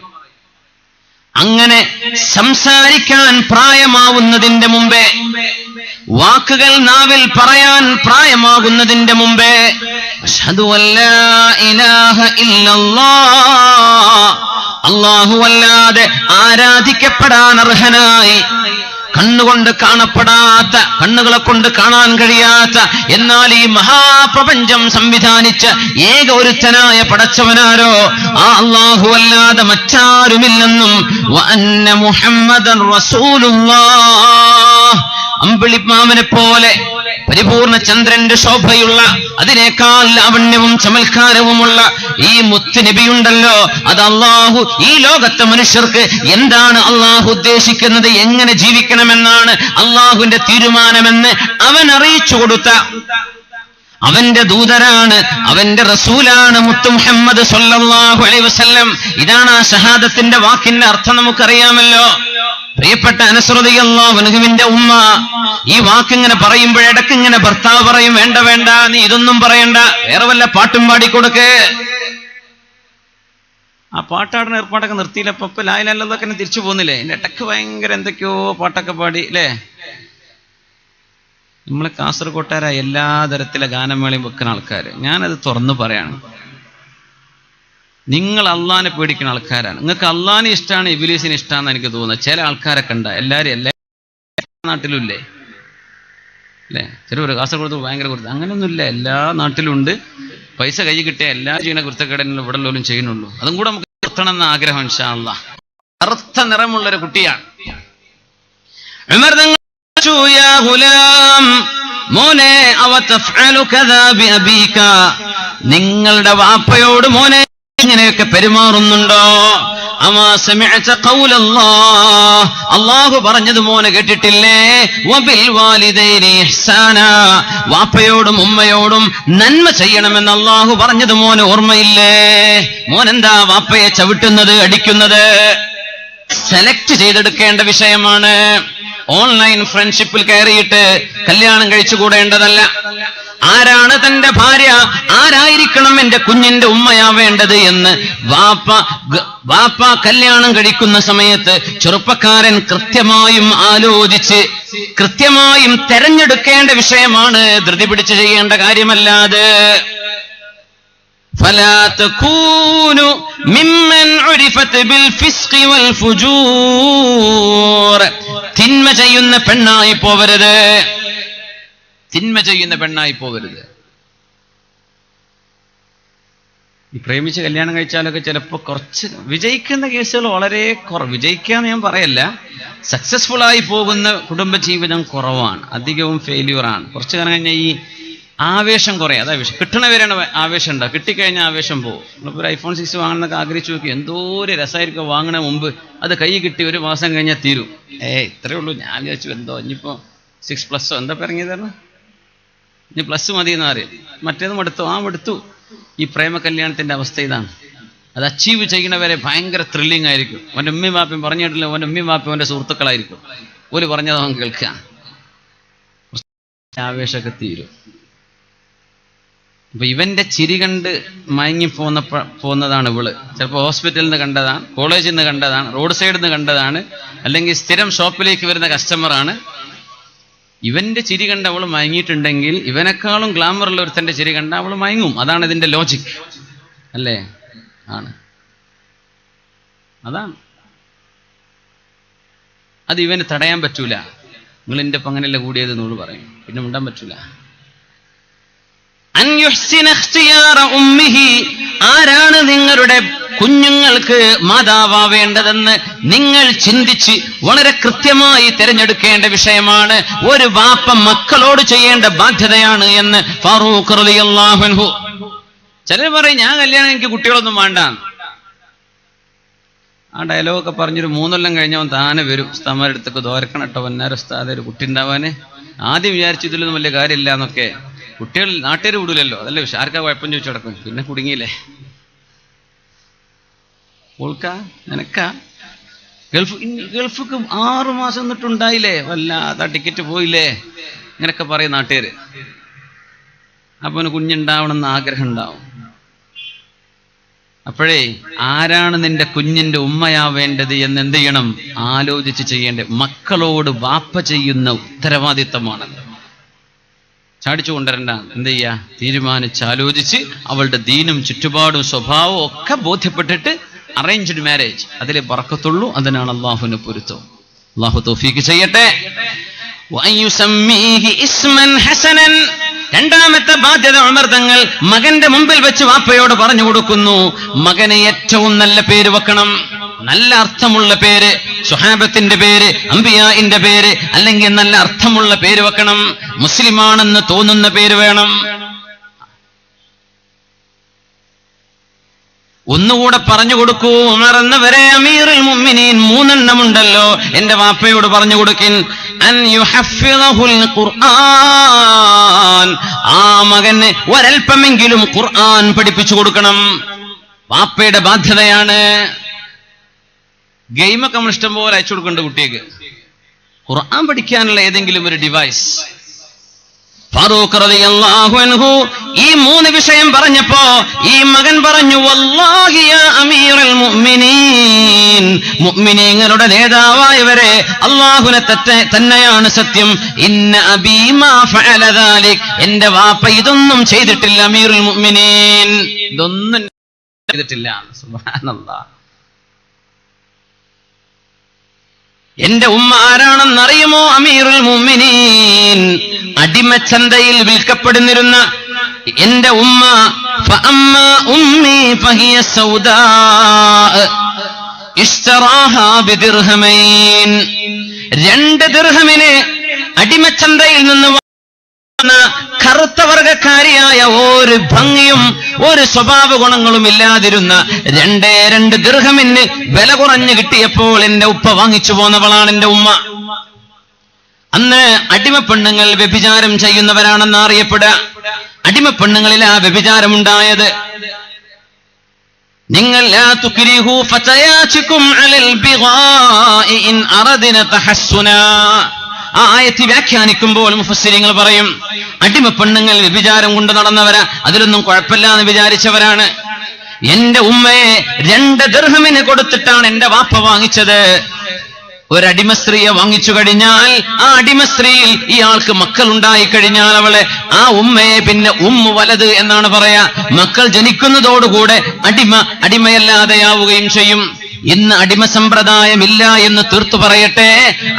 അങ്ങനെ സംസാരിക്കാൻ പ്രായമാവുന്നതിന്റെ മുമ്പേ, വാക്കുകൾ നാവിൽ പറയാൻ പ്രായമാകുന്നതിന്റെ മുമ്പേ അഷ്ഹദു അല്ലാ ഇലാഹ ഇല്ലല്ലാഹ്, അല്ലാഹു അല്ലാതെ ആരാധിക്കപ്പെടാൻ അർഹനായി കണ്ണുകൊണ്ട് കാണപ്പെടാത്ത, കണ്ണുകളെ കൊണ്ട് കാണാൻ കഴിയാത്ത, എന്നാൽ ഈ മഹാപ്രപഞ്ചം സംവിധാനിച്ച ഏക ഒരുത്തനായ പടച്ചവനാരോ ആ അല്ലാഹു അല്ലാതെ മറ്റാരുമില്ലെന്നും വ അന്ന മുഹമ്മദൻ റസൂലുള്ളാഹ്, അമ്പിളിമാമനെ പോലെ പരിപൂർണ ചന്ദ്രന്റെ ശോഭയുള്ള, അതിനേക്കാൾ ലാവണ്യവും ചമൽക്കാരവുമുള്ള ഈ മുത്ത് നബിയുണ്ടല്ലോ, അത് അള്ളാഹു ഈ ലോകത്തെ മനുഷ്യർക്ക് എന്താണ് അള്ളാഹു ഉദ്ദേശിക്കുന്നത്, എങ്ങനെ ജീവിക്കണമെന്നാണ് അള്ളാഹുവിന്റെ തീരുമാനമെന്ന് അവൻ അറിയിച്ചു കൊടുത്ത അവന്റെ ദൂതരാണ്, അവന്റെ റസൂലാണ് മുത്ത് മുഹമ്മദ് സ്വല്ലല്ലാഹു അലൈഹി വസല്ലം. ഇതാണ് ആ ഷഹാദത്തിന്റെ വാക്കിന്റെ അർത്ഥം, നമുക്കറിയാമല്ലോ. പ്രിയപ്പെട്ട അനസ് റളിയല്ലാഹു അൻഹുവിന്റെ ഉമ്മ ഈ വാക്കിങ്ങനെ പറയുമ്പോഴിടക്ക് ഇങ്ങനെ ഭർത്താവ് പറയും, വേണ്ട വേണ്ട, നീ ഇതൊന്നും പറയണ്ട, വേറെ വല്ല പാട്ടും പാടിക്കൊടുക്ക്. ആ പാട്ടാടുന്ന ഏർപ്പാടൊക്കെ നിർത്തിയില്ല, ഇപ്പൊ ലാ ഇലാഹ ഇല്ലല്ലാഹ് തന്നെ തിരിച്ചു പോകുന്നില്ലേ, എന്റെ ഇടക്ക് ഭയങ്കര എന്തൊക്കെയോ പാട്ടൊക്കെ പാടി അല്ലേ. നമ്മളെ കാസർകോട്ടുകാരായ എല്ലാ തരത്തിലെ ഗാനമേളയും വെക്കുന്ന ആൾക്കാർ, ഞാനത് തുറന്നു പറയാണ്, നിങ്ങൾ അള്ളാനെ പേടിക്കുന്ന ആൾക്കാരാണ്. നിങ്ങൾക്ക് അള്ളാനെ ഇഷ്ടമാണ്, ഇബ്ലീസിനെ ഇഷ്ടമാണെന്ന് എനിക്ക് തോന്നുന്നത്. ചില ആൾക്കാരൊക്കെ ഉണ്ട്, എല്ലാവരും എല്ലാ നാട്ടിലും ഇല്ലേ അല്ലേ, ചെറിയ കാസർഗോഡ് ഭയങ്കര കുറിച്ച് അങ്ങനെയൊന്നുമില്ല, എല്ലാ നാട്ടിലും ഉണ്ട്. പൈസ കൈ കിട്ടിയ എല്ലാ ചെയ്യുന്ന കുരുത്തക്കേടനും ഇവിടെ ഉള്ളവരും ചെയ്യുന്നുള്ളൂ. അതും കൂടെ നമുക്ക് നിർത്തണം എന്ന ആഗ്രഹം ഇൻഷാ അല്ലാഹ്. കറുത്ത നിറമുള്ളൊരു കുട്ടിയാണ്. ഉമർ തങ്ങൾ യാ ഗുലാം, മോനെ അവ തഫ്അലു കദാ ബി അബീക, നിങ്ങളുടെ വാപ്പയോട് മോനെ ഇങ്ങനെയൊക്കെ പെരുമാറുന്നുണ്ടോ? അമാ സമിഅത ഖൗലല്ലാഹ്, അല്ലാഹു പറഞ്ഞത് മോനെ കേട്ടിട്ടില്ലേ? വബിൽ വാലിദൈനി ഇഹ്സാനാ, വാപ്പയോടും ഉമ്മയോടും നന്മ ചെയ്യണമെന്ന് അല്ലാഹു പറഞ്ഞത് മോനെ ഓർമ്മയില്ലേ? മോനെന്താ വാപ്പയെ ചവിട്ടുന്നത്, അടിക്കുന്നത്? സെലക്ട് ചെയ്തെടുക്കേണ്ട വിഷയമാണ്. ഓൺലൈൻ ഫ്രണ്ട്ഷിപ്പിൽ കയറിയിട്ട് കല്യാണം കഴിച്ചുകൂടേണ്ടതല്ല. ആരാണ് തന്റെ ഭാര്യ, ആരായിരിക്കണം എന്റെ കുഞ്ഞിന്റെ ഉമ്മയാവേണ്ടത് എന്ന് വാപ്പ കല്യാണം കഴിക്കുന്ന സമയത്ത് ചെറുപ്പക്കാരൻ കൃത്യമായും ആലോചിച്ച് കൃത്യമായും തെരഞ്ഞെടുക്കേണ്ട വിഷയമാണ്, ധൃതി പിടിച്ച് ചെയ്യേണ്ട കാര്യമല്ലാതെ. فلا تكونوا ممن عرفت بالفسق والفجور, തിന്മ ചെയ്യുന്ന പെണ്ണായി പോവരുത്, തിന്മ ചെയ്യുന്ന പെണ്ണായി പോവരുത്. ഈ പ്രേമിച്ച് കല്യാണം കഴിച്ചാലൊക്കെ ചിലപ്പോൾ കുറച്ച് വിജയിക്കുന്ന കേസുകൾ വളരെ കുറവ്, വിജയിക്കാന്ന് ഞാൻ പറയല്ല, സക്സസ്ഫുൾ ആയി പോകുന്ന കുടുംബജീവിതം കുറവാണ്, അധികവും ഫെയില്യൂറാണ്. കുറച്ച് കാലം കഴിഞ്ഞാൽ ഈ ആവേശം കുറയും. അതാ വിഷയം, കിട്ടണവരാണ് ആവേശം ഉണ്ടാവും, കിട്ടിക്കഴിഞ്ഞാൽ ആവേശം പോകും. നമ്മളിപ്പോൾ ഐഫോൺ 6 വാങ്ങണമെന്നൊക്കെ ആഗ്രഹിച്ചു നോക്കി, എന്തോ ഒരു രസമായിരിക്കും വാങ്ങണ മുമ്പ്, അത് കൈ കിട്ടി ഒരു മാസം കഴിഞ്ഞാൽ തീരും. ഇത്രയേ ഉള്ളൂ. ഞാൻ വിചാരിച്ചു എന്തോ ഇനിയിപ്പോൾ 6+ എന്താ ഇറങ്ങിയതാണ്, ഇനി പ്ലസ് മതി എന്ന് അറിയാം, മറ്റേതും എടുത്തു, എടുത്തു. ഈ പ്രേമ കല്യാണത്തിന്റെ അവസ്ഥ ഇതാണ്. അത് അച്ചീവ് ചെയ്യണവരെ ഭയങ്കര ത്രില്ലിംഗ് ആയിരിക്കും. അവൻ്റെ ഉമ്മയും വാപ്പയും പറഞ്ഞിട്ടില്ല, അവൻ്റെ ഉമ്മയും വാപ്പയും അവൻ്റെ സുഹൃത്തുക്കളായിരിക്കും, ഒരു പറഞ്ഞത് അവൻ കേൾക്കുക, ആവേശമൊക്കെ തീരും. അപ്പൊ ഇവന്റെ ചിരി കണ്ട് മയങ്ങി പോകുന്നതാണ് ഇവള്. ചിലപ്പോൾ ഹോസ്പിറ്റലിൽ നിന്ന് കണ്ടതാണ്, കോളേജിൽ നിന്ന് കണ്ടതാണ്, റോഡ് സൈഡിൽ നിന്ന് കണ്ടതാണ്, അല്ലെങ്കിൽ സ്ഥിരം ഷോപ്പിലേക്ക് വരുന്ന കസ്റ്റമറാണ്. ഇവന്റെ ചിരി കണ്ട് അവൾ മയങ്ങിയിട്ടുണ്ടെങ്കിൽ ഇവനേക്കാളും ഗ്ലാമറുള്ള ഒരുത്തന്റെ ചിരി കണ്ട അവൾ മയങ്ങും. അതാണ് ഇതിന്റെ ലോജിക് അല്ലേ? ആണ്. അതാണ് അത് ഇവന് തടയാൻ പറ്റൂല. നിങ്ങൾ എൻ്റെ ഒപ്പം അങ്ങനെയല്ല കൂടിയത് എന്നോട് പറയും, പിന്നെ മിണ്ടാൻ പറ്റൂല. ആരാണ് നിങ്ങളുടെ കുഞ്ഞുങ്ങൾക്ക് മാതാവേണ്ടതെന്ന് നിങ്ങൾ ചിന്തിച്ച് വളരെ കൃത്യമായി തിരഞ്ഞെടുക്കേണ്ട വിഷയമാണ്. ഒരു ബാപ്പ മക്കളോട് ചെയ്യേണ്ട ബാധ്യതയാണ് എന്ന് ഫാറൂഖ് റളിയല്ലാഹു അൻഹു. ചിലർ പറയും ഞാൻ കല്യാണം എനിക്ക് കുട്ടികളൊന്നും വേണ്ട. ആ ഡയലോഗൊക്കെ പറഞ്ഞൊരു 3 കൊല്ലം കഴിഞ്ഞവൻ താനെ വരും. ഉസ്താദ്മാരുടെ അടുത്തൊക്കെ ദോരക്കണം കേട്ടോ വന്നാര ഉസ്താദ് ഒരു കുട്ടി ഉണ്ടാവാന്. ആദ്യം വിചാരിച്ചു ഇതിലൊന്നും വലിയ കാര്യമില്ല എന്നൊക്കെ. കുട്ടികൾ നാട്ടുകാർ വിടൂലല്ലോ, അതല്ലേ ആർക്കാ കുഴപ്പം ചോദിച്ചു കിടക്കും. പിന്നെ കുടുങ്ങിയില്ലേ. ഓൾക്കാ നിനക്കാ ഗൾഫിക്ക് 6 മാസം എന്നിട്ടുണ്ടായില്ലേ, വല്ലാത്ത ടിക്കറ്റ് പോയില്ലേ, ഇങ്ങനെയൊക്കെ പറയും നാട്ടുകാർ. അപ്പൊ അവന് കുഞ്ഞുണ്ടാവണമെന്ന് ആഗ്രഹം ഉണ്ടാവും. അപ്പോഴേ ആരാണ് നിന്റെ കുഞ്ഞിന്റെ ഉമ്മയാവേണ്ടത് എന്ന് എന്ത് ചെയ്യണം, ആലോചിച്ച് ചെയ്യേണ്ടത്. മക്കളോട് വാപ്പ ചെയ്യുന്ന ഉത്തരവാദിത്തമാണ്. ചാടിച്ചു കൊണ്ടുവരണ്ട, എന്ത് ചെയ്യാ, തീരുമാനിച്ചാലോചിച്ച് അവളുടെ ദീനും ചുറ്റുപാടും സ്വഭാവവും ഒക്കെ ബോധ്യപ്പെട്ടിട്ട് അറേഞ്ച്ഡ് മാരേജ്, അതിലെ ബറക്കത്തുള്ളൂ. അതിനാണ് അള്ളാഹുവിന് പൊരുത്തം. അള്ളാഹു തൗഫീഖ് ചെയ്യട്ടെ. രണ്ടാമത്തെ ബാധ്യത ഉമർ തങ്ങൾ മകന്റെ മുമ്പിൽ വെച്ച് വാപ്പയോട് പറഞ്ഞു കൊടുക്കുന്നു, മകന് ഏറ്റവും നല്ല പേര് വെക്കണം. നല്ല അർത്ഥമുള്ള പേര്, സ്വഹാബത്തിന്റെ പേര്, അംബിയാഇന്റെ പേര്, അല്ലെങ്കിൽ നല്ല അർത്ഥമുള്ള പേര് വെക്കണം. മുസ്ലിമാണെന്ന് തോന്നുന്ന പേര് വേണം. ഒന്നുകൂടെ പറഞ്ഞു കൊടുക്കൂ, ഉമർ എന്നവരെ അമീറുൽ മുഅ്മിനീൻ 3 എണ്ണമുണ്ടല്ലോ, എന്റെ വാപ്പയോട് പറഞ്ഞു കൊടുക്കിൻ. അൻ യുഹഫിദഹുൽ ഖുർആൻ, ആ മകന് ഒരൽപ്പമെങ്കിലും ഖുർആൻ പഠിപ്പിച്ചു കൊടുക്കണം. വാപ്പയുടെ ബാധ്യതയാണ്. ഗെയിമൊക്കെ നമ്മൾ ഇഷ്ടം പോലെ അയച്ചു കൊടുക്കേണ്ട കുട്ടിക്ക്. ഖുർആൻ പഠിക്കാനുള്ള ഏതെങ്കിലും ഒരു ഡിവൈസ്. ഫാറൂഖ് റളിയല്ലാഹു അൻഹു ഈ 3 വിഷയം പറഞ്ഞപ്പോ ഈ മകൻ പറഞ്ഞു, വല്ലാഹി യാ അമീറുൽ മുഅ്മിനീൻ, മുഅ്മിനീങ്ങളുടെ നേതാവായവരെ, അല്ലാഹുവിനെ തന്നെയാണ് സത്യം. ഇന്ന അബീ മാ ഫഅല ദാലിക്, എന്റെ വാപ്പ ഇതൊന്നും ചെയ്തിട്ടില്ല. അമീറുൽ മുഅ്മിനീൻ ഇതൊന്നും ചെയ്തിട്ടില്ല. സുബ്ഹാനല്ലാഹ്. എന്റെ ഉമ്മ ആരാണെന്നറിയുമോ? അമീറുൽ മുഅ്മിനീൻ, അടിമച്ചന്തയിൽ വിൽക്കപ്പെടുന്നിരുന്ന എന്റെ ഉമ്മ. ഫഅമ്മാ ഉമ്മി ഫഹിയ സൗദാ ഇശ്തറാഹാ ബിദിർഹമൈൻ, 2 ദിർഹമിന് അടിമച്ചന്തയിൽ നിന്ന് കറുത്ത വർഗക്കാരിയായ ഒരു ഭംഗിയും ഒരു സ്വഭാവ ഗുണങ്ങളും ഇല്ലാതിരുന്ന 2 ദിർഹമിന് വില കുറഞ്ഞു കിട്ടിയപ്പോൾ എന്റെ ഉപ്പ വാങ്ങിച്ചു പോന്നവളാണ് എന്റെ ഉമ്മ. അന്ന് അടിമപ്പെണ്ണുങ്ങൾ വ്യഭിചാരം ചെയ്യുന്നവരാണെന്ന് അറിയപ്പെടുക. അടിമപ്പെണ്ണുങ്ങളിൽ ആ വ്യഭിചാരമുണ്ടായത്. നിങ്ങൾ ലാ തുക്രിഹു ഫതയാതികും അലൽ ബിഗാഇ ഇൻ അറദ്ന തഹസ്സുനാ, ആ ആയത്ത് വ്യാഖ്യാനിക്കുമ്പോൾ മുഫസ്സിരിങ്ങൾ പറയും, അടിമപ്പെണ്ണുങ്ങൾ വ്യഭിചാരം കൊണ്ട് നടന്നവരാ, അതിലൊന്നും കുഴപ്പമില്ല എന്ന് വിചാരിച്ചവരാണ്. എന്റെ ഉമ്മയെ 2 ദിർഹമിന് കൊടുത്തിട്ടാണ് എന്റെ വാപ്പ വാങ്ങിച്ചത്. ഒരടിമ സ്ത്രീയെ വാങ്ങിച്ചു കഴിഞ്ഞാൽ ആ അടിമ സ്ത്രീയിൽ ഇയാൾക്ക് മക്കൾ ഉണ്ടായി കഴിഞ്ഞാൽ അവളെ, ആ ഉമ്മയെ പിന്നെ വലത് എന്നാണ് പറയാ. മക്കൾ ജനിക്കുന്നതോടുകൂടെ അടിമയല്ലാതെയാവുകയും ചെയ്യും. ഇന്ന് അടിമ സമ്പ്രദായമില്ല എന്ന് തീർത്തു പറയട്ടെ.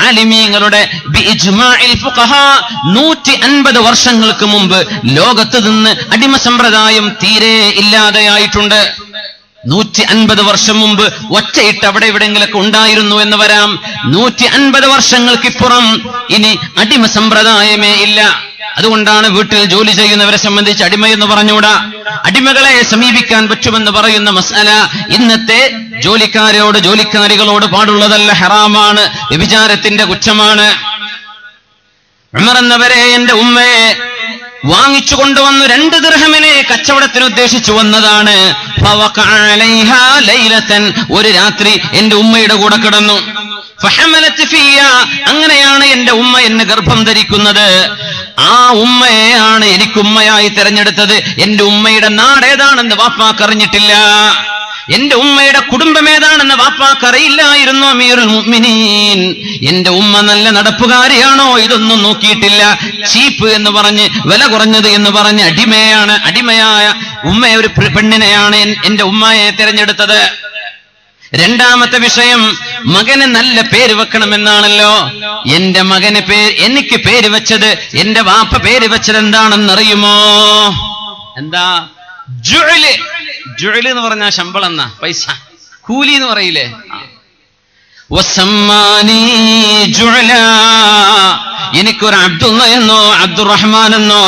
ആലിമീങ്ങളുടെ 150 വർഷങ്ങൾക്ക് മുമ്പ് ലോകത്ത് നിന്ന് അടിമ സമ്പ്രദായം തീരെ ഇല്ലാതെയായിട്ടുണ്ട്. 150 വർഷം മുമ്പ് ഒറ്റയിട്ട് അവിടെ എവിടെയെങ്കിലൊക്കെ ഉണ്ടായിരുന്നു എന്ന് വരാം. 150 വർഷങ്ങൾക്കിപ്പുറം ഇനി അടിമ സമ്പ്രദായമേ ഇല്ല. അതുകൊണ്ടാണ് വീട്ടിൽ ജോലി ചെയ്യുന്നവരെ സംബന്ധിച്ച് അടിമയെന്ന് പറഞ്ഞുകൂടാ. അടിമകളെ സമീപിക്കാൻ പറ്റുമെന്ന് പറയുന്ന മസ്അല ഇന്നത്തെ ജോലിക്കാരികളോട് പാടുള്ളതല്ല, ഹറാമാണ്, വ്യഭിചാരത്തിന്റെ കുറ്റമാണ്. ഉമർ എന്നവരെ എന്റെ ഉമ്മയെ വാങ്ങിച്ചു കൊണ്ടുവന്നു 2 ദിർഹമിനെ കച്ചവടത്തിന് ഉദ്ദേശിച്ചു വന്നതാണ്. ഒരു രാത്രി എന്റെ ഉമ്മയുടെ കൂടെ കിടന്നു. അങ്ങനെയാണ് എന്റെ ഉമ്മ എന്നെ ഗർഭം ധരിക്കുന്നത്. ആ ഉമ്മയെയാണ് എനിക്ക് ഉമ്മയായി തെരഞ്ഞെടുത്തത്. എന്റെ ഉമ്മയുടെ നാട് ഏതാണെന്ന് വാപ്പാക്ക് അറിഞ്ഞിട്ടില്ല. എന്റെ ഉമ്മയുടെ കുടുംബം ഏതാണെന്ന് വാപ്പാക്ക് അറിയില്ലായിരുന്നു. അമീറുൽ മുഅ്മിനീൻ, എന്റെ ഉമ്മ നല്ല നടപ്പുകാരിയാണോ ഇതൊന്നും നോക്കിയിട്ടില്ല. ചീപ്പ് എന്ന് പറഞ്ഞ്, വില കുറഞ്ഞത് എന്ന് പറഞ്ഞ് അടിമയായ ഉമ്മയെ, ഒരു പെണ്ണിനെയാണ് എന്റെ ഉമ്മയെ തിരഞ്ഞെടുത്തത്. രണ്ടാമത്തെ വിഷയം, മകന് നല്ല പേര് വെക്കണമെന്നാണല്ലോ. എന്റെ മകന് എനിക്ക് പേര് വെച്ചത്, എന്റെ വാപ്പ പേര് വെച്ചത് എന്താണെന്നറിയുമോ? എന്താ? ജുഅല്. ജുഅല് എന്ന് പറഞ്ഞാൽ ശമ്പളം എന്നാ, പൈസ, കൂലി എന്ന് പറയില്ലേ. വസമ്മാനി ജുഅല, എനിക്കൊരു അബ്ദുള്ള എന്നോ അബ്ദുറഹ്മാൻ എന്നോ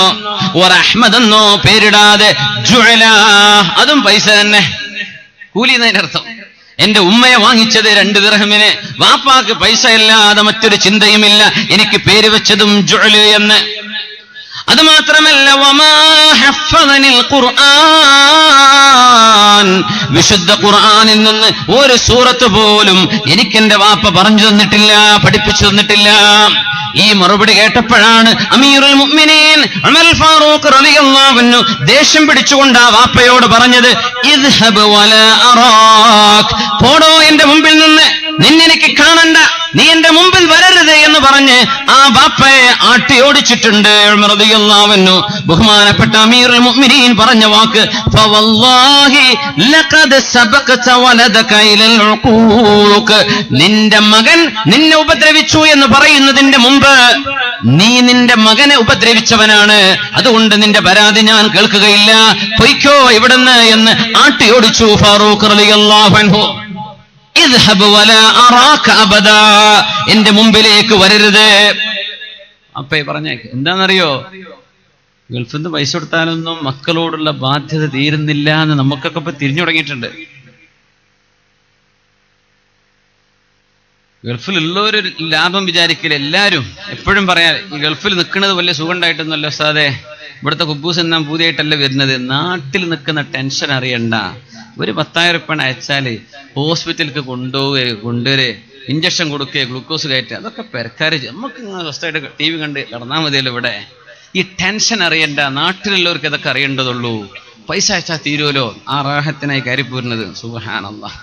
ഒരു അഹ്മദ് എന്നോ പേരിടാതെ ജുഅല, അതും പൈസ തന്നെ, കൂലി എന്നതിന്റെ അർത്ഥം. എന്റെ ഉമ്മയെ വാങ്ങിച്ചത് 2 ദിർഹമിന്, വാപ്പാക്ക് പൈസ ഇല്ലാതെ മറ്റൊരു ചിന്തയുമില്ല, എനിക്ക് പേര് വെച്ചതും ജുഅല് എന്ന്. അത് മാത്രമല്ല, വമാ ഹഫ്ഫദനിൽ ഖുർആൻ, വിശുദ്ധ ഖുർആനിൽ നിന്ന് ഒരു സൂറത്ത് പോലും എനിക്കെന്റെ വാപ്പ പറഞ്ഞു തന്നിട്ടില്ല, പഠിപ്പിച്ചു തന്നിട്ടില്ല. ഈ മറുപടി കേട്ടപ്പോഴാണ് അമീറുൽ മുഅ്മിനീൻ ഉമർ ഫാറൂഖ് റളിയല്ലാഹു അൻഹു ദേഷ്യം പിടിച്ചുകൊണ്ട് ആ വാപ്പയോട് പറഞ്ഞത്, ഇദ്ഹബ് വലാ അറാക്, പോടോ എന്റെ മുമ്പിൽ നിന്ന്, നിന്നെനിക്ക് കാണണ്ട, നീ എന്റെ മുമ്പിൽ വരരുത് എന്ന് പറഞ്ഞ് ആ ബാപ്പയെ ആട്ടി ഓടിച്ചിട്ടുണ്ട് ഉമർ റളിയല്ലാഹു അൻഹു. ബഹുമാനപ്പെട്ട അമീറുൽ മുഅ്മിനീൻ പറഞ്ഞ വാക്ക്, ഫവല്ലാഹി ലഖദ് സബഖത വലദക ഇലൽ ഉഖൂഖ്, നിന്റെ മകൻ നിന്നെ ഉപദ്രവിച്ചു എന്ന് പറയുന്നതിന്റെ മുമ്പ് നീ നിന്റെ മകനെ ഉപദ്രവിച്ചവനാണ്, അതുകൊണ്ട് നിന്റെ പരാതി ഞാൻ കേൾക്കുകയില്ല, പൊയ്ക്കോ ഇവിടുന്ന് എന്ന് ആട്ടി ഓടിച്ചു ഫാറൂഖ് റളിയല്ലാഹു അൻഹു. ഇദ്ഹബ് വലാ അറാക അബദാ, എന്റെ മുമ്പിലേക്ക് വരരുത്. അപ്പേ പറഞ്ഞേക്ക് എന്താണെന്നറിയോ, ഗൾഫിൽ നിന്ന് പൈസ കൊടുത്താലൊന്നും മക്കളോടുള്ള ബാധ്യത തീരുന്നില്ല എന്ന് നമുക്കൊക്കെ ഇപ്പൊ തിരിഞ്ഞു തുടങ്ങിയിട്ടുണ്ട്. ഗൾഫിലുള്ളവര് ലാഭം വിചാരിക്കില്ല. എല്ലാവരും എപ്പോഴും പറയാം, ഈ ഗൾഫിൽ നിൽക്കുന്നത് വലിയ സുഖം ഉണ്ടായിട്ടൊന്നുമല്ല ഉസ്താദേ, ഇവിടുത്തെ കുബൂസ് എന്നാ പൂതിയായിട്ടല്ല വരുന്നത്, നാട്ടിൽ നിൽക്കുന്ന ടെൻഷൻ അറിയണ്ട. ഒരു 10,000 ഉറുപ്പിക അയച്ചാല് ഹോസ്പിറ്റലിലേക്ക് കൊണ്ടുവരെ ഇഞ്ചക്ഷൻ കൊടുക്കുക, ഗ്ലൂക്കോസ് കയറ്റുക, അതൊക്കെ പെരക്കാര്. നമുക്ക് സ്വസ്ഥമായിട്ട് TV കണ്ട് കടന്നാൽ മതിയല്ലോ. ഇവിടെ ഈ ടെൻഷൻ അറിയണ്ട, നാട്ടിലുള്ളവർക്ക് ഇതൊക്കെ അറിയേണ്ടതുള്ളൂ. പൈസ അയച്ചാൽ തീരുമല്ലോ, ആ റാഹത്തിനായി കയറിപ്പോരുന്നത്. സുബ്ഹാനല്ലാഹ്.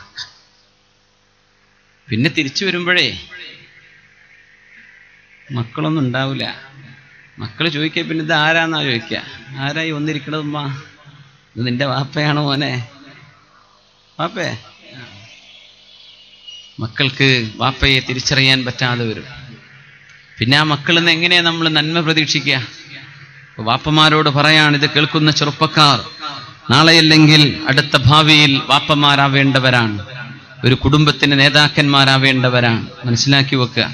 പിന്നെ തിരിച്ചു വരുമ്പോഴേ മക്കളൊന്നും ഉണ്ടാവില്ല. മക്കള് ചോദിക്കുക, പിന്നെ ഇത് ആരാന്നാ ചോദിക്കുക, ആരായി വന്നിരിക്കണതുമ്മ, ഇത് നിന്റെ വാപ്പയാണോ മോനെ, വാപ്പേ? മക്കൾക്ക് വാപ്പയെ തിരിച്ചറിയാൻ പറ്റാതെ വരും. പിന്നെ ആ മക്കളിൽ നിന്ന് എങ്ങനെയാ നമ്മൾ നന്മ പ്രതീക്ഷിക്കുക? വാപ്പമാരോട് പറയാണ്, ഇത് കേൾക്കുന്ന ചെറുപ്പക്കാർ, നാളെയല്ലെങ്കിൽ അടുത്ത ഭാവിയിൽ വാപ്പമാരാവേണ്ടവരാണ്, ഒരു കുടുംബത്തിന് നേതാക്കന്മാരാവേണ്ടവരാണ്. മനസ്സിലാക്കി വെക്കുക,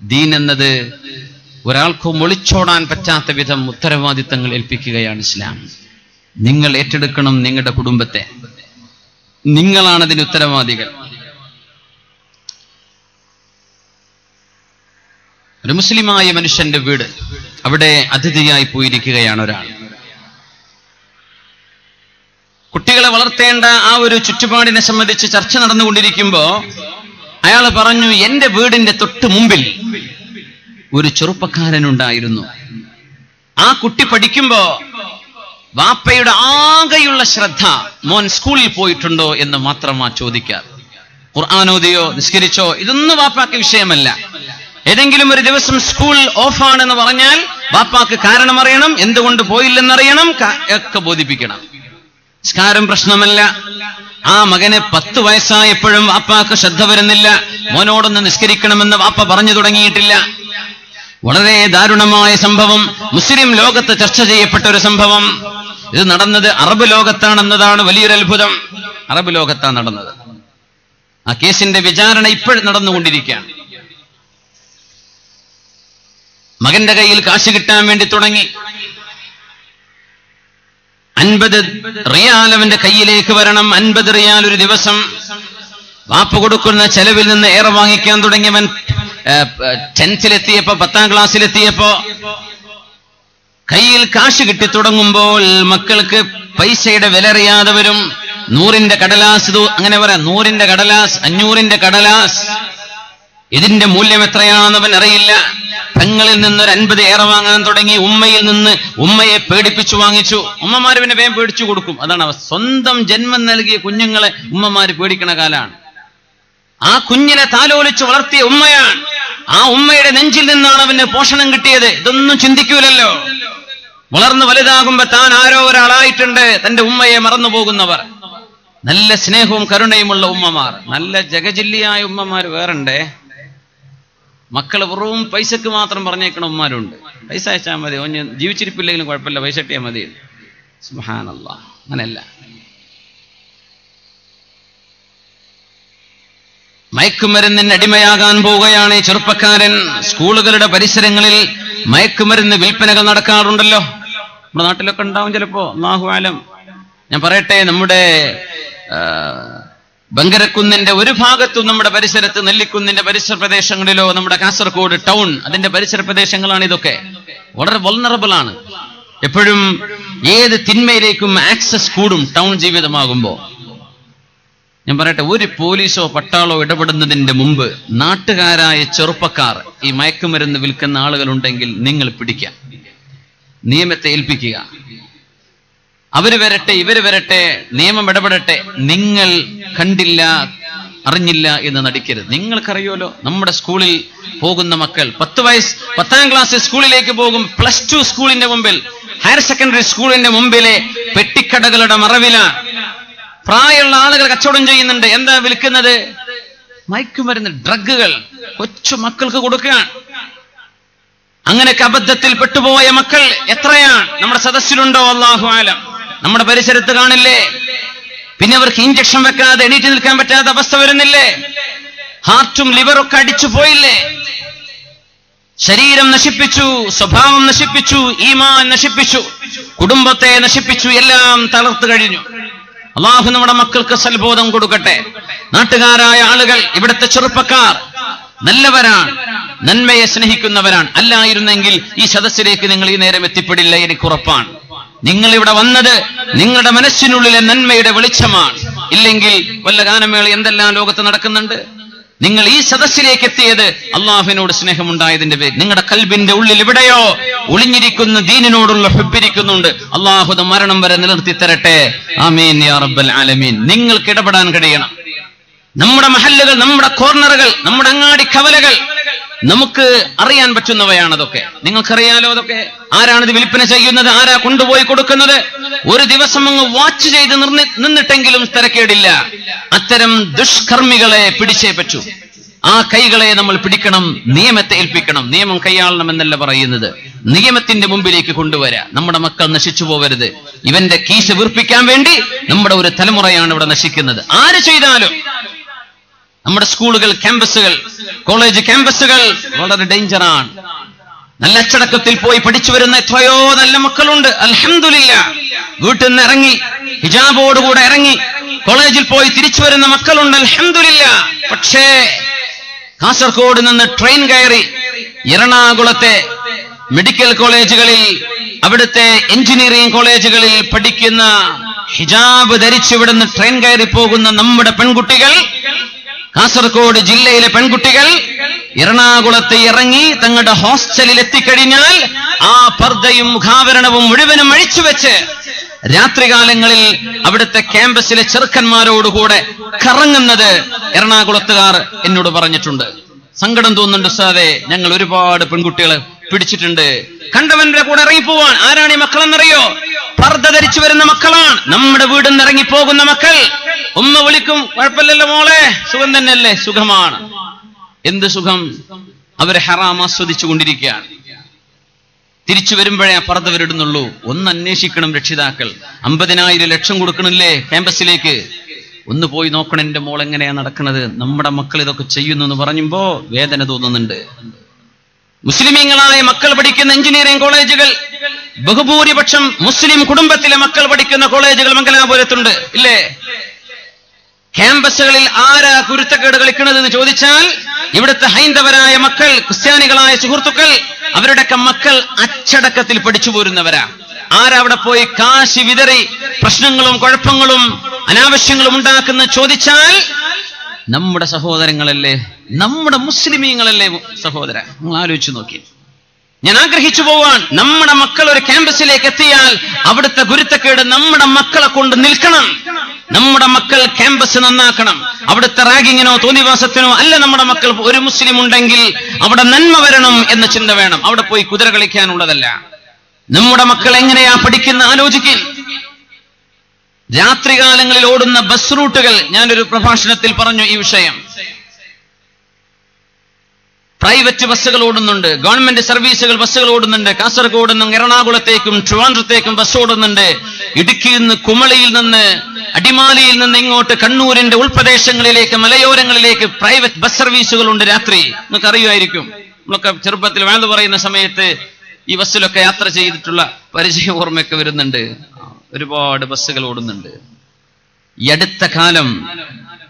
ദീൻ എന്നത് ഒരാൾക്കും ഒളിച്ചോടാൻ പറ്റാത്ത വിധം ഉത്തരവാദിത്തങ്ങൾ ഏൽപ്പിക്കുകയാണ് ഇസ്ലാം. നിങ്ങൾ ഏറ്റെടുക്കണം നിങ്ങളുടെ കുടുംബത്തെ, നിങ്ങളാണ് അതിന് ഉത്തരവാദികൾ. ഒരു മുസ്ലിമായ മനുഷ്യന്റെ വീട്, അവിടെ അതിഥിയായി പോയിരിക്കുകയാണ് ഒരാൾ. കുട്ടികളെ വളർത്തേണ്ട ആ ഒരു ചുറ്റുപാടിനെ സംബന്ധിച്ച് ചർച്ച നടന്നുകൊണ്ടിരിക്കുമ്പോ അയാൾ പറഞ്ഞു, എന്റെ വീടിന്റെ തൊട്ട് മുമ്പിൽ ഒരു ചെറുപ്പക്കാരനുണ്ടായിരുന്നു. ആ കുട്ടി പഠിക്കുമ്പോ വാപ്പയുടെ ആകെയുള്ള ശ്രദ്ധ മോൻ സ്കൂളിൽ പോയിട്ടുണ്ടോ എന്ന് മാത്രമാ ചോദിക്കാറ്. ഖുർആനോദിയോ നിസ്കരിച്ചോ ഇതൊന്നും വാപ്പാക്ക് വിഷയമല്ല. ഏതെങ്കിലും ഒരു ദിവസം സ്കൂൾ ഓഫാണെന്ന് പറഞ്ഞാൽ വാപ്പാക്ക് കാരണം അറിയണം, എന്തുകൊണ്ട് പോയില്ലെന്നറിയണം, ഒക്കെ ബോധിപ്പിക്കണം. നിസ്കാരം പ്രശ്നമല്ല. ആ മകന് 10 വയസ്സായപ്പോഴും വാപ്പാക്ക് ശ്രദ്ധ വരുന്നില്ല. മോനോടൊന്ന് നിസ്കരിക്കണമെന്ന് വാപ്പ പറഞ്ഞു തുടങ്ങിയിട്ടില്ല. വളരെ ദാരുണമായ സംഭവം, മുസ്ലിം ലോകത്ത് ചർച്ച ചെയ്യപ്പെട്ട ഒരു സംഭവം. ഇത് നടന്നത് അറബ് ലോകത്താണെന്നതാണ് വലിയൊരു അത്ഭുതം. അറബ് ലോകത്താണ് നടന്നത്. ആ കേസിന്റെ വിചാരണ ഇപ്പോഴും നടന്നുകൊണ്ടിരിക്കുകയാണ്. മകന്റെ കയ്യിൽ കാശ് കിട്ടാൻ വേണ്ടി തുടങ്ങി. 50 റിയാൽ അവന്റെ കയ്യിലേക്ക് വരണം. 50 റിയാൽ ഒരു ദിവസം. വാപ്പ കൊടുക്കുന്ന ചെലവിൽ നിന്ന് ഏറെ വാങ്ങിക്കാൻ തുടങ്ങിയവൻ 10th-ലെത്തിയപ്പോ, 10ാം ക്ലാസ്സിലെത്തിയപ്പോ കയ്യിൽ കാശ് കിട്ടി തുടങ്ങുമ്പോൾ മക്കൾക്ക് പൈസയുടെ വില അറിയാതെ വരും. 100ന്റെ കടലാസ്, അങ്ങനെ പറയാം, 100ന്റെ കടലാസ്, 500ന്റെ കടലാസ്, ഇതിന്റെ മൂല്യം എത്രയാണെന്നവൻ അറിയില്ല. പെങ്ങളിൽ നിന്നൊരു 50 ഏറെ വാങ്ങാൻ തുടങ്ങി. ഉമ്മയെ പേടിപ്പിച്ചു വാങ്ങിച്ചു. ഉമ്മമാര് പിന്നെ വേഗം പേടിച്ചു കൊടുക്കും. അതാണ് അവസ്ഥ. സ്വന്തം ജന്മം നൽകിയ കുഞ്ഞുങ്ങളെ ഉമ്മമാര് പേടിക്കണ കാലാണ്. ആ കുഞ്ഞിനെ താലോലിച്ച് വളർത്തിയ ഉമ്മയാണ്. ആ ഉമ്മയുടെ നെഞ്ചിൽ നിന്നാണ് അവന് പോഷണം കിട്ടിയത്. ഇതൊന്നും ചിന്തിക്കൂലല്ലോ. വളർന്നു വലുതാകുമ്പോ താൻ ആരോ ഒരാളായിട്ടുണ്ട്. തന്റെ ഉമ്മയെ മറന്നു പോകുന്നവർ. നല്ല സ്നേഹവും കരുണയുമുള്ള ഉമ്മമാർ, നല്ല ജഗജില്ലിയായ ഉമ്മമാർ വേറുണ്ടേ. മക്കള് വെറും പൈസക്ക് മാത്രം പറഞ്ഞേക്കണ ഉമ്മമാരുണ്ട്. പൈസ അയച്ചാൽ മതി, ഓന് ജീവിച്ചിരിപ്പില്ലെങ്കിലും കുഴപ്പമില്ല, പൈസ ഇട്ടിയാൽ മതി. സുബ്ഹാനല്ലാഹ്. അങ്ങനെയല്ല. മയക്കുമരുന്നിന് അടിമയാകാൻ പോവുകയാണ് ഈ ചെറുപ്പക്കാരൻ. സ്കൂളുകളുടെ പരിസരങ്ങളിൽ മയക്കുമരുന്ന് വിൽപ്പനകൾ നടക്കാറുണ്ടല്ലോ. നമ്മുടെ നാട്ടിലൊക്കെ ഉണ്ടാവും ചിലപ്പോ, അല്ലാഹു ആലം. ഞാൻ പറയട്ടെ, നമ്മുടെ ബങ്കരക്കുന്നിന്റെ ഒരു ഭാഗത്തും നമ്മുടെ പരിസരത്ത്, നെല്ലിക്കുന്നിന്റെ പരിസര പ്രദേശങ്ങളിലോ, നമ്മുടെ കാസർഗോഡ് ടൗൺ അതിന്റെ പരിസര പ്രദേശങ്ങളാണ് ഇതൊക്കെ. വളരെ വൾനറബിൾ ആണ്. എപ്പോഴും ഏത് തിന്മയിലേക്കും ആക്സസ് കൂടും ടൗൺ ജീവിതമാകുമ്പോ. ഞാൻ പറയട്ടെ, ഒരു പോലീസോ പട്ടാളോ ഇടപെടുന്നതിന്റെ മുമ്പ് നാട്ടുകാരായ ചെറുപ്പക്കാർ, ഈ മയക്കുമരുന്ന് വിൽക്കുന്ന ആളുകളുണ്ടെങ്കിൽ നിങ്ങൾ പിടിക്കുക, നിയമത്തെ ഏൽപ്പിക്കുക. അവര് വരട്ടെ, ഇവര് വരട്ടെ, നിയമം ഇടപെടട്ടെ. നിങ്ങൾ കണ്ടില്ല, അറിഞ്ഞില്ല എന്ന് നടിക്കരുത്. നിങ്ങൾക്കറിയുമല്ലോ, നമ്മുടെ സ്കൂളിൽ പോകുന്ന മക്കൾ 10ാം ക്ലാസ് സ്കൂളിലേക്ക് പോകും. +2 സ്കൂളിന്റെ മുമ്പിൽ, ഹയർ സെക്കൻഡറി സ്കൂളിന്റെ മുമ്പിലെ പെട്ടിക്കടകളുടെ മറവിലാണ് പ്രായമുള്ള ആളുകൾ കച്ചവടം ചെയ്യുന്നുണ്ട്. എന്താ വിൽക്കുന്നത്? മയക്കുമരുന്ന്, ഡ്രഗുകൾ കൊച്ചു മക്കൾക്ക് കൊടുക്കുകയാണ്. അങ്ങനെയൊക്കെ അബദ്ധത്തിൽ പെട്ടുപോയ മക്കൾ എത്രയാണ് നമ്മുടെ സദസ്സിലുണ്ടോ? അല്ലാഹു ആലം. നമ്മുടെ പരിസരത്ത് കാണില്ലേ? പിന്നെ അവർക്ക് ഇഞ്ചക്ഷൻ വെക്കാതെ എണീറ്റ് നിൽക്കാൻ പറ്റാത്ത അവസ്ഥ വരുന്നില്ലേ? ഹാർട്ടും ലിവറൊക്കെ അടിച്ചു പോയില്ലേ? ശരീരം നശിപ്പിച്ചു, സ്വഭാവം നശിപ്പിച്ചു, ഈമാൻ നശിപ്പിച്ചു, കുടുംബത്തെ നശിപ്പിച്ചു, എല്ലാം തളർത്തു കഴിഞ്ഞു. അള്ളാഹു നമ്മുടെ മക്കൾക്ക് സൽബോധം കൊടുക്കട്ടെ. നാട്ടുകാരായ ആളുകൾ, ഇവിടുത്തെ ചെറുപ്പക്കാർ നല്ലവരാണ്, നന്മയെ സ്നേഹിക്കുന്നവരാണ്. അല്ലായിരുന്നെങ്കിൽ ഈ സദസ്സിലേക്ക് നിങ്ങൾ ഈ നേരം എത്തിപ്പെടില്ല, എനിക്കുറപ്പാണ്. നിങ്ങൾ ഇവിടെ വന്നത് നിങ്ങളുടെ മനസ്സിനുള്ളിലെ നന്മയുടെ വെളിച്ചമാണ്. ഇല്ലെങ്കിൽ വല്ല ഗാനമേള എന്തെല്ലാം ലോകത്ത് നടക്കുന്നുണ്ട്. നിങ്ങൾ ഈ സദസ്സിലേക്ക് എത്തിയത് അള്ളാഹുവിനോട് സ്നേഹമുണ്ടായതിന്റെ പേര്. നിങ്ങളുടെ കൽബിന്റെ ഉള്ളിൽ എവിടെയോ ഒളിഞ്ഞിരിക്കുന്ന ദീനിനോടുള്ള ഹുബ്ബിരിക്കുന്നുണ്ട്. അള്ളാഹു മരണം വരെ നിലനിർത്തി തരട്ടെ. ആമീൻ യാ റബ്ബൽ ആലമീൻ. നിങ്ങൾക്ക് ഇടപെടാൻ കഴിയണം. നമ്മുടെ മഹല്ലുകൾ, നമ്മുടെ കോർണറുകൾ, നമ്മുടെ അങ്ങാടി കവലകൾ നമുക്ക് അറിയാൻ പറ്റുന്നവയാണ് അതൊക്കെ. നിങ്ങൾക്കറിയാലോ അതൊക്കെ. ആരാണിത് വിൽപ്പന ചെയ്യുന്നത്, ആരാ കൊണ്ടുപോയി കൊടുക്കുന്നത്? ഒരു ദിവസം അങ്ങ് വാച്ച് ചെയ്ത് നിന്നിട്ടെങ്കിലും തിരക്കേടില്ല. അത്തരം ദുഷ്കർമ്മികളെ പിടിച്ചേ പറ്റൂ. ആ കൈകളെ നമ്മൾ പിടിക്കണം, നിയമത്തെ ഏൽപ്പിക്കണം. നിയമം കൈയാളണം എന്നല്ല പറയുന്നത്, നിയമത്തിന്റെ മുമ്പിലേക്ക് കൊണ്ടുവരാ. നമ്മുടെ മക്കൾ നശിച്ചു പോവരുത്. ഇവന്റെ കീശ വീർപ്പിക്കാൻ വേണ്ടി നമ്മുടെ ഒരു തലമുറയാണ് ഇവിടെ നശിക്കുന്നത്. ആര് ചെയ്താലും. നമ്മുടെ സ്കൂളുകൾ, ക്യാമ്പസുകൾ, കോളേജ് ക്യാമ്പസുകൾ വളരെ ഡേഞ്ചറാണ്. നല്ല അച്ചടക്കത്തിൽ പോയി പഠിച്ചു വരുന്ന എത്രയോ നല്ല മക്കളുണ്ട്. അൽഹംദുലില്ലാഹ്. വീട്ടിൽ നിന്ന് ഇറങ്ങി ഹിജാബോടുകൂടെ ഇറങ്ങി കോളേജിൽ പോയി തിരിച്ചു വരുന്ന മക്കളുണ്ട്. അൽഹംദുലില്ലാഹ്. പക്ഷേ കാസർഗോഡ് നിന്ന് ട്രെയിൻ കയറി എറണാകുളത്തെ മെഡിക്കൽ കോളേജുകളിൽ, അവിടുത്തെ എഞ്ചിനീയറിംഗ് കോളേജുകളിൽ പഠിക്കുന്ന, ഹിജാബ് ധരിച്ച് ഇവിടുന്ന് ട്രെയിൻ കയറി പോകുന്ന നമ്മുടെ പെൺകുട്ടികൾ, കാസർഗോഡ് ജില്ലയിലെ പെൺകുട്ടികൾ എറണാകുളത്ത് ഇറങ്ങി തങ്ങളുടെ ഹോസ്റ്റലിൽ എത്തിക്കഴിഞ്ഞാൽ ആ പർദ്ദയും മുഖാവരണവും മുഴുവനും അഴിച്ചുവെച്ച് രാത്രികാലങ്ങളിൽ അവിടുത്തെ ക്യാമ്പസിലെ ചെറുക്കന്മാരോടുകൂടെ കറങ്ങുന്നത് എറണാകുളത്തുകാർ എന്നോട് പറഞ്ഞിട്ടുണ്ട്. സങ്കടം തോന്നുന്നുണ്ട് ഉസ്താദേ, ഞങ്ങൾ ഒരുപാട് പെൺകുട്ടികളെ പിടിച്ചിട്ടുണ്ട്. കണ്ടവന്റെ കൂടെ ഇറങ്ങിപ്പോവാൻ. ആരാണ് ഈ മക്കളെന്നറിയോ? പർദ്ദ ധരിച്ചു വരുന്ന മക്കളാണ്. നമ്മുടെ വീടിൽ നിന്ന് ഇറങ്ങിപ്പോകുന്ന മക്കൾ. ഉമ്മ വിളിക്കും, കുഴപ്പമില്ലല്ലോ മോളെ, സുഖം തന്നെയല്ലേ? സുഖമാണ്. എന്ത് സുഖം? അവര് ഹറാം ആസ്വദിച്ചു കൊണ്ടിരിക്കുകയാണ്. തിരിച്ചു വരുമ്പോഴേ ആ പർദ്ദ വരിടുന്നുള്ളൂ. ഒന്ന് അന്വേഷിക്കണം രക്ഷിതാക്കൾ. 50,000 ലക്ഷം കൊടുക്കണില്ലേ ക്യാമ്പസിലേക്ക്? ഒന്ന് പോയി നോക്കണം എന്റെ മോൾ എങ്ങനെയാ നടക്കുന്നത്. നമ്മുടെ മക്കൾ ഇതൊക്കെ ചെയ്യുന്നു എന്ന് പറയുമ്പോ വേദന തോന്നുന്നുണ്ട്. മുസ്ലിമീങ്ങളായ മക്കൾ പഠിക്കുന്ന എഞ്ചിനീയറിംഗ് കോളേജുകൾ, ബഹുഭൂരിപക്ഷം മുസ്ലിം കുടുംബത്തിലെ മക്കൾ പഠിക്കുന്ന കോളേജുകൾ മംഗലാപുരത്തുണ്ട്, ഇല്ലേ? ക്യാമ്പസുകളിൽ ആരാ കുരുത്തക്കേട് കളിക്കുന്നത് എന്ന് ചോദിച്ചാൽ ഇവിടുത്തെ ഹൈന്ദവരായ മക്കൾ, ക്രിസ്ത്യാനികളായ സുഹൃത്തുക്കൾ, അവരുടെയൊക്കെ മക്കൾ അച്ചടക്കത്തിൽ പഠിച്ചു പോരുന്നവരാ. ആരാ അവിടെ പോയി കാശി വിതറി പ്രശ്നങ്ങളും കുഴപ്പങ്ങളും അനാവശ്യങ്ങളും ഉണ്ടാക്കുന്ന ചോദിച്ചാൽ നമ്മുടെ സഹോദരങ്ങളല്ലേ, നമ്മുടെ മുസ്ലിമീങ്ങളല്ലേ സഹോദര? നിങ്ങൾ ആലോചിച്ചു നോക്കി. ഞാൻ ആഗ്രഹിച്ചു പോവാൻ, നമ്മുടെ മക്കൾ ഒരു ക്യാമ്പസിലേക്ക് എത്തിയാൽ അവിടുത്തെ ഗുരുത്തക്കേട് നമ്മുടെ മക്കളെ കൊണ്ട് നിൽക്കണം. നമ്മുടെ മക്കൾ ക്യാമ്പസ് നന്നാക്കണം. അവിടുത്തെ റാഗിങ്ങിനോ തോന്നിവാസത്തിനോ അല്ല നമ്മുടെ മക്കൾ. ഒരു മുസ്ലിം ഉണ്ടെങ്കിൽ അവിടെ നന്മ വരണം എന്ന ചിന്ത വേണം. അവിടെ പോയി കുതിര കളിക്കാനുള്ളതല്ല. നമ്മുടെ മക്കൾ എങ്ങനെയാ പഠിക്കുന്ന ആലോചിക്കാൻ. രാത്രികാലങ്ങളിൽ ഓടുന്ന ബസ് റൂട്ടുകൾ, ഞാനൊരു പ്രഭാഷണത്തിൽ പറഞ്ഞു ഈ വിഷയം. പ്രൈവറ്റ് ബസ്സുകൾ ഓടുന്നുണ്ട്, ഗവൺമെന്റ് സർവീസുകൾ ബസ്സുകൾ ഓടുന്നുണ്ട്. കാസർഗോഡ് നിന്നും എറണാകുളത്തേക്കും ട്രിവാൻഡ്രത്തേക്കും ബസ് ഓടുന്നുണ്ട്. ഇടുക്കിയിൽ നിന്ന്, കുമളിയിൽ നിന്ന്, അടിമാലിയിൽ നിന്ന് ഇങ്ങോട്ട് കണ്ണൂരിന്റെ ഉൾപ്രദേശങ്ങളിലേക്ക്, മലയോരങ്ങളിലേക്ക് പ്രൈവറ്റ് ബസ് സർവീസുകളുണ്ട് രാത്രി. നിങ്ങൾക്ക് അറിയുമായിരിക്കും. നമ്മളൊക്കെ ചെറുപ്പത്തിൽ വേണ്ട പറയുന്ന സമയത്ത് ഈ ബസ്സിലൊക്കെ യാത്ര ചെയ്തിട്ടുള്ള പരിചയ ഓർമ്മയൊക്കെ വരുന്നുണ്ട്. ഒരുപാട് ബസ്സുകൾ ഓടുന്നുണ്ട്. ഈ അടുത്ത കാലം,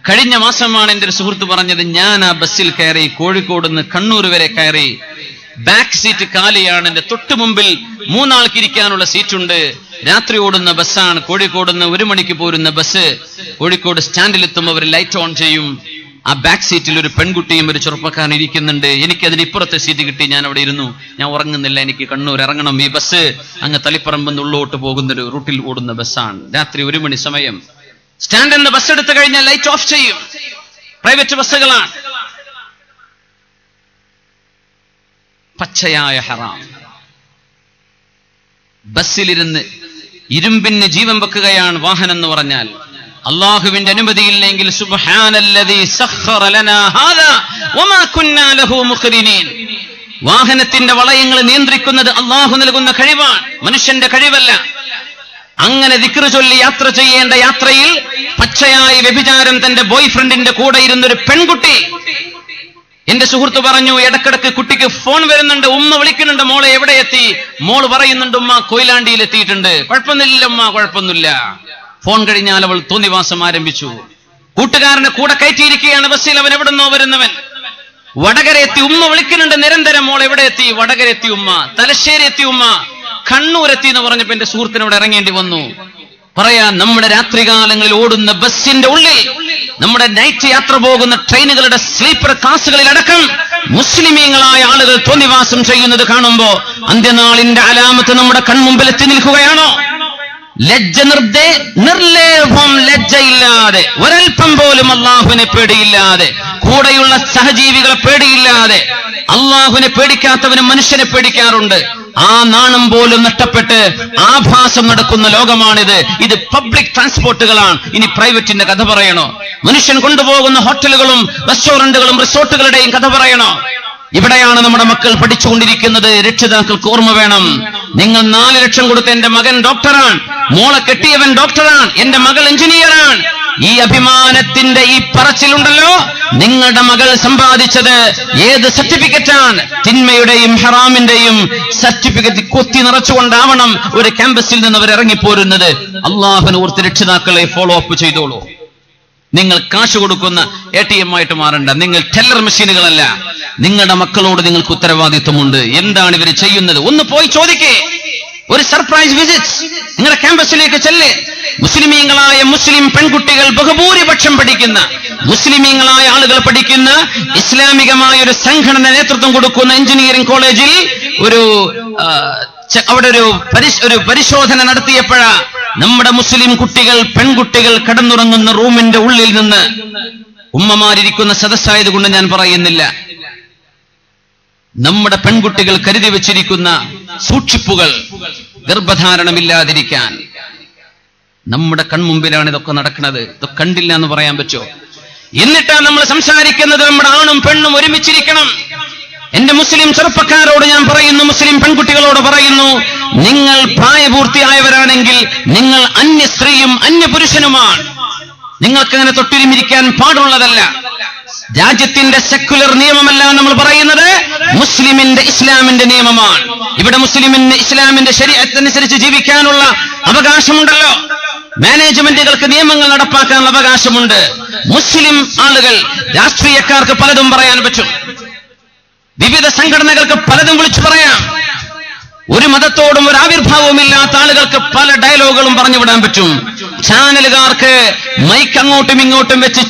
കഴിഞ്ഞ മാസമാണ് എൻ്റെ ഒരു സുഹൃത്ത് പറഞ്ഞത്, ഞാൻ ആ ബസ്സിൽ കയറി, കോഴിക്കോട് നിന്ന് കണ്ണൂർ വരെ കയറി. ബാക്ക് സീറ്റ് കാലിയാണ്. എന്റെ തൊട്ടു മുമ്പിൽ 3 ആൾക്ക് ഇരിക്കാനുള്ള സീറ്റുണ്ട്. രാത്രി ഓടുന്ന ബസ്സാണ്. കോഴിക്കോട് നിന്ന് 1 മണിക്ക് പോരുന്ന ബസ്. കോഴിക്കോട് സ്റ്റാൻഡിലെത്തുമ്പോൾ അവർ ലൈറ്റ് ഓൺ ചെയ്യും. ആ ബാക്ക് സീറ്റിൽ ഒരു പെൺകുട്ടിയും ഒരു ചെറുപ്പക്കാരൻ ഇരിക്കുന്നുണ്ട്. എനിക്ക് അതിന് ഇപ്പുറത്തെ സീറ്റ് കിട്ടി. ഞാൻ അവിടെ ഇരുന്നു. ഞാൻ ഉറങ്ങുന്നില്ല, എനിക്ക് കണ്ണൂർ ഇറങ്ങണം. ഈ ബസ് അങ്ങ് തളിപ്പറമ്പ് ഉള്ളോട്ട് പോകുന്നൊരു റൂട്ടിൽ ഓടുന്ന ബസ്സാണ്. രാത്രി 1 മണി സമയം. സ്റ്റാൻഡിൽ നിന്ന് ബസ് എടുത്തു കഴിഞ്ഞാൽ ലൈറ്റ് ഓഫ് ചെയ്യും. പ്രൈവറ്റ് ബസ്സുകളാണ്. പച്ചയായ ഹറാം. ബസ്സിലിരുന്ന് ഇരുമ്പിന് ജീവൻ വെക്കുകയാണ് വാഹനം എന്ന് പറഞ്ഞാൽ. അള്ളാഹുവിന്റെ അനുമതിയില്ലെങ്കിൽ സുബ്ഹാനല്ലദീ സഖറ ലനാ ഹാദാ വമാ കുന്നാ ലഹു മുഖ്രിനീൻ. വാഹനത്തിന്റെ വളയങ്ങൾ നിയന്ത്രിക്കുന്നത് അള്ളാഹു നൽകുന്ന കഴിവാണ്, മനുഷ്യന്റെ കഴിവല്ല. അങ്ങനെ ദിക്ർ ചൊല്ലി യാത്ര ചെയ്യേണ്ട യാത്രയിൽ പച്ചയായ വ്യഭിചാരം തന്റെ ബോയ് ഫ്രണ്ടിന്റെ കൂടെ ഇരുന്നൊരു പെൺകുട്ടി. എന്റെ സുഹൃത്ത് പറഞ്ഞു, ഇടക്കിടക്ക് കുട്ടിക്ക് ഫോൺ വരുന്നുണ്ട്, ഉമ്മ വിളിക്കുന്നുണ്ട്, മോളെ എവിടെ എത്തി? മോള് പറയുന്നുണ്ട്, ഉമ്മ കൊയിലാണ്ടിയിൽ എത്തിയിട്ടുണ്ട്. കുഴപ്പമൊന്നുമില്ല ഉമ്മ, കുഴപ്പമൊന്നുമില്ല. ഫോൺ കഴിഞ്ഞാൽ അവൾ തോന്നിവാസം ആരംഭിച്ചു. കൂട്ടുകാരനെ കൂടെ കയറ്റിയിരിക്കുകയാണ് ബസ്സിൽ. അവൻ എവിടുന്നോ വരുന്നവൻ. വടകര എത്തി, ഉമ്മ വിളിക്കുന്നുണ്ട് നിരന്തരം, മോൾ എവിടെ എത്തി? വടകര എത്തി ഉമ്മ, തലശ്ശേരി എത്തി ഉമ്മ, കണ്ണൂർ എത്തി എന്ന് പറഞ്ഞപ്പോ എന്റെ സുഹൃത്തിനോട് ഇറങ്ങേണ്ടി വന്നു. പറയാൻ, നമ്മുടെ രാത്രികാലങ്ങളിൽ ഓടുന്ന ബസ്സിന്റെ ഉള്ളിൽ, നമ്മുടെ നൈറ്റ് യാത്ര പോകുന്ന ട്രെയിനുകളുടെ സ്ലീപ്പർ ക്ലാസുകളിൽ അടക്കം മുസ്ലിമീങ്ങളായ ആളുകൾ തോന്നിവാസം ചെയ്യുന്നത് കാണുമ്പോ അന്ത്യനാളിന്റെ അലാമത്ത് നമ്മുടെ കൺമുമ്പിൽ എത്തി നിൽക്കുകയാണോ? നിർലേഭം ലജ്ജയില്ലാതെ, ഒരൽപ്പം പോലും അള്ളാഹുവിനെ പേടിയില്ലാതെ, കൂടെയുള്ള സഹജീവികളെ പേടിയില്ലാതെ. അള്ളാഹുവിനെ പേടിക്കാത്തവന് മനുഷ്യനെ പേടിക്കാറുണ്ട്. ആ നാണം പോലും നഷ്ടപ്പെട്ട് ആഭാസം നടക്കുന്ന ലോകമാണിത്. ഇത് പബ്ലിക് ട്രാൻസ്പോർട്ടുകളാണ്. ഇനി പ്രൈവറ്റിന്റെ കഥ പറയണോ? മനുഷ്യൻ കൊണ്ടുപോകുന്ന ഹോട്ടലുകളും റെസ്റ്റോറന്റുകളും റിസോർട്ടുകളുടെയും കഥ പറയണോ? ഇവിടെയാണ് നമ്മുടെ മക്കൾ പഠിച്ചുകൊണ്ടിരിക്കുന്നത്. രക്ഷിതാക്കൾക്ക് ഓർമ്മ വേണം, നിങ്ങൾ 4 ലക്ഷം കൊടുത്ത എന്റെ മകൻ ഡോക്ടറാണ്, മോളെ കെട്ടിയവൻ ഡോക്ടറാണ്, എന്റെ മകൾ എഞ്ചിനീയറാണ്. ഈ അഭിമാനത്തിന്റെ ഈ പറച്ചിലുണ്ടല്ലോ, നിങ്ങളുടെ മകൾ സമ്പാദിച്ചത് ഏത് സർട്ടിഫിക്കറ്റാണ്? തിന്മയുടെയും ഹറാമിന്റെയും സർട്ടിഫിക്കറ്റ് കൊത്തി നിറച്ചുകൊണ്ടാവണം ഒരു ക്യാമ്പസിൽ നിന്ന് അവർ ഇറങ്ങിപ്പോരുന്നത്. അള്ളാഹുവിനെ ഓർത്ത് രക്ഷിതാക്കളെ ഫോളോ അപ്പ് ചെയ്തോളൂ. നിങ്ങൾ കാശ് കൊടുക്കുന്ന ATM ആയിട്ട് മാറണ്ട. നിങ്ങൾ ടെല്ലർ മെഷീനുകളല്ല. നിങ്ങളുടെ മക്കളോട് നിങ്ങൾക്ക് ഉത്തരവാദിത്വമുണ്ട്. എന്താണ് ഇവർ ചെയ്യുന്നത്? ഒന്ന് പോയി ചോദിക്കേ. ഒരു സർപ്രൈസ് വിസിറ്റ് നിങ്ങളുടെ ക്യാമ്പസിലേക്ക് ചെല്ല്. മുസ്ലിമീങ്ങളായ മുസ്ലിം പെൺകുട്ടികൾ ബഹുഭൂരിപക്ഷം പഠിക്കുന്ന, മുസ്ലിമീങ്ങളായ ആളുകൾ പഠിക്കുന്ന, ഇസ്ലാമികമായ ഒരു സംഘടന നേതൃത്വം കൊടുക്കുന്ന എഞ്ചിനീയറിംഗ് കോളേജിൽ അവിടെ ഒരു പരിശോധന നടത്തിയപ്പോഴാ നമ്മുടെ മുസ്ലിം കുട്ടികൾ, പെൺകുട്ടികൾ കടന്നുറങ്ങുന്ന റൂമിന്റെ ഉള്ളിൽ നിന്ന്, ഉമ്മമാരിരിക്കുന്ന സദസ്സായതുകൊണ്ട് ഞാൻ പറയുന്നില്ല, നമ്മുടെ പെൺകുട്ടികൾ കരുതി വെച്ചിരിക്കുന്ന സൂക്ഷിപ്പുകൾ, ഗർഭധാരണമില്ലാതിരിക്കാൻ, നമ്മുടെ കൺമുമ്പിലാണ് ഇതൊക്കെ നടക്കുന്നത്. ഇതൊക്കെ കണ്ടില്ല എന്ന് പറയാൻ പറ്റുമോ? എന്നിട്ടാണ് നമ്മൾ സംസാരിക്കുന്നത് നമ്മുടെ ആണും പെണ്ണും ഒരുമിച്ചിരിക്കണം. എന്റെ മുസ്ലിം ചെറുപ്പക്കാരോട് ഞാൻ പറയുന്നു, മുസ്ലിം പെൺകുട്ടികളോട് പറയുന്നു, നിങ്ങൾ പ്രായപൂർത്തിയായവരാണെങ്കിൽ നിങ്ങൾ അന്യ സ്ത്രീയും അന്യ പുരുഷനുമാണ്. നിങ്ങൾക്കങ്ങനെ തൊട്ടിരുമിരിക്കാൻ പാടുള്ളതല്ല. രാജ്യത്തിന്റെ സെക്കുലർ നിയമമല്ല നമ്മൾ പറയുന്നത്, മുസ്ലിമിന്റെ ഇസ്ലാമിന്റെ നിയമമാണ്. ഇവിടെ മുസ്ലിമിന് ഇസ്ലാമിന്റെ ശരീഅത്തനുസരിച്ച് ജീവിക്കാനുള്ള അവകാശമുണ്ടല്ലോ. മാനേജ്മെന്റുകൾക്ക് നിയമങ്ങൾ നടപ്പാക്കാനുള്ള അവകാശമുണ്ട്. മുസ്ലിം ആളുകൾ, രാഷ്ട്രീയക്കാർക്ക് പലതും പറയാൻ പറ്റും, വിവിധ സംഘടനകൾക്ക് പലതും വിളിച്ചു പറയാം. ഒരു മതത്തോടും ഒരു ആവിർഭാവവും ഇല്ലാത്ത ആളുകൾക്ക് പല ഡയലോഗുകളും പറഞ്ഞു വിടാൻ പറ്റും. ചാനലുകാർക്ക് മൈക്ക് അങ്ങോട്ടും ഇങ്ങോട്ടും വെച്ച്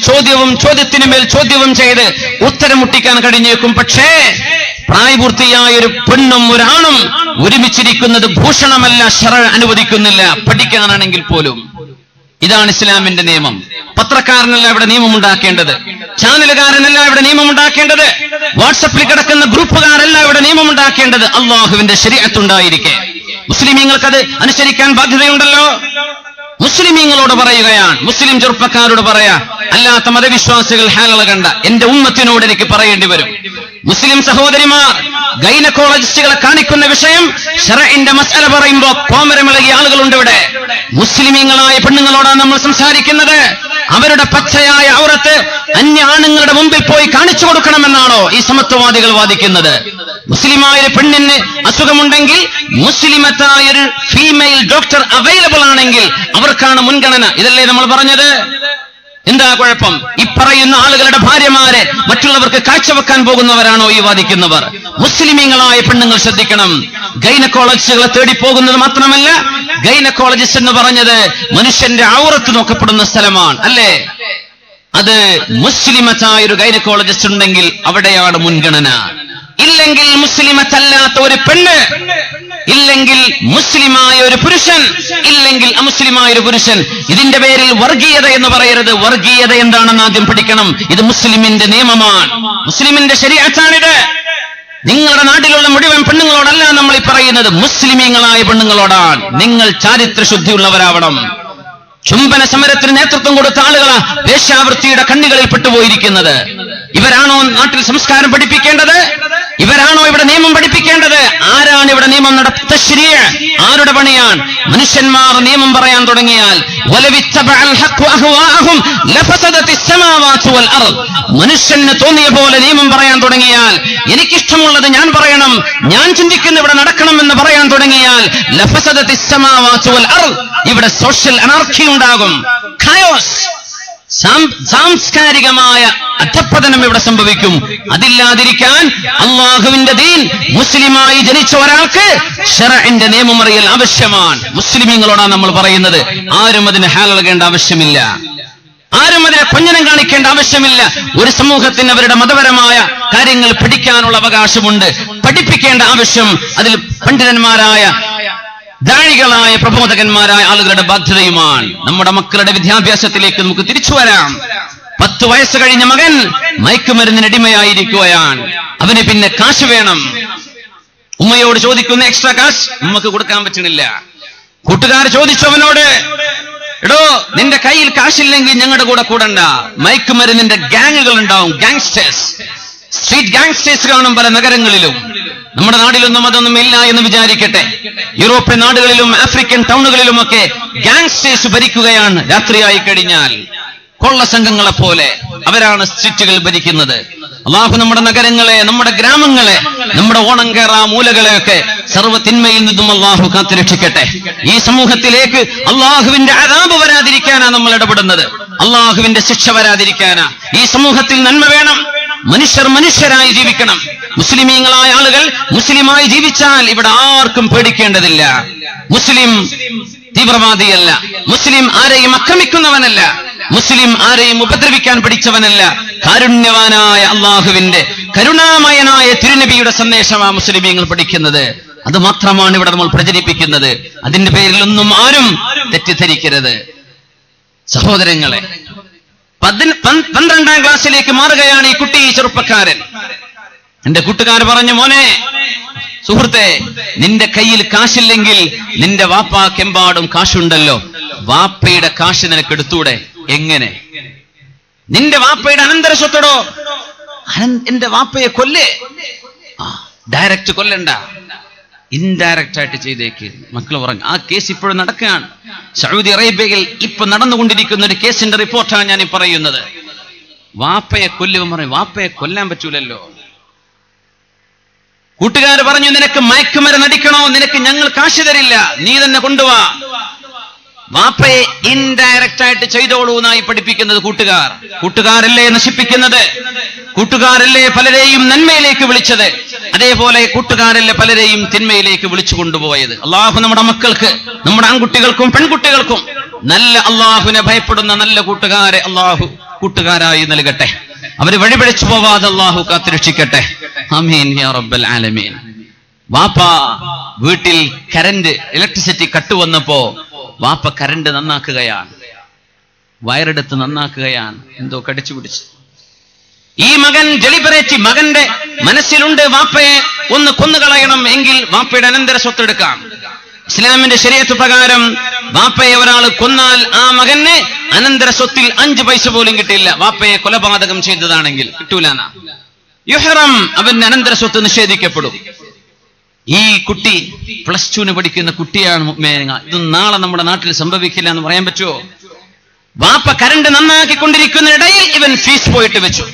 ചോദ്യത്തിനുമേൽ ചോദ്യവും ചെയ്ത് ഉത്തരം മുട്ടിക്കാൻ കഴിഞ്ഞേക്കും. പക്ഷേ പ്രായപൂർത്തിയായ ഒരു പെണ്ണും ഒരാണും ഒരുമിച്ചിരിക്കുന്നത് ഭൂഷണമല്ല, ശറഅ് അനുവദിക്കുന്നില്ല, പഠിക്കാനാണെങ്കിൽ പോലും. ഇതാണ് ഇസ്ലാമിന്റെ നിയമം. പത്രക്കാരനല്ല ഇവിടെ നിയമം ഉണ്ടാക്കേണ്ടത്, ചാനലുകാരനല്ല ഇവിടെ നിയമം ഉണ്ടാക്കേണ്ടത്, വാട്സപ്പിൽ കിടക്കുന്ന ഗ്രൂപ്പുകാരല്ല ഇവിടെ നിയമം ഉണ്ടാക്കേണ്ടത്. അള്ളാഹുവിന്റെ ശരീഅത്ത് ഉണ്ടായിരിക്കെ മുസ്ലിമീങ്ങൾക്ക് അത് അനുസരിക്കാൻ ബാധ്യതയുണ്ടല്ലോ. മുസ്ലിമീങ്ങളോട് പറയുകയാണ്, മുസ്ലിം ചെറുപ്പക്കാരോട് പറയാ, അല്ലാത്ത മതവിശ്വാസികൾ ഹാലള കണ്ട എന്റെ ഉമ്മത്തിനോട് എനിക്ക് പറയേണ്ടി വരും. മുസ്ലിം സഹോദരിമാർ ഗൈനക്കോളജിസ്റ്റുകളെ കാണിക്കുന്ന വിഷയം ശറഇന്റെ മസ്അല പറയുമ്പോ കോമരമിളകിയ ആളുകളുണ്ട് ഇവിടെ. മുസ്ലിമീങ്ങളായ പെണ്ണുങ്ങളോടാണ് നമ്മൾ സംസാരിക്കുന്നത്. അവരുടെ പച്ചയായ ഔറത്ത് അന്യ ആണുങ്ങളുടെ മുമ്പിൽ പോയി കാണിച്ചു കൊടുക്കണമെന്നാണോ ഈ സമത്വവാദികൾ വാദിക്കുന്നത്? മുസ്ലിമായ പെണ്ണിന് അസുഖമുണ്ടെങ്കിൽ മുസ്ലിമത്തായൊരു ഫീമെയിൽ ഡോക്ടർ അവൈലബിൾ ആണെങ്കിൽ അവർക്കാണ് മുൻഗണന. ഇതല്ലേ നമ്മൾ പറഞ്ഞത്? എന്താ കുഴപ്പം? ഈ പറയുന്ന ആളുകളുടെ ഭാര്യമാരെ മറ്റുള്ളവർക്ക് കാഴ്ചവെക്കാൻ പോകുന്നവരാണോ ഈ വാദിക്കുന്നവർ? മുസ്ലിമീങ്ങളായ പെണ്ണുങ്ങൾ ശ്രദ്ധിക്കണം. ഗൈനക്കോളജിസ്റ്റുകളെ തേടി പോകുന്നത് മാത്രമല്ല, ഗൈനക്കോളജിസ്റ്റ് എന്ന് പറഞ്ഞത് മനുഷ്യന്റെ ഔറത്ത് നോക്കപ്പെടുന്ന സ്ഥലമാണ്, അല്ലേ? അത് മുസ്ലിമത്തായ ഒരു ഗൈനക്കോളജിസ്റ്റ് ഉണ്ടെങ്കിൽ അവിടെയാണ് മുൻഗണന. ഇല്ലെങ്കിൽ മുസ്ലിമത്തല്ലാത്ത ഒരു പെണ്ണ്, ഇല്ലെങ്കിൽ മുസ്ലിമായ ഒരു പുരുഷൻ, ഇല്ലെങ്കിൽ അമുസ്ലിമായ ഒരു പുരുഷൻ. ഇതിന്റെ പേരിൽ വർഗീയത എന്ന് പറയരുത്. വർഗീയത എന്താണെന്ന് ആദ്യം പഠിക്കണം. ഇത് മുസ്ലിമിന്റെ നിയമമാണ്, മുസ്ലിമിന്റെ ശരീഅത്താണിത്. നിങ്ങളുടെ നാട്ടിലുള്ള മുഴുവൻ പെണ്ണുങ്ങളോടല്ല നമ്മൾ ഈ പറയുന്നത്, മുസ്ലിമീങ്ങളായ പെണ്ണുങ്ങളോടാണ്. നിങ്ങൾ ചാരിത്ര ശുദ്ധിയുള്ളവരാവണം. ചുംബന സമരത്തിന് നേതൃത്വം കൊടുത്ത ആളുകളാ വേശ്യാവൃത്തിയുടെ കണ്ണികളിൽ പെട്ടുപോയിരിക്കുന്നത്. ഇവരാണോ നാട്ടിൽ സംസ്കാരം പഠിപ്പിക്കേണ്ടത്? ഇവരാണോ ഇവിടെ നിയമം പഠിപ്പിക്കേണ്ടത്? ആരാണ് ഇവിടെ നിയമം തശ്രീഅ് ആരുടെ പണിയാണ്? മനുഷ്യന്മാർ നിയമം പറയാൻ തുടങ്ങിയാൽ മനുഷ്യന് തോന്നിയ പോലെ നിയമം പറയാൻ തുടങ്ങിയാൽ, എനിക്കിഷ്ടമുള്ളത് ഞാൻ പറയണം, ഞാൻ ചിന്തിക്കുന്ന ഇവിടെ നടക്കണം എന്ന് പറയാൻ തുടങ്ങിയാൽ ഇവിടെ സോഷ്യൽ അനാർക്കി ഉണ്ടാകും, ഖയോസ്, സാംസ്കാരികമായ അധപ്പതനം ഇവിടെ സംഭവിക്കും. അതില്ലാതിരിക്കാൻ അള്ളാഹുവിന്റെ ദീൻ മുസ്ലിമായി ജനിച്ച ഒരാൾക്ക് ശറഇന്റെ നിയമം അറിയൽ ആവശ്യമാണ്. മുസ്ലിമീങ്ങളോടാണ് നമ്മൾ പറയുന്നത്. ആരും അതിന് ഹാലളകേണ്ട ആവശ്യമില്ല, ആരും അതിനെ കൊഞ്ഞനം കാണിക്കേണ്ട ആവശ്യമില്ല. ഒരു സമൂഹത്തിന് അവരുടെ മതപരമായ കാര്യങ്ങൾ പഠിക്കാനുള്ള അവകാശമുണ്ട്. പഠിപ്പിക്കേണ്ട ആവശ്യം അതിൽ പണ്ഡിതന്മാരായ ദാഴികളായ പ്രബോധകന്മാരായ ആളുകളുടെ ബാധ്യതയുമാണ്. നമ്മുടെ മക്കളുടെ വിദ്യാഭ്യാസത്തിലേക്ക് നമുക്ക് തിരിച്ചു വരാം. 10 വയസ്സ് കഴിഞ്ഞ മകൻ മയക്കുമരുന്നിന് അടിമയായിരിക്കുകയാണ്. അവന് പിന്നെ കാശ് വേണം. ഉമ്മയോട് ചോദിക്കുന്ന എക്സ്ട്രാ കാശ് ഉമ്മക്ക് കൊടുക്കാൻ പറ്റണില്ല. കൂട്ടുകാർ ചോദിച്ചു അവനോട്, എടോ നിന്റെ കയ്യിൽ കാശില്ലെങ്കിൽ ഞങ്ങളുടെ കൂടെ കൂടണ്ട. മയക്കുമരുന്നിന്റെ ഗ്യാങ്ങുകൾ ഉണ്ടാവും, ഗാങ്സ്റ്റേഴ്സ്, സ്ട്രീറ്റ് ഗാങ്സ്റ്റേഴ്സ് കാണും പല നഗരങ്ങളിലും. നമ്മുടെ നാട്ടിലൊന്നും അതൊന്നും ഇല്ല എന്ന് വിചാരിക്കട്ടെ. യൂറോപ്യൻ നാടുകളിലും ആഫ്രിക്കൻ ടൗണുകളിലുമൊക്കെ ഗാങ്സ്റ്റേഴ്സ് ഭരിക്കുകയാണ്. രാത്രിയായി കഴിഞ്ഞാൽ കൊള്ള സംഘങ്ങളെ പോലെ അവരാണ് സ്ട്രീറ്റുകൾ ഭരിക്കുന്നത്. അള്ളാഹു നമ്മുടെ നഗരങ്ങളെ, നമ്മുടെ ഗ്രാമങ്ങളെ, നമ്മുടെ ഓണങ്കേറ മൂലകളെയൊക്കെ സർവ്വ തിന്മയിൽ നിന്നും അള്ളാഹു കാത്തുരക്ഷിക്കട്ടെ. ഈ സമൂഹത്തിലേക്ക് അള്ളാഹുവിന്റെ അദാബ് വരാതിരിക്കാനാ നമ്മൾ ഇടപെടുന്നത്, അള്ളാഹുവിന്റെ ശിക്ഷ വരാതിരിക്കാനാ. ഈ സമൂഹത്തിൽ നന്മ വേണം, മനുഷ്യർ മനുഷ്യരായി ജീവിക്കണം. മുസ്ലിമീങ്ങളായ ആളുകൾ മുസ്ലിമായി ജീവിച്ചാൽ ഇവിടെ ആർക്കും പേടിക്കേണ്ടതില്ല. മുസ്ലിം തീവ്രവാദിയല്ല, മുസ്ലിം ആരെയും ആക്രമിക്കുന്നവനല്ല, മുസ്ലിം ആരെയും ഉപദ്രവിക്കാൻ പഠിച്ചവനല്ല. കാരുണ്യവാനായ അള്ളാഹുവിന്റെ കരുണാമയനായ തിരുനബിയുടെ സന്ദേശമാണ് മുസ്ലിമീങ്ങൾ പഠിക്കുന്നത്. അത് മാത്രമാണ് ഇവിടെ നമ്മൾ പ്രചരിപ്പിക്കുന്നത്. അതിന്റെ പേരിലൊന്നും ആരും തെറ്റിദ്ധരിക്കരുത്. സഹോദരങ്ങളെ, 12ാം ക്ലാസ്സിലേക്ക് മാറുകയാണ് ഈ കുട്ടി, ചെറുപ്പക്കാരൻ. എന്റെ കൂട്ടുകാർ പറഞ്ഞു, മോനെ, സുഹൃത്തെ, നിന്റെ കയ്യിൽ കാശില്ലെങ്കിൽ നിന്റെ വാപ്പാക്കെമ്പാടും കാശുണ്ടല്ലോ, വാപ്പയുടെ കാശ് നിനക്ക് എടുത്തൂടെ? എങ്ങനെ? നിന്റെ വാപ്പയുടെ അനന്തര സ്വത്തടോ, എന്റെ വാപ്പയെ കൊല്ലേ. ഡയറക്റ്റ് കൊല്ലണ്ട, ഇൻഡയറക്റ്റ് ആയിട്ട് ചെയ്തേക്ക്. മക്കൾ പറഞ്ഞു. ആ കേസ് ഇപ്പോഴും നടക്കുകയാണ്. സൗദി അറേബ്യയിൽ ഇപ്പൊ നടന്നുകൊണ്ടിരിക്കുന്ന ഒരു കേസിന്റെ റിപ്പോർട്ടാണ് ഞാൻ ഈ പറയുന്നത്. വാപ്പയെ കൊല്ലുക പറയും, വാപ്പയെ കൊല്ലാൻ പറ്റൂലല്ലോ. കൂട്ടുകാർ പറഞ്ഞു, നിനക്ക് മയക്കുമരുന്ന് അടിക്കണോ? നിനക്ക് ഞങ്ങൾ കാശ് തരില്ല, നീ തന്നെ കൊണ്ടുവാ. വാപ്പയെ ഇൻഡയറക്റ്റ് ആയിട്ട് ചെയ്തോളൂ എന്നായി പഠിപ്പിക്കുന്നത് കൂട്ടുകാർ. കൂട്ടുകാരല്ലേ നശിപ്പിക്കുന്നത്? കൂട്ടുകാരല്ലേ പലരെയും നന്മയിലേക്ക് വിളിച്ചത്? അതേപോലെ കൂട്ടുകാരല്ലേ പലരെയും തിന്മയിലേക്ക് വിളിച്ചു കൊണ്ടുപോയത്? അള്ളാഹു നമ്മുടെ മക്കൾക്ക്, നമ്മുടെ ആൺകുട്ടികൾക്കും പെൺകുട്ടികൾക്കും നല്ല അള്ളാഹുവിനെ ഭയപ്പെടുന്ന നല്ല കൂട്ടുകാരെ അള്ളാഹു കൂട്ടുകാരായി നൽകട്ടെ. അവര് വഴിപിഴച്ചു പോവാതെ അല്ലാഹു കാത്തുരക്ഷിക്കട്ടെ. ആമീൻ യാ റബ്ബൽ ആലമീൻ. വാപ്പ വീട്ടിൽ കറന്റ് ഇലക്ട്രിസിറ്റി കട്ട് വന്നപ്പോ വാപ്പ കറന്റ് നന്നാക്കുകയാണ്, വയറെടുത്ത് നന്നാക്കുകയാണ്, എന്തോ കടിച്ചു പിടിച്ചു. ഈ മകൻ ഡെലിബറേറ്റ്, മകന്റെ മനസ്സിലുണ്ട് വാപ്പയെ ഒന്ന് കൊന്നുകളയണം, എങ്കിൽ വാപ്പയുടെ അനന്തര സ്വത്ത് എടുക്കാം. ഇസ്ലാമിന്റെ ശരീഅത്ത് പ്രകാരം വാപ്പയെ ഒരാൾ കൊന്നാൽ ആ മകന് അനന്തര സ്വത്തിൽ 5 പൈസ പോലും കിട്ടില്ല. വാപ്പയെ കൊലപാതകം ചെയ്തതാണെങ്കിൽ കിട്ടൂലെന്നാ. യുഹറം, അവന്റെ അനന്തര സ്വത്ത് നിഷേധിക്കപ്പെടും. ഈ കുട്ടി +2 പഠിക്കുന്ന കുട്ടിയാണ്. ഇത് നാളെ നമ്മുടെ നാട്ടിൽ സംഭവിക്കില്ല എന്ന് പറയാൻ പറ്റുമോ? വാപ്പ കരണ്ട് നന്നാക്കിക്കൊണ്ടിരിക്കുന്നതിനിടയിൽ ഇവൻ ഫീസ് പോയിട്ട് വെച്ചു.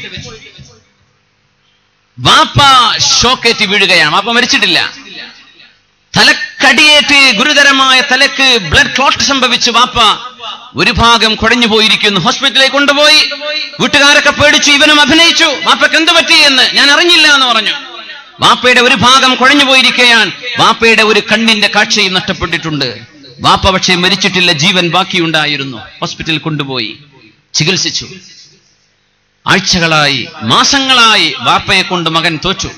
വാപ്പ ഷോക്കേറ്റ് വീഴുകയാണ്. വാപ്പ മരിച്ചിട്ടില്ല, തലക്കടിയേറ്റ് ഗുരുതരമായ തലക്ക് ബ്ലഡ് ക്ലോട്ട് സംഭവിച്ചു. വാപ്പ ഒരു ഭാഗം കുഴഞ്ഞു പോയിരിക്കുന്നു. ഹോസ്പിറ്റലിലേക്ക് കൊണ്ടുപോയി. വീട്ടുകാരൊക്കെ പേടിച്ചു, ഇവനും അഭിനയിച്ചു. വാപ്പക്ക് എന്ത് പറ്റി എന്ന് ഞാൻ അറിഞ്ഞില്ല എന്ന് പറഞ്ഞു. വാപ്പയുടെ ഒരു ഭാഗം കുഴഞ്ഞു പോയിരിക്കുകയാണ്. വാപ്പയുടെ ഒരു കണ്ണിന്റെ കാഴ്ചയും നഷ്ടപ്പെട്ടിട്ടുണ്ട്. വാപ്പ പക്ഷേ മരിച്ചിട്ടില്ല, ജീവൻ ബാക്കിയുണ്ടായിരുന്നു. ഹോസ്പിറ്റലിൽ കൊണ്ടുപോയി ചികിത്സിച്ചു. ആഴ്ചകളായി, മാസങ്ങളായി വാപ്പയെ കൊണ്ട് മകൻ തോറ്റു.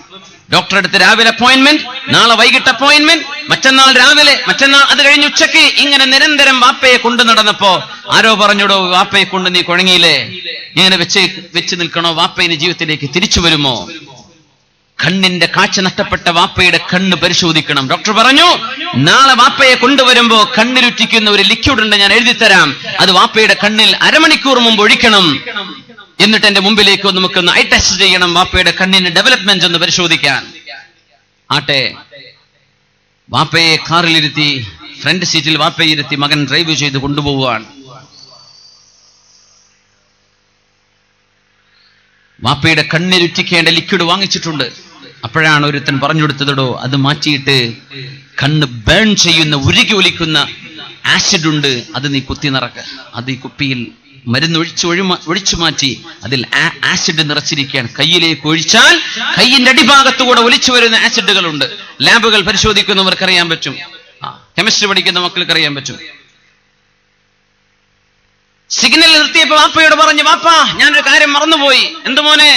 ഡോക്ടറെ അടുത്ത് രാവിലെ അപ്പോയിന്റ്മെന്റ്, നാളെ വൈകിട്ട് അപ്പോയിന്റ്മെന്റ്, മറ്റന്നാൾ രാവിലെ, മറ്റന്നാൾ അത് കഴിഞ്ഞ് ഉച്ചയ്ക്ക്, ഇങ്ങനെ നിരന്തരം വാപ്പയെ കൊണ്ടു നടന്നപ്പോ ആരോ പറഞ്ഞോടോ, വാപ്പയെ കൊണ്ട് നീ കുഴങ്ങിയില്ലേ, ഇങ്ങനെ വെച്ച് നിൽക്കണോ, വാപ്പ ഇനി ജീവിതത്തിലേക്ക് തിരിച്ചു വരുമോ? കണ്ണിന്റെ കാഴ്ച നഷ്ടപ്പെട്ട വാപ്പയുടെ കണ്ണ് പരിശോധിക്കണം. ഡോക്ടർ പറഞ്ഞു, നാളെ വാപ്പയെ കൊണ്ടുവരുമ്പോ കണ്ണിലുറ്റിക്കുന്ന ഒരു ലിക്വിഡ് ഉണ്ട്, ഞാൻ എഴുതിത്തരാം, അത് വാപ്പയുടെ കണ്ണിൽ അരമണിക്കൂർ മുമ്പ് ഒഴിക്കണം. എന്നിട്ട് എന്റെ മുമ്പിലേക്ക് നമുക്കൊന്ന് ഐ ടെസ്റ്റ് ചെയ്യണം, വാപ്പയുടെ കണ്ണിന് ഡെവലപ്മെന്റ് ഒന്ന് പരിശോധിക്കാൻ. ആട്ടെ, വാപ്പയെ കാറിലിരുത്തി, ഫ്രണ്ട് സീറ്റിൽ വാപ്പയെ ഇരുത്തി മകൻ ഡ്രൈവ് ചെയ്ത് കൊണ്ടുപോവുകയാണ്. വാപ്പയുടെ കണ്ണിലുറ്റിക്കേണ്ട ലിക്വിഡ് വാങ്ങിച്ചിട്ടുണ്ട്. അപ്പോഴാണ് ഒരുത്തൻ പറഞ്ഞു കൊടുത്തതോ, അത് മാറ്റിയിട്ട് കണ്ണ് ബേൺ ചെയ്യുന്ന, ഉരുകി ഒലിക്കുന്ന ആസിഡ് ഉണ്ട്, അത് നീ കുത്തി നിറക്ക. അത് ഈ കുപ്പിയിൽ മരുന്ന് ഒഴിച്ചു മാറ്റി അതിൽ ആസിഡ് നിറച്ചിരിക്കുകയാണ്. കയ്യിലേക്ക് ഒഴിച്ചാൽ കയ്യിന്റെ അടിഭാഗത്തുകൂടെ ഒലിച്ചു വരുന്ന ആസിഡുകളുണ്ട്. ലാബുകൾ പരിശോധിക്കുന്നവർക്ക് അറിയാൻ പറ്റും, കെമിസ്ട്രി പഠിക്കുന്ന മക്കൾക്ക് അറിയാൻ പറ്റും. സിഗ്നൽ നിർത്തിയപ്പോ വാപ്പയോട് പറഞ്ഞു, വാപ്പ ഞാനൊരു കാര്യം മറന്നുപോയി. എന്തു മോനെ?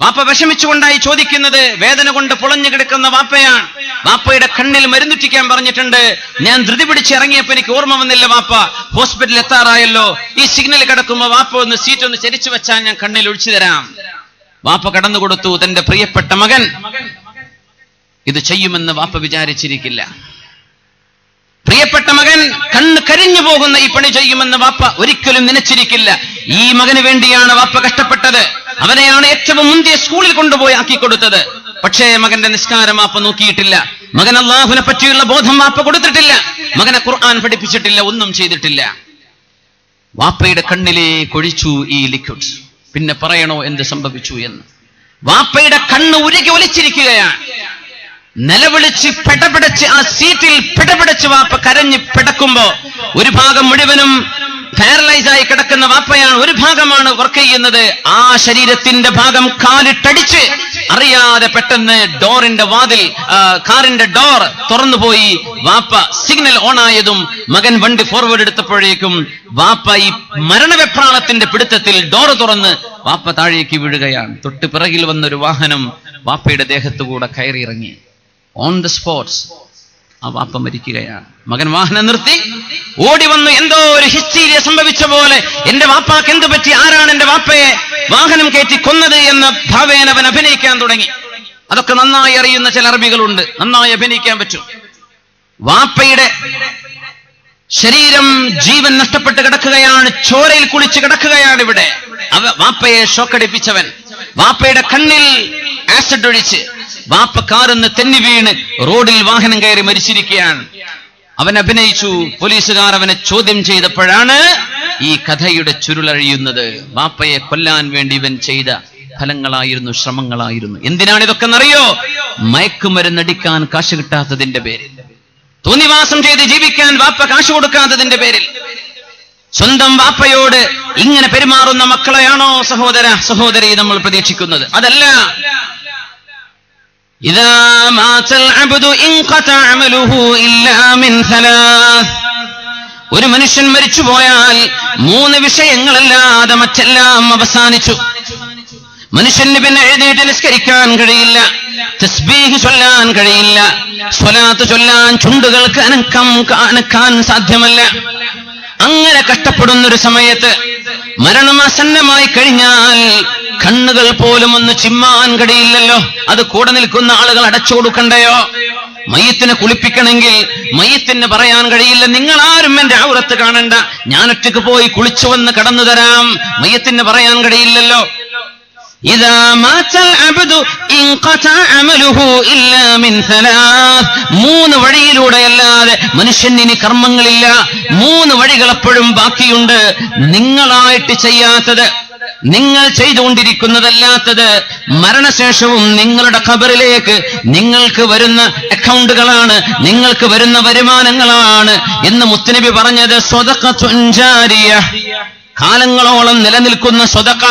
വാപ്പ വിഷമിച്ചുകൊണ്ടായി ചോദിക്കുന്നത്. വേദന കൊണ്ട് പൊളഞ്ഞു കിടക്കുന്ന വാപ്പയാണ്. വാപ്പയുടെ കണ്ണിൽ മരുന്നുറ്റിക്കാൻ പറഞ്ഞിട്ടുണ്ട്. ഞാൻ ധൃതി പിടിച്ച് ഇറങ്ങിയപ്പോ എനിക്ക് ഓർമ്മ വന്നില്ല വാപ്പ. ഹോസ്പിറ്റലിൽ എത്താറായല്ലോ. ഈ സിഗ്നൽ കിടക്കുമ്പോ വാപ്പ ഒന്ന് സീറ്റ് ഒന്ന് ചരിച്ചു വെച്ചാൽ ഞാൻ കണ്ണിൽ ഒഴിച്ചു തരാം. വാപ്പ കടന്നു കൊടുത്തു. തന്റെ പ്രിയപ്പെട്ട മകൻ ഇത് ചെയ്യുമെന്ന് വാപ്പ വിചാരിച്ചിരിക്കില്ല. പ്രിയപ്പെട്ട മകൻ കണ്ണ് കരിഞ്ഞു പോകുന്ന ഈ പണി ചെയ്യുമെന്ന് വാപ്പ ഒരിക്കലും നനച്ചിരിക്കില്ല. ഈ മകന് വേണ്ടിയാണ് വാപ്പ കഷ്ടപ്പെട്ടത്. അവനെയാണ് ഏറ്റവും മുന്തിയ സ്കൂളിൽ കൊണ്ടുപോയി ആക്കിക്കൊടുത്തത്. പക്ഷേ മകന്റെ നിസ്കാരം വാപ്പ നോക്കിയിട്ടില്ല. മകൻ അല്ലാഹുവിനെ പറ്റിയുള്ള ബോധം വാപ്പ കൊടുത്തിട്ടില്ല. മകനെ ഖുർആൻ പഠിപ്പിച്ചിട്ടില്ല, ഒന്നും ചെയ്തിട്ടില്ല. വാപ്പയുടെ കണ്ണിലേക്ക് ഒഴിച്ചു ഈ ലിക്വിഡ്. പിന്നെ പറയണോ എന്ത് സംഭവിച്ചു എന്ന്? വാപ്പയുടെ കണ്ണ് ഉരുകി ഒലിച്ചിരിക്കുകയാണ്. നിലവിളിച്ച് പെടപെടച്ച് ആ സീറ്റിൽ പെടപെടച്ച് വാപ്പ കരഞ്ഞ് പെടക്കുമ്പോ ഒരു ഭാഗം മുഴുവനും പാരലൈസ് ആയി കിടക്കുന്ന വാപ്പയാണ്, ഒരു ഭാഗമാണ് വർക്ക് ചെയ്യുന്നത്. ആ ശരീരത്തിന്റെ ഭാഗം കാലിട്ടടിച്ച് അറിയാതെ പെട്ടെന്ന് ഡോറിന്റെ വാതിൽ, കാറിന്റെ ഡോർ തുറന്നുപോയി. വാപ്പ സിഗ്നൽ ഓൺ ആയതും മകൻ വണ്ടി ഫോർവേഡ് എടുത്തപ്പോഴേക്കും വാപ്പ ഈ മരണവെപ്രാളത്തിന്റെ പിടുത്തത്തിൽ ഡോറ് തുറന്ന് വാപ്പ താഴേക്ക് വീഴുകയാണ്. തൊട്ട് പിറകിൽ വന്നൊരു വാഹനം വാപ്പയുടെ ദേഹത്തുകൂടെ കയറിയിറങ്ങി. ഓൺ ദ സ്പോട്ട്സ് ആ വാപ്പ മരിക്കുകയാണ്. മകൻ വാഹനം നിർത്തി ഓടി വന്നു. എന്തോ ഒരു ഹിസ്റ്റീരിയ സംഭവിച്ച പോലെ, എന്റെ വാപ്പാക്ക് എന്ത് പറ്റി, ആരാണ് എന്റെ വാപ്പയെ വാഹനം കയറ്റി കൊന്നത് എന്ന് ഭാവേന അവൻ അഭിനയിക്കാൻ തുടങ്ങി. അതൊക്കെ നന്നായി അറിയുന്ന ചില അറബികളുണ്ട്, നന്നായി അഭിനയിക്കാൻ പറ്റും. വാപ്പയുടെ ശരീരം ജീവൻ നഷ്ടപ്പെട്ട് കിടക്കുകയാണ്, ചോരയിൽ കുളിച്ച് കിടക്കുകയാണ്. ഇവിടെ വാപ്പയെ ഷോക്കടിപ്പിച്ചവൻ വാപ്പയുടെ കണ്ണിൽ ആസിഡ് ഒഴിച്ച് വാപ്പ കാറിന്ന് തെന്നി വീണ് റോഡിൽ വാഹനം കയറി മരിച്ചിരിക്കുകയാണ്. അവൻ അഭിനയിച്ചു. പോലീസുകാർ അവനെ ചോദ്യം ചെയ്തപ്പോഴാണ് ഈ കഥയുടെ ചുരുളഴിയുന്നത്. വാപ്പയെ കൊല്ലാൻ വേണ്ടി ഇവൻ ചെയ്ത ഫലങ്ങളായിരുന്നു, ശ്രമങ്ങളായിരുന്നു. എന്തിനാണ് ഇതൊക്കെ എന്നറിയോ? മയക്കുമരുന്നടിക്കാൻ കാശ് കിട്ടാത്തതിന്റെ പേരിൽ, തോന്നിവാസം ചെയ്ത് ജീവിക്കാൻ വാപ്പ കാശ് കൊടുക്കാത്തതിന്റെ പേരിൽ. സ്വന്തം വാപ്പയോട് ഇങ്ങനെ പെരുമാറുന്ന മക്കളെയാണോ സഹോദരി നമ്മൾ പ്രതീക്ഷിക്കുന്നത്? അതല്ല. إذا مات العبد انقطع عمله إلا من ثلاث ഒരു മനുഷ്യൻ മരിച്ചുപോയാൽ 3 വിഷയങ്ങളല്ലാതെ മറ്റെല്ലാം അവസാനിച്ചു. മനുഷ്യന് പിന്നെ എഴുന്നേറ്റ് നിസ്കരിക്കാൻ കഴിയില്ല, തസ്ബീഹ് ചൊല്ലാൻ കഴിയില്ല, സ്വലാത്ത് ചൊല്ലാൻ ചുണ്ടുകൾക്ക് അനക്കാൻ സാധ്യമല്ല. അങ്ങനെ കഷ്ടപ്പെടുന്നൊരു സമയത്ത് മരണമാസന്നമായി കഴിഞ്ഞാൽ കണ്ണുകൾ പോലും ഒന്ന് ചിമ്മാൻ കഴിയില്ലല്ലോ. അത് കൂടെ നിൽക്കുന്ന ആളുകൾ അടച്ചു കൊടുക്കണ്ടയോ? മയ്യത്തിനെ കുളിപ്പിക്കണമെങ്കിൽ മയ്യത്തിന് പറയാൻ കഴിയില്ല, നിങ്ങൾ ആരും എന്റെ ഔറത്ത് കാണണ്ട, ഞാൻ ഒറ്റയ്ക്ക് പോയി കുളിച്ചു വന്ന് കടന്നു തരാം. മയ്യത്തിന് പറയാൻ കഴിയില്ലല്ലോ. ഇദാ മാതൽ അബ്ദു ഇൻഖത അമലുഹു ഇല്ലാ മിൻ സലാസ്. 3 വഴിയിലൂടെയല്ലാതെ മനുഷ്യന് ഇനി കർമ്മങ്ങളില്ല. 3 വഴികൾ എപ്പോഴും ബാക്കിയുണ്ട്. നിങ്ങളായിട്ട് ചെയ്യാത്തത്, നിങ്ങൾ ചെയ്തുകൊണ്ടിരിക്കുന്നതല്ലാത്തത്, മരണശേഷവും നിങ്ങളുടെ ഖബറിലേക്ക് നിങ്ങൾക്ക് വരുന്ന അക്കൗണ്ടുകളാണ്, നിങ്ങൾക്ക് വരുന്ന വരുമാനങ്ങളാണ് എന്ന് മുത്തുനബി പറഞ്ഞത്. സ്വദഖത്തുൻ ജാരിയ, കാലങ്ങളോളം നിലനിൽക്കുന്ന സ്വദഖ,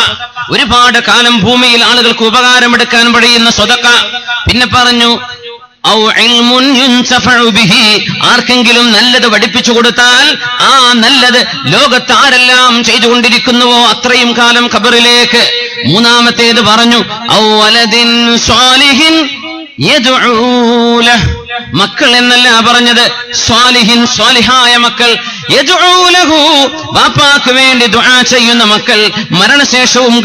ഒരുപാട് കാലം ഭൂമിയിൽ ആളുകൾക്ക് ഉപകാരമെടുക്കാൻ കഴിയുന്ന സ്വദഖ. പിന്നെ പറഞ്ഞു ഔ ഇൽമുൻ യുൻതഫഉ ബിഹി, ആർക്കെങ്കിലും നല്ലത് പഠിപ്പിച്ചു കൊടുത്താൽ ആ നല്ലത് ലോകത്ത് ആരെല്ലാം ചെയ്തുകൊണ്ടിരിക്കുന്നുവോ അത്രയും കാലം ഖബറിലേക്ക്. 3-മത്തേത് പറഞ്ഞു ഔ വലദിൻ സ്വാലിഹിൻ യദ്ഉ ലഹു, മക്കൾ എന്നല്ല പറഞ്ഞത്, സ്വാലിഹിൻ സ്വാലിഹായ മക്കൾ. യദ്ഉ ലഹു, ബാപ്പാക്ക് വേണ്ടി ദുആ ചെയ്യുന്ന മക്കൾ മരണശേഷവും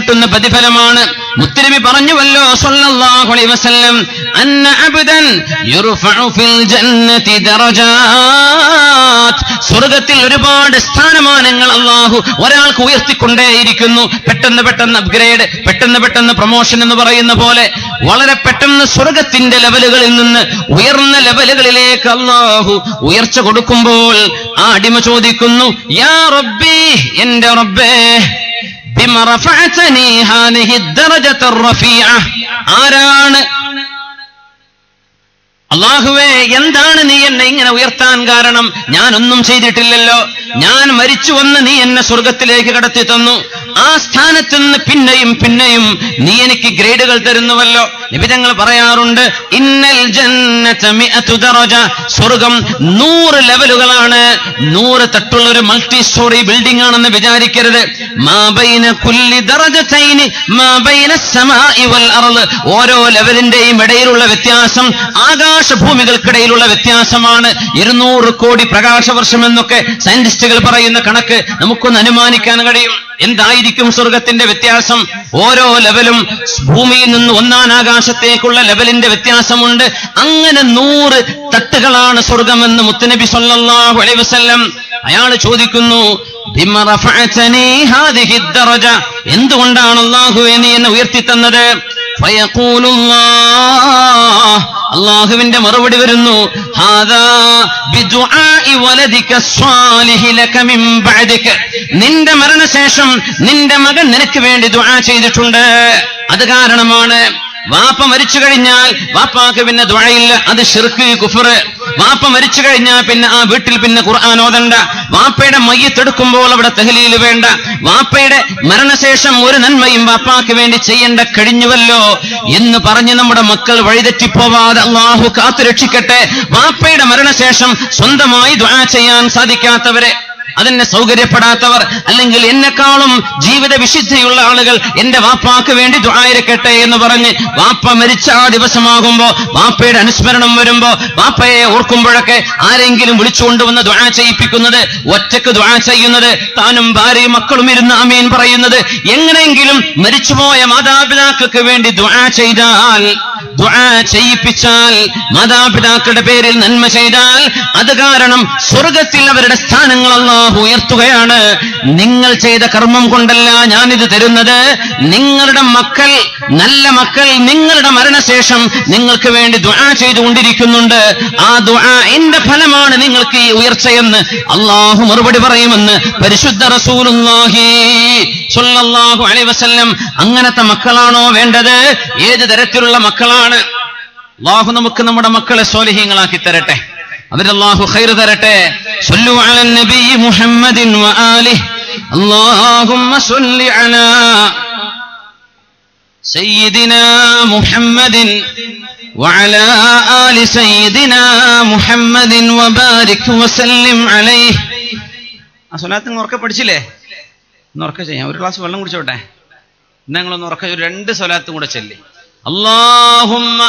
കിട്ടുന്ന പ്രതിഫലമാണ്. മുത്തുനബി പറഞ്ഞുവല്ലോ സ്വല്ലല്ലാഹു അലൈഹി വസല്ലം, അന്ന അബ്ദൻ യുർഫഉ ഫിൽ ജന്നതി ദറജാത്, സ്വർഗ്ഗത്തിൽ ഒരുപാട് സ്ഥാനമാനങ്ങൾ അല്ലാഹു ഒരാൾക്ക് ഉയർത്തിക്കൊണ്ടേയിരിക്കുന്നു. പെട്ടെന്ന് അപ്ഗ്രേഡ്, പെട്ടെന്ന് പ്രൊമോഷൻ എന്ന് പറയുന്ന പോലെ വളരെ പെട്ടെന്ന് സ്വർഗ്ഗത്തിന്റെ ലെവലുകളിൽ നിന്ന് ഉയർന്ന ലെവലുകളിലേക്ക് അല്ലാഹു ഉയർച്ച കൊടുക്കുമ്പോൾ ആ അടിമ ചോദിക്കുന്നു, യാ റബ്ബി, എന്റെ റബ്ബേ, ബിമ റഫഅതനി ഹാദിഹി ദറജത റഫീഅ, ആരാണ് അല്ലാഹുവേ, എന്താണ് നീ എന്നെ ഇങ്ങനെ ഉയർത്താൻ കാരണം? ഞാനൊന്നും ചെയ്തിട്ടില്ലല്ലോ. ഞാൻ മരിച്ചു വന്ന് നീ എന്നെ സ്വർഗത്തിലേക്ക് കടത്തി തന്നു. ആ സ്ഥാനത്ത് നിന്ന് പിന്നെയും നീ എനിക്ക് ഗ്രേഡുകൾ തരുന്നുവല്ലോ. നബി തങ്ങൾ പറയാറുണ്ട്, ഇന്നൽ ജന്നത മിഅതു ദറജ, സ്വർഗം 100 ലെവലുകളാണ്. 100 തട്ടുള്ള ഒരു മൾട്ടി സ്റ്റോറി ബിൽഡിംഗ് ആണെന്ന് വിചാരിക്കരുത്. മാ ബൈന കുല്ലി ദറജതൈനി മാ ബൈന അസ്സമാഇ വൽ അർള്, ഓരോ ലെവലിന്റെയും ഇടയിലുള്ള വ്യത്യാസം ആകാശഭൂമികൾക്കിടയിലുള്ള വ്യത്യാസമാണ്. 200 കോടി പ്രകാശവർഷം എന്നൊക്കെ സയന്റിസ്റ്റുകൾ പറയുന്ന കണക്ക് നമുക്കൊന്ന് അനുമാനിക്കാൻ കഴിയും. എന്തായിരിക്കും സ്വർഗത്തിന്റെ വ്യത്യാസം? ഓരോ ലെവലും ഭൂമിയിൽ നിന്ന് 1-ാം ആകാശത്തേക്കുള്ള ലെവലിന്റെ വ്യത്യാസമുണ്ട്. അങ്ങനെ 100 തട്ടുകളാണ് സ്വർഗമെന്ന് മുത്തുനബി സ്വല്ലല്ലാഹു അലൈഹി വസല്ലം. അയാൾ ചോദിക്കുന്നു, ബിമ റഫഅതനി ഹാദിഹി ദറജ, എന്തുകൊണ്ടാണ് അല്ലാഹുവേ നീ എന്നെ ഉയർത്തി തന്നത്? ഫയഖൂലുല്ലാഹ്, അല്ലാഹുവിന്റെ മറുപടി വരുന്നു, ഹാദാ ബിദുആഇ വലദിക സ്വാലിഹി ലക മിൻ ബഅദിക, നിന്റെ മരണശേഷം നിന്റെ മകൻ നിനക്ക് വേണ്ടി ദുആ ചെയ്തിട്ടുണ്ട്. അത് കാരണമാണ്. വാപ്പ മരിച്ചു കഴിഞ്ഞാൽ വാപ്പാക്ക് പിന്നെ ദുആയില്ല, അത് ശിർക്ക്, കുഫർ. വാപ്പ മരിച്ചു കഴിഞ്ഞാൽ പിന്നെ ആ വീട്ടിൽ പിന്നെ ഖുർആൻ ഓതണ്ട. വാപ്പയുടെ മയ്യിത്ത് എടുക്കുമ്പോൾ അവിടെ തഹ്ലീൽ വേണ്ട. വാപ്പയുടെ മരണശേഷം ഒരു നന്മയും വാപ്പാക്ക് വേണ്ടി ചെയ്യേണ്ട കഴിഞ്ഞുവല്ലോ എന്ന് പറഞ്ഞ് നമ്മുടെ മക്കൾ വഴിതെറ്റിപ്പോവാതെ അല്ലാഹു കാത്തുരക്ഷിക്കട്ടെ. വാപ്പയുടെ മരണശേഷം സ്വന്തമായി ദുആ ചെയ്യാൻ സാധിക്കാത്തവരെ, അതിനെ സൗകര്യപ്പെടാത്തവർ, അല്ലെങ്കിൽ എന്നെക്കാളും ജീവിത വിശുദ്ധിയുള്ള ആളുകൾ എന്റെ വാപ്പാക്ക് വേണ്ടി ദുആയിരക്കട്ടെ എന്ന് പറഞ്ഞ് വാപ്പ മരിച്ച ആ ദിവസമാകുമ്പോ, വാപ്പയുടെ അനുസ്മരണം വരുമ്പോ, വാപ്പയെ ഓർക്കുമ്പോഴൊക്കെ ആരെങ്കിലും വിളിച്ചുകൊണ്ടുവന്ന് ദുആ ചെയ്യിപ്പിക്കുന്നത്, ഒറ്റക്ക് ദുആ ചെയ്യുന്നത്, താനും ഭാര്യയും മക്കളും ഇരുന്ന് ആമീൻ പറയുന്നത്, എങ്ങനെയെങ്കിലും മരിച്ചുപോയ മാതാപിതാക്കൾക്ക് വേണ്ടി ദുആ ചെയ്താൽ, ദുആ ചെയ്യിപ്പിച്ചാൽ, മാതാപിതാക്കളുടെ പേരിൽ നന്മ ചെയ്താൽ, അത് കാരണം സ്വർഗത്തിൽ അവരുടെ സ്ഥാനങ്ങൾ അല്ലാഹു ഉയർത്തുകയാണ്. നിങ്ങൾ ചെയ്ത കർമ്മം കൊണ്ടല്ല ഞാനിത് തരുന്നത്. നിങ്ങളുടെ മക്കൾ, നല്ല മക്കൾ നിങ്ങളുടെ മരണശേഷം നിങ്ങൾക്ക് വേണ്ടി ദുആ ചെയ്തുകൊണ്ടിരിക്കുന്നുണ്ട്. ആ ദുആഇന്റെ ഫലമാണ് നിങ്ങൾക്ക് ഈ ഉയർച്ചയെന്ന് അല്ലാഹു മറുപടി പറയുമെന്ന് പരിശുദ്ധ റസൂലുള്ളാഹി സ്വല്ലല്ലാഹു അലൈഹി വസല്ലം. അങ്ങനത്തെ മക്കളാണോ വേണ്ടത്? ഏത് തരത്തിലുള്ള മക്കളാണ്? അല്ലാഹു നമുക്ക് നമ്മുടെ മക്കളെ സ്വാലിഹീങ്ങളാക്കി തരട്ടെ. അവരല്ലാഹു ഖൈർ തരട്ടെ. സല്ലു അലൻ നബി മുഹമ്മദിൻ വആലിഹി. അല്ലാഹുമ്മ സല്ലി അലാ സയ്യിദിനാ മുഹമ്മദിൻ وعلى آل سيدنا محمد وبارك وسلم عليه. ആ സ്വലാത്ത് നിങ്ങൾ ഉറക്കെ പഠിച്ചില്ലേ? ഒന്ന് ഉറക്കെ ചെയ്യാം. ഒരു ഗ്ലാസ് വെള്ളം കുടിച്ചോട്ടെ. നിങ്ങളൊന്ന് ഉറക്കെ 2 സ്വലാത്തും കൂടെ ചൊല്ലി. അല്ലാഹുമ്മ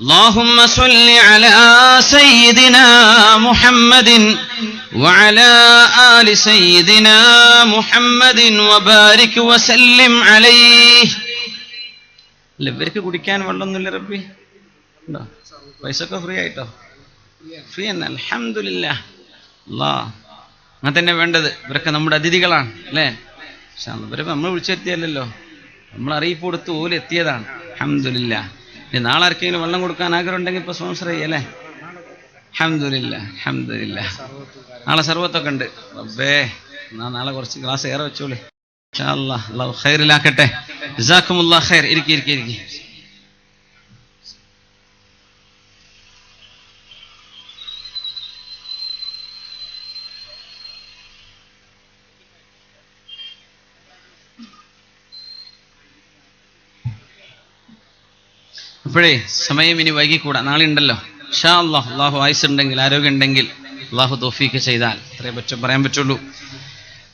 اللهم صل على سيدنا محمد وعلى آل سيدنا محمد وبارك وسلم عليه. ഇവർക്ക് കുടിക്കാൻ വെള്ളമൊന്നുമില്ല റബ്ബി? ഉണ്ടോ? പൈസ ഒക്കെ ഫ്രീ ആയിട്ടോ? ഫ്രീ തന്നെ, അൽഹംദുലില്ലാഹ്. അങ്ങനെ തന്നെ വേണ്ടത്. ഇവരൊക്കെ നമ്മുടെ അതിഥികളാണ് അല്ലേ? പക്ഷെ ഇവരൊക്കെ നമ്മൾ വിളിച്ചെത്തിയല്ലോ, നമ്മൾ അറിയിപ്പ് കൊടുത്ത് ഓല് എത്തിയതാണ്. അൽഹംദുലില്ലാഹ്. ഇനി നാളെ ആർക്കെങ്കിലും വെള്ളം കൊടുക്കാൻ ആഗ്രഹം ഉണ്ടെങ്കിൽ ഇപ്പൊ സ്പോൺസർ ചെയ്യല്ലേ? അൽഹംദുലില്ലാഹ്, അൽഹംദുലില്ലാഹ്. നാളെ സർവത്തൊക്കെ ഉണ്ട്. റബ്ബേ എന്നാ നാളെ കുറച്ച് ഗ്ലാസ് ഏറെ വെച്ചോളി. ഇൻഷാ അല്ലാഹ്. അല്ലാഹു ഖൈറിലാക്കട്ടെ. ജസാക്കുമുല്ലാഹ് ഖൈർ. ഇരിക്കി. അപ്പോഴേ സമയം ഇനി വൈകിക്കൂടാ, നാളെ ഉണ്ടല്ലോ ഇൻഷാ അല്ലാഹ്. അല്ലാഹു ആയുസ് ഉണ്ടെങ്കിൽ, ആരോഗ്യം ഉണ്ടെങ്കിൽ, അല്ലാഹു തൗഫീഖ് ചെയ്താൽ അത്രേ പറയാൻ പറ്റുള്ളൂ.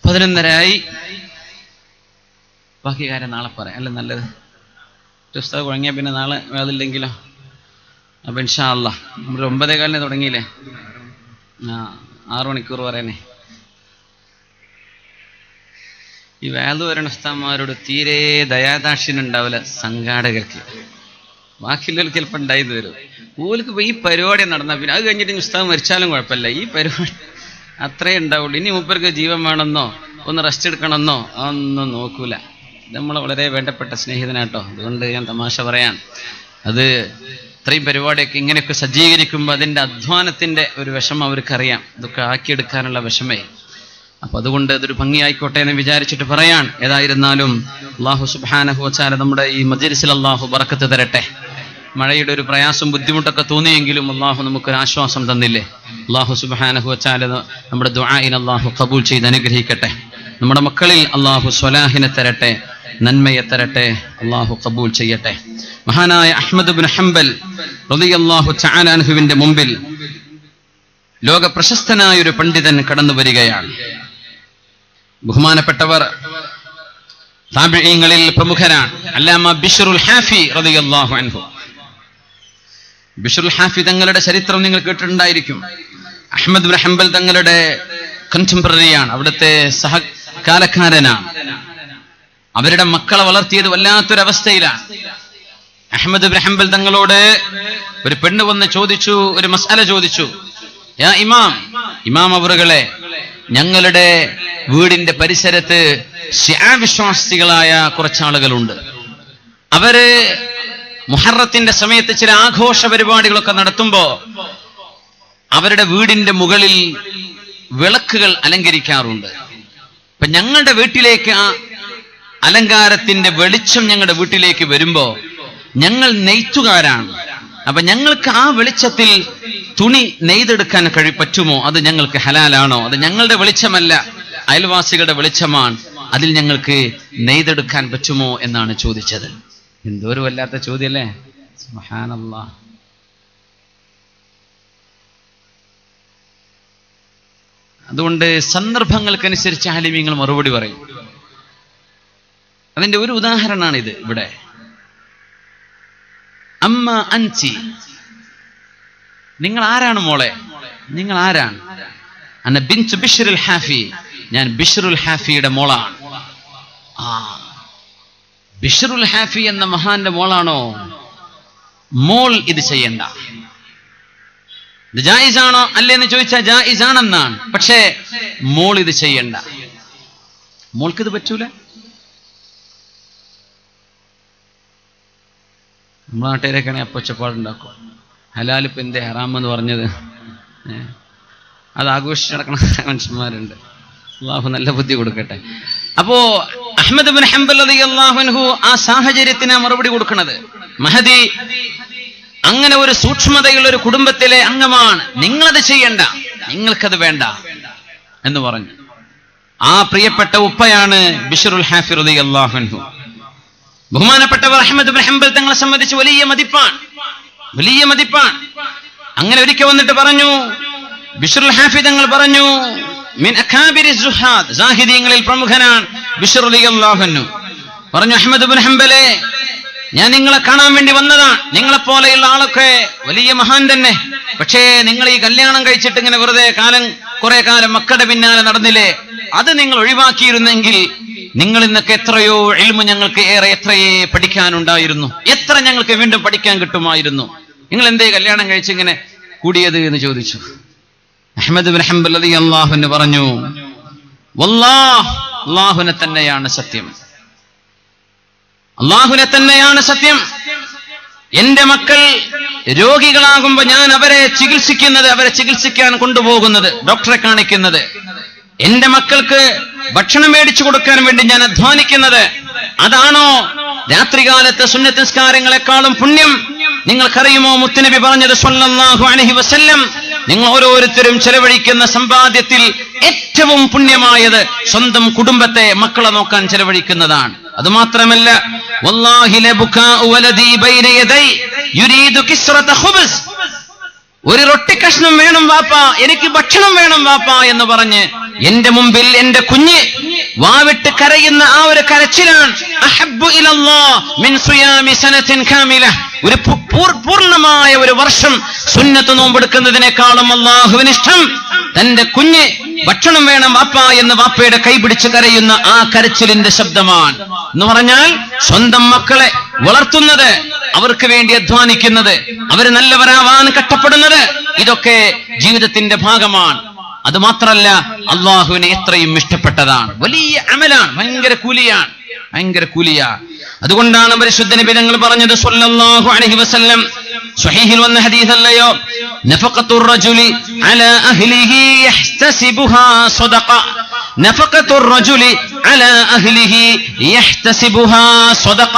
11:30 ബാക്കി കാര്യം നാളെ പറയാം അല്ലേ നല്ലത്? ഉസ്താദ് കുഴങ്ങിയാൽ പിന്നെ നാളെ വേദില്ലെങ്കിലോ? അപ്പൊ ഇൻഷാ അല്ലാഹ് നമ്മൾ 9:15 തുടങ്ങിയില്ലേ? 6 മണിക്കൂർ പറയാനേ. ഈ വേദ വരണ ഉസ്താദ്മാരോട് തീരെ ദയാദാക്ഷിണ്യം ഉണ്ടാവില്ല സംഘാടകർക്ക്. ബാക്കിയുള്ളവർക്ക് ചിലപ്പോൾ ഉണ്ടായിന്ന് വരും. ഓർക്ക് ഈ പരിപാടി നടന്നാൽ പിന്നെ അത് കഴിഞ്ഞിട്ട് ഉസ്താദ് മരിച്ചാലും കുഴപ്പമില്ല, ഈ പരിപാടി അത്രേ ഉണ്ടാവുള്ളൂ. ഇനി മൂപ്പർക്ക് ജീവൻ വേണമെന്നോ ഒന്ന് റെസ്റ്റ് എടുക്കണമെന്നോ അതൊന്നും നോക്കൂല. നമ്മളെ വളരെ വേണ്ടപ്പെട്ട സ്നേഹിതനാട്ടോ. അതുകൊണ്ട് ഞാൻ തമാശ പറയാൻ, അത് ഇത്രയും പരിപാടിയൊക്കെ ഇങ്ങനെയൊക്കെ സജ്ജീകരിക്കുമ്പോൾ അതിൻ്റെ അധ്വാനത്തിൻ്റെ ഒരു വിഷമം അവർക്കറിയാം. ഇതൊക്കെ ആക്കിയെടുക്കാനുള്ള വിഷമേ. അപ്പൊ അതുകൊണ്ട് അതൊരു ഭംഗിയായിക്കോട്ടെ എന്ന് വിചാരിച്ചിട്ട് പറയാൻ. ഏതായിരുന്നാലും അല്ലാഹു സുബ്ഹാനഹു വ തആല നമ്മുടെ ഈ മജ്‌ലിസിൽ അല്ലാഹു ബറക്കത്ത് തരട്ടെ. മഴയുടെ ഒരു പ്രയാസം ബുദ്ധിമുട്ടൊക്കെ തോന്നിയെങ്കിലും അല്ലാഹു നമുക്കൊരു ആശ്വാസം തന്നില്ലേ? അല്ലാഹു സുബ്ഹാനഹു വ തആല നമ്മുടെ ദുആഇനെ അല്ലാഹു ഖബൂൽ ചെയ്ത് അനുഗ്രഹിക്കട്ടെ. നമ്മുടെ മക്കളിൽ അല്ലാഹു സ്വലാഹിനെ തരട്ടെ, നന്മയെ തരട്ടെ, അല്ലാഹു ഖബൂൽ ചെയ്യട്ടെ. മഹാനായ അഹ്മദ് ഇബ്നു ഹംബൽ റളിയല്ലാഹു തആല അൻഹുവിന്റെ മുമ്പിൽ ലോക പ്രശസ്തനായ ഒരു പണ്ഡിതൻ കടന്നു വരികയാണ്. ബഹുമാനപ്പെട്ടവർ താബിഈങ്ങളിൽ പ്രമുഖരാണ്. അല്ലാമ ബിശ്റുൽ ഹാഫി റളിയല്ലാഹു അൻഹു. ബിശ്റുൽ ഹാഫി തങ്ങളുടെ ചരിത്രം നിങ്ങൾ കേട്ടിട്ടുണ്ടായിരിക്കും. അഹ്മദ് ഇബ്നു ഹംബൽ തങ്ങളുടെ കണ്ടംപററിയാണ്, അവിടുത്തെ സഹകാലക്കാരനാണ്. അവരുടെ മക്കളെ വളർത്തിയത് വല്ലാത്തൊരവസ്ഥയിലാണ്. അഹ്മദ് ഇബ്നു ഹംബൽ തങ്ങളോട് ഒരു പെണ്ണ് വന്ന് ചോദിച്ചു, ഒരു മസ്അല ചോദിച്ചു. യാ ഇമാം അവറുകളെ, ഞങ്ങളുടെ വീടിന്റെ പരിസരത്ത് ശിആ വിശ്വാസികളായ കുറച്ചാളുകളുണ്ട്. അവര് മുഹറത്തിന്റെ സമയത്ത് ചില ആഘോഷ പരിപാടികളൊക്കെ നടത്തുമ്പോ അവരുടെ വീടിന്റെ മുകളിൽ വിളക്കുകൾ അലങ്കരിക്കാറുണ്ട്. അപ്പൊ ഞങ്ങളുടെ വീട്ടിലേക്ക് ആ അലങ്കാരത്തിന്റെ വെളിച്ചം ഞങ്ങളുടെ വീട്ടിലേക്ക് വരുമ്പോ, ഞങ്ങൾ നെയ്ത്തുകാരാണ്, അപ്പൊ ഞങ്ങൾക്ക് ആ വെളിച്ചത്തിൽ തുണി നെയ്തെടുക്കാൻ പറ്റുമോ? അത് ഞങ്ങൾക്ക് ഹലാലാണോ? അത് ഞങ്ങളുടെ വെളിച്ചമല്ല, അയൽവാസികളുടെ വെളിച്ചമാണ്, അതിൽ ഞങ്ങൾക്ക് നെയ്തെടുക്കാൻ പറ്റുമോ എന്നാണ് ചോദിച്ചത്. എന്തോ ഒരു വല്ലാത്ത ചോദ്യല്ലേ? സുബ്ഹാനല്ലാഹ്. അതുകൊണ്ട് സന്ദർഭങ്ങൾക്കനുസരിച്ച് ആലിമീങ്ങൾ മറുപടി പറയും. അതിന്റെ ഒരു ഉദാഹരണമാണിത് ഇവിടെ. അമ്മ അൻസി, നിങ്ങൾ ആരാണ് മോളെ? നിങ്ങൾ ആരാണ്? അന്ന ബിൻതു ബിശ്റുൽ ഹാഫി, ഞാൻ ബിശ്റുൽ ഹാഫിയുടെ മോളാണ്. ബിശ്റുൽ ഹാഫി എന്ന മഹാന്റെ മോളാണോ? മോൾ ഇത് ചെയ്യണ്ട. ഇത് ജായിസാണോ അല്ലേന്ന് ചോദിച്ചാൽ ജായിസാണെന്നാണ്, പക്ഷേ മോൾ ഇത് ചെയ്യണ്ട. മോൾക്കിത് പറ്റൂല. നമ്മുടെ നാട്ടുകാരൊക്കെയാണെങ്കിൽ അപ്പൊച്ചപ്പാടുണ്ടാക്കും. ഹലാലിപ്പ് എന്തേ ഹറാമെന്ന് പറഞ്ഞത് അത് ആഘോഷിച്ച് നടക്കുന്ന മനുഷ്യന്മാരുണ്ട്. അള്ളാഹു നല്ല ബുദ്ധി കൊടുക്കട്ടെ. അപ്പോ അഹ്മദ് ഇബ്നു ഹംബൽ റളിയല്ലാഹു അൻഹു ആ സാഹചര്യത്തിന് മറുപടി കൊടുക്കുന്നത്, മഹദി അങ്ങനെ ഒരു സൂക്ഷ്മതയുള്ള ഒരു കുടുംബത്തിലെ അംഗമാണ്, നിങ്ങളത് ചെയ്യണ്ട. നിങ്ങൾക്കത് വേണ്ട എന്ന് പറഞ്ഞു. ആ പ്രിയപ്പെട്ട ഉപ്പയാണ് ബിശ്റുൽ ഹാഫി റളിയല്ലാഹു അൻഹു. ബഹുമാനപ്പെട്ടവർ അഹ്മദ് ഇബ്നു ഹംബൽ തങ്ങളെ സംബന്ധിച്ച് വലിയ മതിപ്പാണ്. അങ്ങനെ ഒരിക്കൽ വന്നിട്ട് പറഞ്ഞു, ബിശ്റുൽ ഹാഫി തങ്ങൾ പറഞ്ഞു, മിൻ അകാബിരി സുഹാദ്, സാഹിദീങ്ങളിൽ പ്രമുഖനാണ് ബിശ്ർ റളിയല്ലാഹു അൻഹു. പറഞ്ഞു, അഹ്മദ് ഇബ്നു ഹംബലെ, ഞാൻ നിങ്ങളെ കാണാൻ വേണ്ടി വന്നതാണ്. നിങ്ങളെപ്പോലെയുള്ള ആളൊക്കെ വലിയ മഹാൻ തന്നെ. പക്ഷേ നിങ്ങൾ ഈ കല്യാണം കഴിച്ചിട്ട് ഇങ്ങനെ വെറുതെ കുറെ കാലം മക്കളുടെ പിന്നാലെ നടന്നില്ലേ, അത് നിങ്ങൾ ഒഴിവാക്കിയിരുന്നെങ്കിൽ നിങ്ങൾ ഇന്നൊക്കെ എത്രയോ ഇൽമു ഞങ്ങൾക്ക് എത്രയേ പഠിക്കാനുണ്ടായിരുന്നു, എത്ര ഞങ്ങൾക്ക് വീണ്ടും പഠിക്കാൻ കിട്ടുമായിരുന്നു. നിങ്ങൾ എന്തേ കല്യാണം കഴിച്ചിങ്ങനെ കൂടിയത് എന്ന് ചോദിച്ചു. അഹ്മദ് ഇബ്നു ഹംബൽ റളിയല്ലാഹു അൻഹു പറഞ്ഞു, വല്ലാഹ്, അല്ലാഹുവിനെ തന്നെയാണ് സത്യം, അല്ലാഹുവിനെ തന്നെയാണ് സത്യം. എന്റെ മക്കൾ രോഗികളാകുമ്പോ ഞാൻ അവരെ ചികിത്സിക്കാൻ കൊണ്ടുപോകുന്നത്, ഡോക്ടറെ കാണിക്കുന്നത്, എന്റെ മക്കൾക്ക് ഭക്ഷണം മേടിച്ചു കൊടുക്കാൻ വേണ്ടി ഞാൻ അധ്വാനിക്കുന്നത്, അതാണോ രാത്രികാലത്ത് സുന്നത്ത് നിസ്കാരങ്ങളെക്കാളും പുണ്യം? നിങ്ങൾക്കറിയുമോ മുത്തുനബി പറഞ്ഞത് സ്വല്ലല്ലാഹു അലൈഹി വസല്ലം, നിങ്ങൾ ഓരോരുത്തരും ചെലവഴിക്കുന്ന സമ്പാദ്യത്തിൽ ഏറ്റവും പുണ്യമായത് സ്വന്തം കുടുംബത്തെ, മക്കളെ നോക്കാൻ ചെലവഴിക്കുന്നതാണ്. അതുമാത്രമല്ല, വല്ലാഹി ലബുകാഉ വലദി ബൈന യദൈ യുരീദു കിസ്റത ഖുബ്സ്, ഒരു റൊട്ടി കഷ്ണം വേണം വാപ്പ, എനിക്ക് ഭക്ഷണം വേണം വാപ്പ എന്ന് പറഞ്ഞ് എന്റെ മുമ്പിൽ എന്റെ കുഞ്ഞ് വാവിട്ട് കരയുന്ന ആ ഒരു കരച്ചിലാണ് അഹബ്ബു ഇലല്ലാഹ് മിൻ സിയാമി സനത്തിൻ കാമില, ഒരു പൂർണ്ണമായ ഒരു വർഷം സുന്നത്ത് നോമ്പെടുക്കുന്നതിനേക്കാളും അല്ലാഹുവിന് ഇഷ്ടം തന്റെ കുഞ്ഞ് ഭക്ഷണം വേണം വാപ്പ എന്ന് വാപ്പയുടെ കൈപിടിച്ച് കരയുന്ന ആ കരച്ചിലിന്റെ ശബ്ദമാണ്. എന്ന് പറഞ്ഞാൽ സ്വന്തം മക്കളെ വളർത്തുന്നത്, അവർക്ക് വേണ്ടി അധ്വാനിക്കുന്നത്, അവര് നല്ലവരാവാൻ കഷ്ടപ്പെടുന്നത്, ഇതൊക്കെ ജീവിതത്തിന്റെ ഭാഗമാണ്. അത് മാത്രല്ല, അള്ളാഹുവിനെ എത്രയും ഇഷ്ടപ്പെട്ടതാണ്, വലിയ അമലാണ്, ഭയങ്കര കൂലിയാണ്. അതുകൊണ്ടാണ് പരിശുദ്ധ നബി തങ്ങൾ പറഞ്ഞത് സ്വല്ലല്ലാഹു അലൈഹി വസല്ലം, സ്വഹീഹിൽ വന്ന ഹദീസ് അല്ലയോ, നഫഖത്തുർ റജുലി അലാ അഹ്ലിഹി യഹ്തസിബുഹാ സദഖ, നഫഖത്തുർ റജുലി അലാ അഹ്ലിഹി യഹ്തസിബുഹാ സദഖ,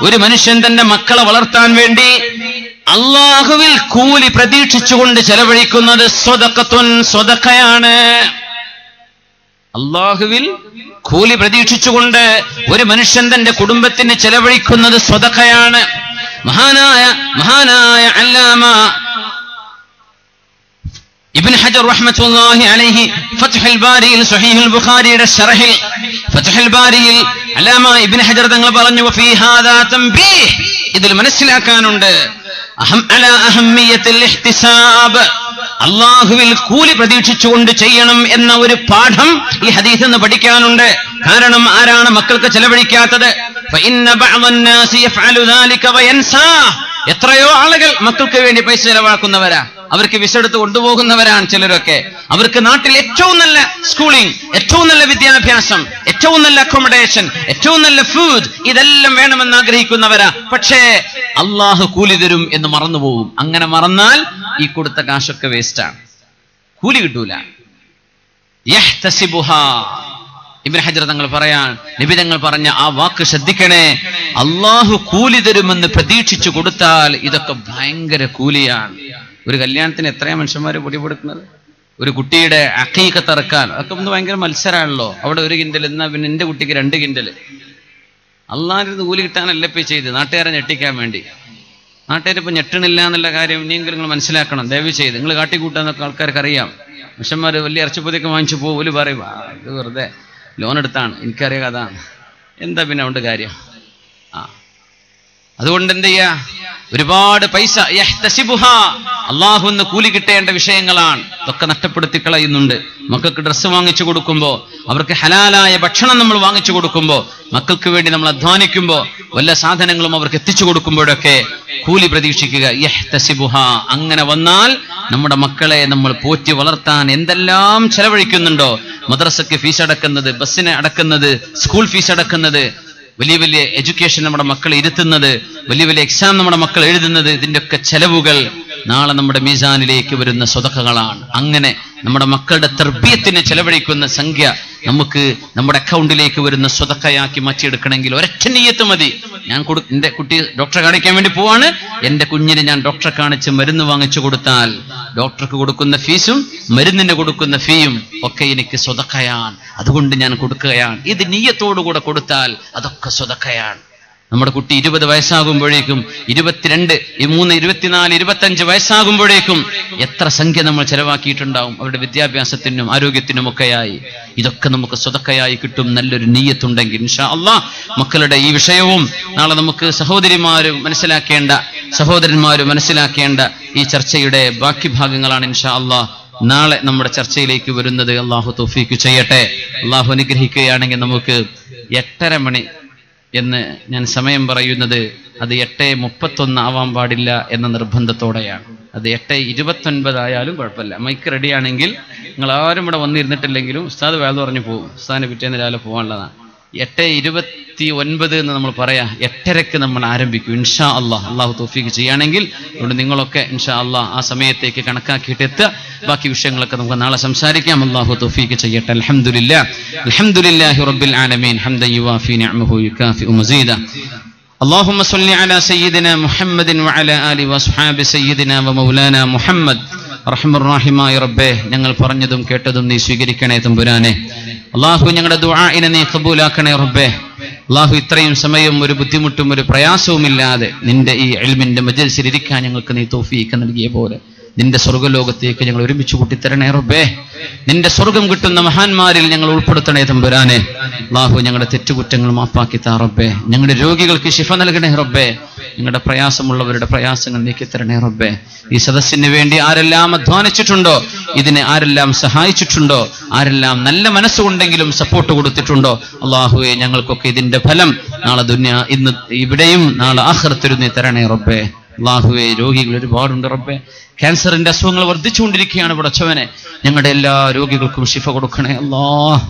ഒരു മനുഷ്യൻ തന്റെ മക്കളെ വളർത്താൻ വേണ്ടി അല്ലാഹുവിൽ കൂലി പ്രതീക്ഷിച്ചുകൊണ്ട് ചെലവഴിക്കുന്നത് സ്വതക്കയാണ്. അല്ലാഹുവിൽ കൂലി പ്രതീക്ഷിച്ചുകൊണ്ട് ഒരു മനുഷ്യൻ തന്റെ കുടുംബത്തിന് ചെലവഴിക്കുന്നത് സ്വതക്കയാണ്. മഹാനായ അല്ലാമ ഇബ്നു ഹജർ റഹ്മത്തുള്ളാഹി അലൈഹി ഫത്ഹുൽ ബാരിയിൽ സ്വഹീഹുൽ ബുഖാരിയുടെ ശറഹിൽ ഫത്ഹുൽ ബാരിയിൽ അല്ലാമ ഇബ്നു ഹജർ തങ്ങൾ പറഞ്ഞു, വഫീ ഹാദാ തൻബീഹ്, ഇതിൽ മനസ്സിലാക്കാനുണ്ട് അഹമ്മിയത്തുൽ ഇഹ്തിസാബ്, അല്ലാഹുവിൽ കൂലി പ്രതീക്ഷിച്ചുകൊണ്ട് ചെയ്യണം എന്ന ഒരു പാഠം ഈ ഹദീസിൽ നിന്ന് പഠിക്കാനുണ്ട്. കാരണം ആരാണ് മക്കൾക്ക് ചെലവഴിക്കാത്തത്? ഫഇന്ന ബഅദന്നാസി യഫ്അലു ദാലിക വയൻസാ, എത്രയോ ആളുകൾ മക്കൾക്ക് വേണ്ടി പൈസ ചെലവാക്കുന്നവരാ, അവർക്ക് വിസ എടുത്ത് കൊണ്ടുപോകുന്നവരാണ് ചിലരൊക്കെ. അവർക്ക് നാട്ടിൽ ഏറ്റവും നല്ല സ്കൂളിംഗ്, ഏറ്റവും നല്ല വിദ്യാഭ്യാസം, ഏറ്റവും നല്ല അക്കോമഡേഷൻ, ഏറ്റവും നല്ല ഫുഡ്, ഇതെല്ലാം വേണമെന്ന് ആഗ്രഹിക്കുന്നവരാ. പക്ഷേ അള്ളാഹു കൂലി തരും എന്ന് മറന്നുപോകും. അങ്ങനെ മറന്നാൽ ഈ കൊടുത്ത കാശൊക്കെ വേസ്റ്റാണ്, കൂലി കിട്ടൂല. യഹ്തസിബുഹാ, ഇബ്നു ഹജർ തങ്ങൾ പറയാൻ, നബി തങ്ങൾ പറഞ്ഞ ആ വാക്ക് ശ്രദ്ധിക്കണേ, അള്ളാഹു കൂലി തരുമെന്ന് പ്രതീക്ഷിച്ചു കൊടുത്താൽ ഇതൊക്കെ ഭയങ്കര കൂലിയാണ്. ഒരു കല്യാണത്തിന് എത്രയാ മനുഷ്യന്മാര് പൊടിപൊടുക്കുന്നത്? ഒരു കുട്ടിയുടെ അഖീഖത്ത് ഇറക്കാൻ അതൊക്കെ ഒന്ന് ഭയങ്കര മത്സരമാണല്ലോ. അവിടെ 1 കിൻഡൽ, എന്നാ പിന്നെ എന്റെ കുട്ടിക്ക് 2 കിൻഡൽ. അള്ളാഹിന്റെ കൂലി കിട്ടാനല്ല ഇപ്പൊ ചെയ്ത്, നാട്ടുകാരെ ഞെട്ടിക്കാൻ വേണ്ടി. നാട്ടുകാരിപ്പോ ഞെട്ടണില്ല എന്നുള്ള കാര്യം ഇനിയെങ്കിലും നിങ്ങൾ മനസ്സിലാക്കണം. ദയവ് ചെയ്ത് നിങ്ങൾ കാട്ടിക്കൂട്ടാന്നൊക്കെ ആൾക്കാർക്ക് അറിയാം. മനുഷ്യന്മാര് വലിയ ഇറച്ചിപ്പൊതിയൊക്കെ വാങ്ങിച്ചു പോകും, ഒരു പറയും ഇത് വെറുതെ ലോൺ എടുത്താണ്, എനിക്കറിയാം അതാണ്, എന്താ പിന്നെ അതുകൊണ്ട് കാര്യം. അതുകൊണ്ട് എന്ത് ചെയ്യാ, ഒരുപാട് പൈസ അള്ളാഹുവിന് കൂലി കിട്ടേണ്ട വിഷയങ്ങളാണ്, ഇതൊക്കെ നഷ്ടപ്പെടുത്തി കളയുന്നുണ്ട്. മക്കൾക്ക് ഡ്രസ്സ് വാങ്ങിച്ചു കൊടുക്കുമ്പോ, അവർക്ക് ഹലാലായ ഭക്ഷണം നമ്മൾ വാങ്ങിച്ചു കൊടുക്കുമ്പോ, മക്കൾക്ക് വേണ്ടി നമ്മൾ അധ്വാനിക്കുമ്പോ, വല്ല സാധനങ്ങളും അവർക്ക് എത്തിച്ചു കൊടുക്കുമ്പോഴൊക്കെ കൂലി പ്രതീക്ഷിക്കുക. അങ്ങനെ വന്നാൽ നമ്മുടെ മക്കളെ നമ്മൾ പോറ്റി വളർത്താൻ എന്തെല്ലാം ചെലവഴിക്കുന്നുണ്ടോ, മദ്രസയ്ക്ക് ഫീസ് അടക്കുന്നത്, ബസ്സിന് അടക്കുന്നത്, സ്കൂൾ ഫീസ് അടക്കുന്നത്, വലിയ വലിയ എഡ്യൂക്കേഷൻ നമ്മുടെ മക്കളെ ഇരുത്തുന്നത്, വലിയ വലിയ എക്സാം നമ്മുടെ മക്കൾ എഴുതുന്നത്, ഇതിൻ്റെയൊക്കെ ചെലവുകൾ നാളെ നമ്മുടെ മീസാനിലേക്ക് വരുന്ന സ്വതക്കകളാണ്. അങ്ങനെ നമ്മുടെ മക്കളുടെ തർബീയത്തിന് ചെലവഴിക്കുന്ന സംഖ്യ നമുക്ക് നമ്മുടെ അക്കൗണ്ടിലേക്ക് വരുന്ന സ്വതക്കയാക്കി മാറ്റിയെടുക്കണമെങ്കിൽ ഒരൊറ്റ നിയ്യത്ത് മതി. എന്റെ കുട്ടി ഡോക്ടറെ കാണിക്കാൻ വേണ്ടി പോവാണ്, എന്റെ കുഞ്ഞിന് ഞാൻ ഡോക്ടറെ കാണിച്ച് മരുന്ന് വാങ്ങിച്ചു കൊടുത്താൽ ഡോക്ടർക്ക് കൊടുക്കുന്ന ഫീസും മരുന്നിന് കൊടുക്കുന്ന ഫീയും ഒക്കെ എനിക്ക് സ്വതക്കയാണ്, അതുകൊണ്ട് ഞാൻ കൊടുക്കുകയാണ്. ഇത് നിയ്യത്തോടുകൂടെ കൊടുത്താൽ അതൊക്കെ സ്വതക്കയാണ്. നമ്മുടെ കുട്ടി 20 വയസ്സാകുമ്പോഴേക്കും 22, 23, 24, 25 വയസ്സാകുമ്പോഴേക്കും എത്ര സംഖ്യ നമ്മൾ ചെലവാക്കിയിട്ടുണ്ടാവും അവരുടെ വിദ്യാഭ്യാസത്തിനും ആരോഗ്യത്തിനുമൊക്കെയായി. ഇതൊക്കെ നമുക്ക് സ്വതക്കയായി കിട്ടും നല്ലൊരു നിയ്യത്തുണ്ടെങ്കിൽ. ഇൻഷാ അല്ലാഹ് മക്കളുടെ ഈ വിഷയവും നാളെ നമുക്ക് സഹോദരന്മാരും മനസ്സിലാക്കേണ്ട ഈ ചർച്ചയുടെ ബാക്കി ഭാഗങ്ങളാണ് ഇൻഷാ അല്ലാഹ് നാളെ നമ്മുടെ ചർച്ചയിലേക്ക് വരുന്നത്. അള്ളാഹു തൗഫീഖ് ചെയ്യട്ടെ. അള്ളാഹു അനുഗ്രഹിക്കുകയാണെങ്കിൽ നമുക്ക് 8:30 മണി എന്ന് ഞാൻ സമയം പറയുന്നത് അത് 8:31 ആവാൻ പാടില്ല എന്ന നിർബന്ധത്തോടെയാണ്. അത് 8:29 ആയാലും കുഴപ്പമില്ല. മൈക്ക് റെഡിയാണെങ്കിൽ നിങ്ങൾ ആരും ഇവിടെ വന്നിരുന്നിട്ടില്ലെങ്കിലും ഉസ്താദ് വേദ പറഞ്ഞു പോകും. ഉസ്താദിനെ പിറ്റേന്ന് രാവിലെ പോകാനുള്ളതാണ്. 8:29 എന്ന് നമ്മൾ പറയാം. 8:30 നമ്മൾ ആരംഭിക്കും ഇൻഷാ അല്ലാഹ്. അള്ളാഹു തൗഫീഖ് ചെയ്യുകയാണെങ്കിൽ അതുകൊണ്ട് നിങ്ങളൊക്കെ ഇൻഷാ അല്ലാഹ് ആ സമയത്തേക്ക് കണക്കാക്കിയിട്ട് എത്തുക. ബാക്കി വിഷയങ്ങളൊക്കെ നമുക്ക് നാളെ സംസാരിക്കാം. അള്ളാഹു തൗഫീഖ് ചെയ്യട്ടെ. അൽഹംദുലില്ലാഹി റബ്ബിൽ ആലമീൻ ഹംദൻ യുവാഫി നിഅമഹു യുകാഫിഉ മസീദ. اللهم صل على سيدنا محمد وعلى آله وأصحابه سيدنا ومولانا محمد. റഹ്മാനായ റബ്ബേ, ഞങ്ങൾ പറഞ്ഞതും കേട്ടതും നീ സ്വീകരിക്കണേ തമ്പുരാനെ. അള്ളാഹു ഞങ്ങളുടെ ദുആഇനെ നീ ഖബൂലാക്കണേ റബ്ബേ. അള്ളാഹു ഇത്രയും സമയം ഒരു ബുദ്ധിമുട്ടും ഒരു പ്രയാസവുമില്ലാതെ നിന്റെ ഈ ഇൽമിന്റെ മജ്‌ലിസിൽ ഇരിക്കാൻ ഞങ്ങൾക്ക് നീ തൗഫീഖ് നൽകിയ പോലെ നിന്റെ സ്വർഗ്ഗലോകത്തേക്ക് ഞങ്ങൾ ഒരുമിച്ച് കൂട്ടിത്തരണേ റബ്ബേ. നിന്റെ സ്വർഗം കിട്ടുന്ന മഹാന്മാരിൽ ഞങ്ങൾ ഉൾപ്പെടുത്തണേ തമ്പുരാനെ. അള്ളാഹു ഞങ്ങളുടെ തെറ്റുകുറ്റങ്ങൾ മാപ്പാക്കി താ റബ്ബേ. ഞങ്ങളുടെ രോഗികൾക്ക് ശിഫ നൽകണേ റബ്ബേ. ഞങ്ങളുടെ പ്രയാസമുള്ളവരുടെ പ്രയാസങ്ങൾ നീക്കിത്തരണേ റബ്ബേ. ഈ സദസ്സിന് വേണ്ടി ആരെല്ലാം അധ്വാനിച്ചിട്ടുണ്ടോ, ഇതിനെ ആരെല്ലാം സഹായിച്ചിട്ടുണ്ടോ, ആരെല്ലാം നല്ല മനസ്സുകൊണ്ടെങ്കിലും സപ്പോർട്ട് കൊടുത്തിട്ടുണ്ടോ, അള്ളാഹുവെ ഞങ്ങൾക്കൊക്കെ ഇതിന്റെ ഫലം നാളെ ഇന്ന് ഇവിടെയും നാളെ ആഖിറത്തിലും നീ തരണേ റബ്ബേ. അള്ളാഹുവെ രോഗികൾ ഒരുപാടുണ്ട് റബ്ബേ. ക്യാൻസറിന്റെ അസുഖങ്ങൾ വർദ്ധിച്ചുകൊണ്ടിരിക്കുകയാണ്. പടച്ചവനെ ഞങ്ങളുടെ എല്ലാ രോഗികൾക്കും ശിഫ കൊടുക്കണേ അല്ലാഹ്.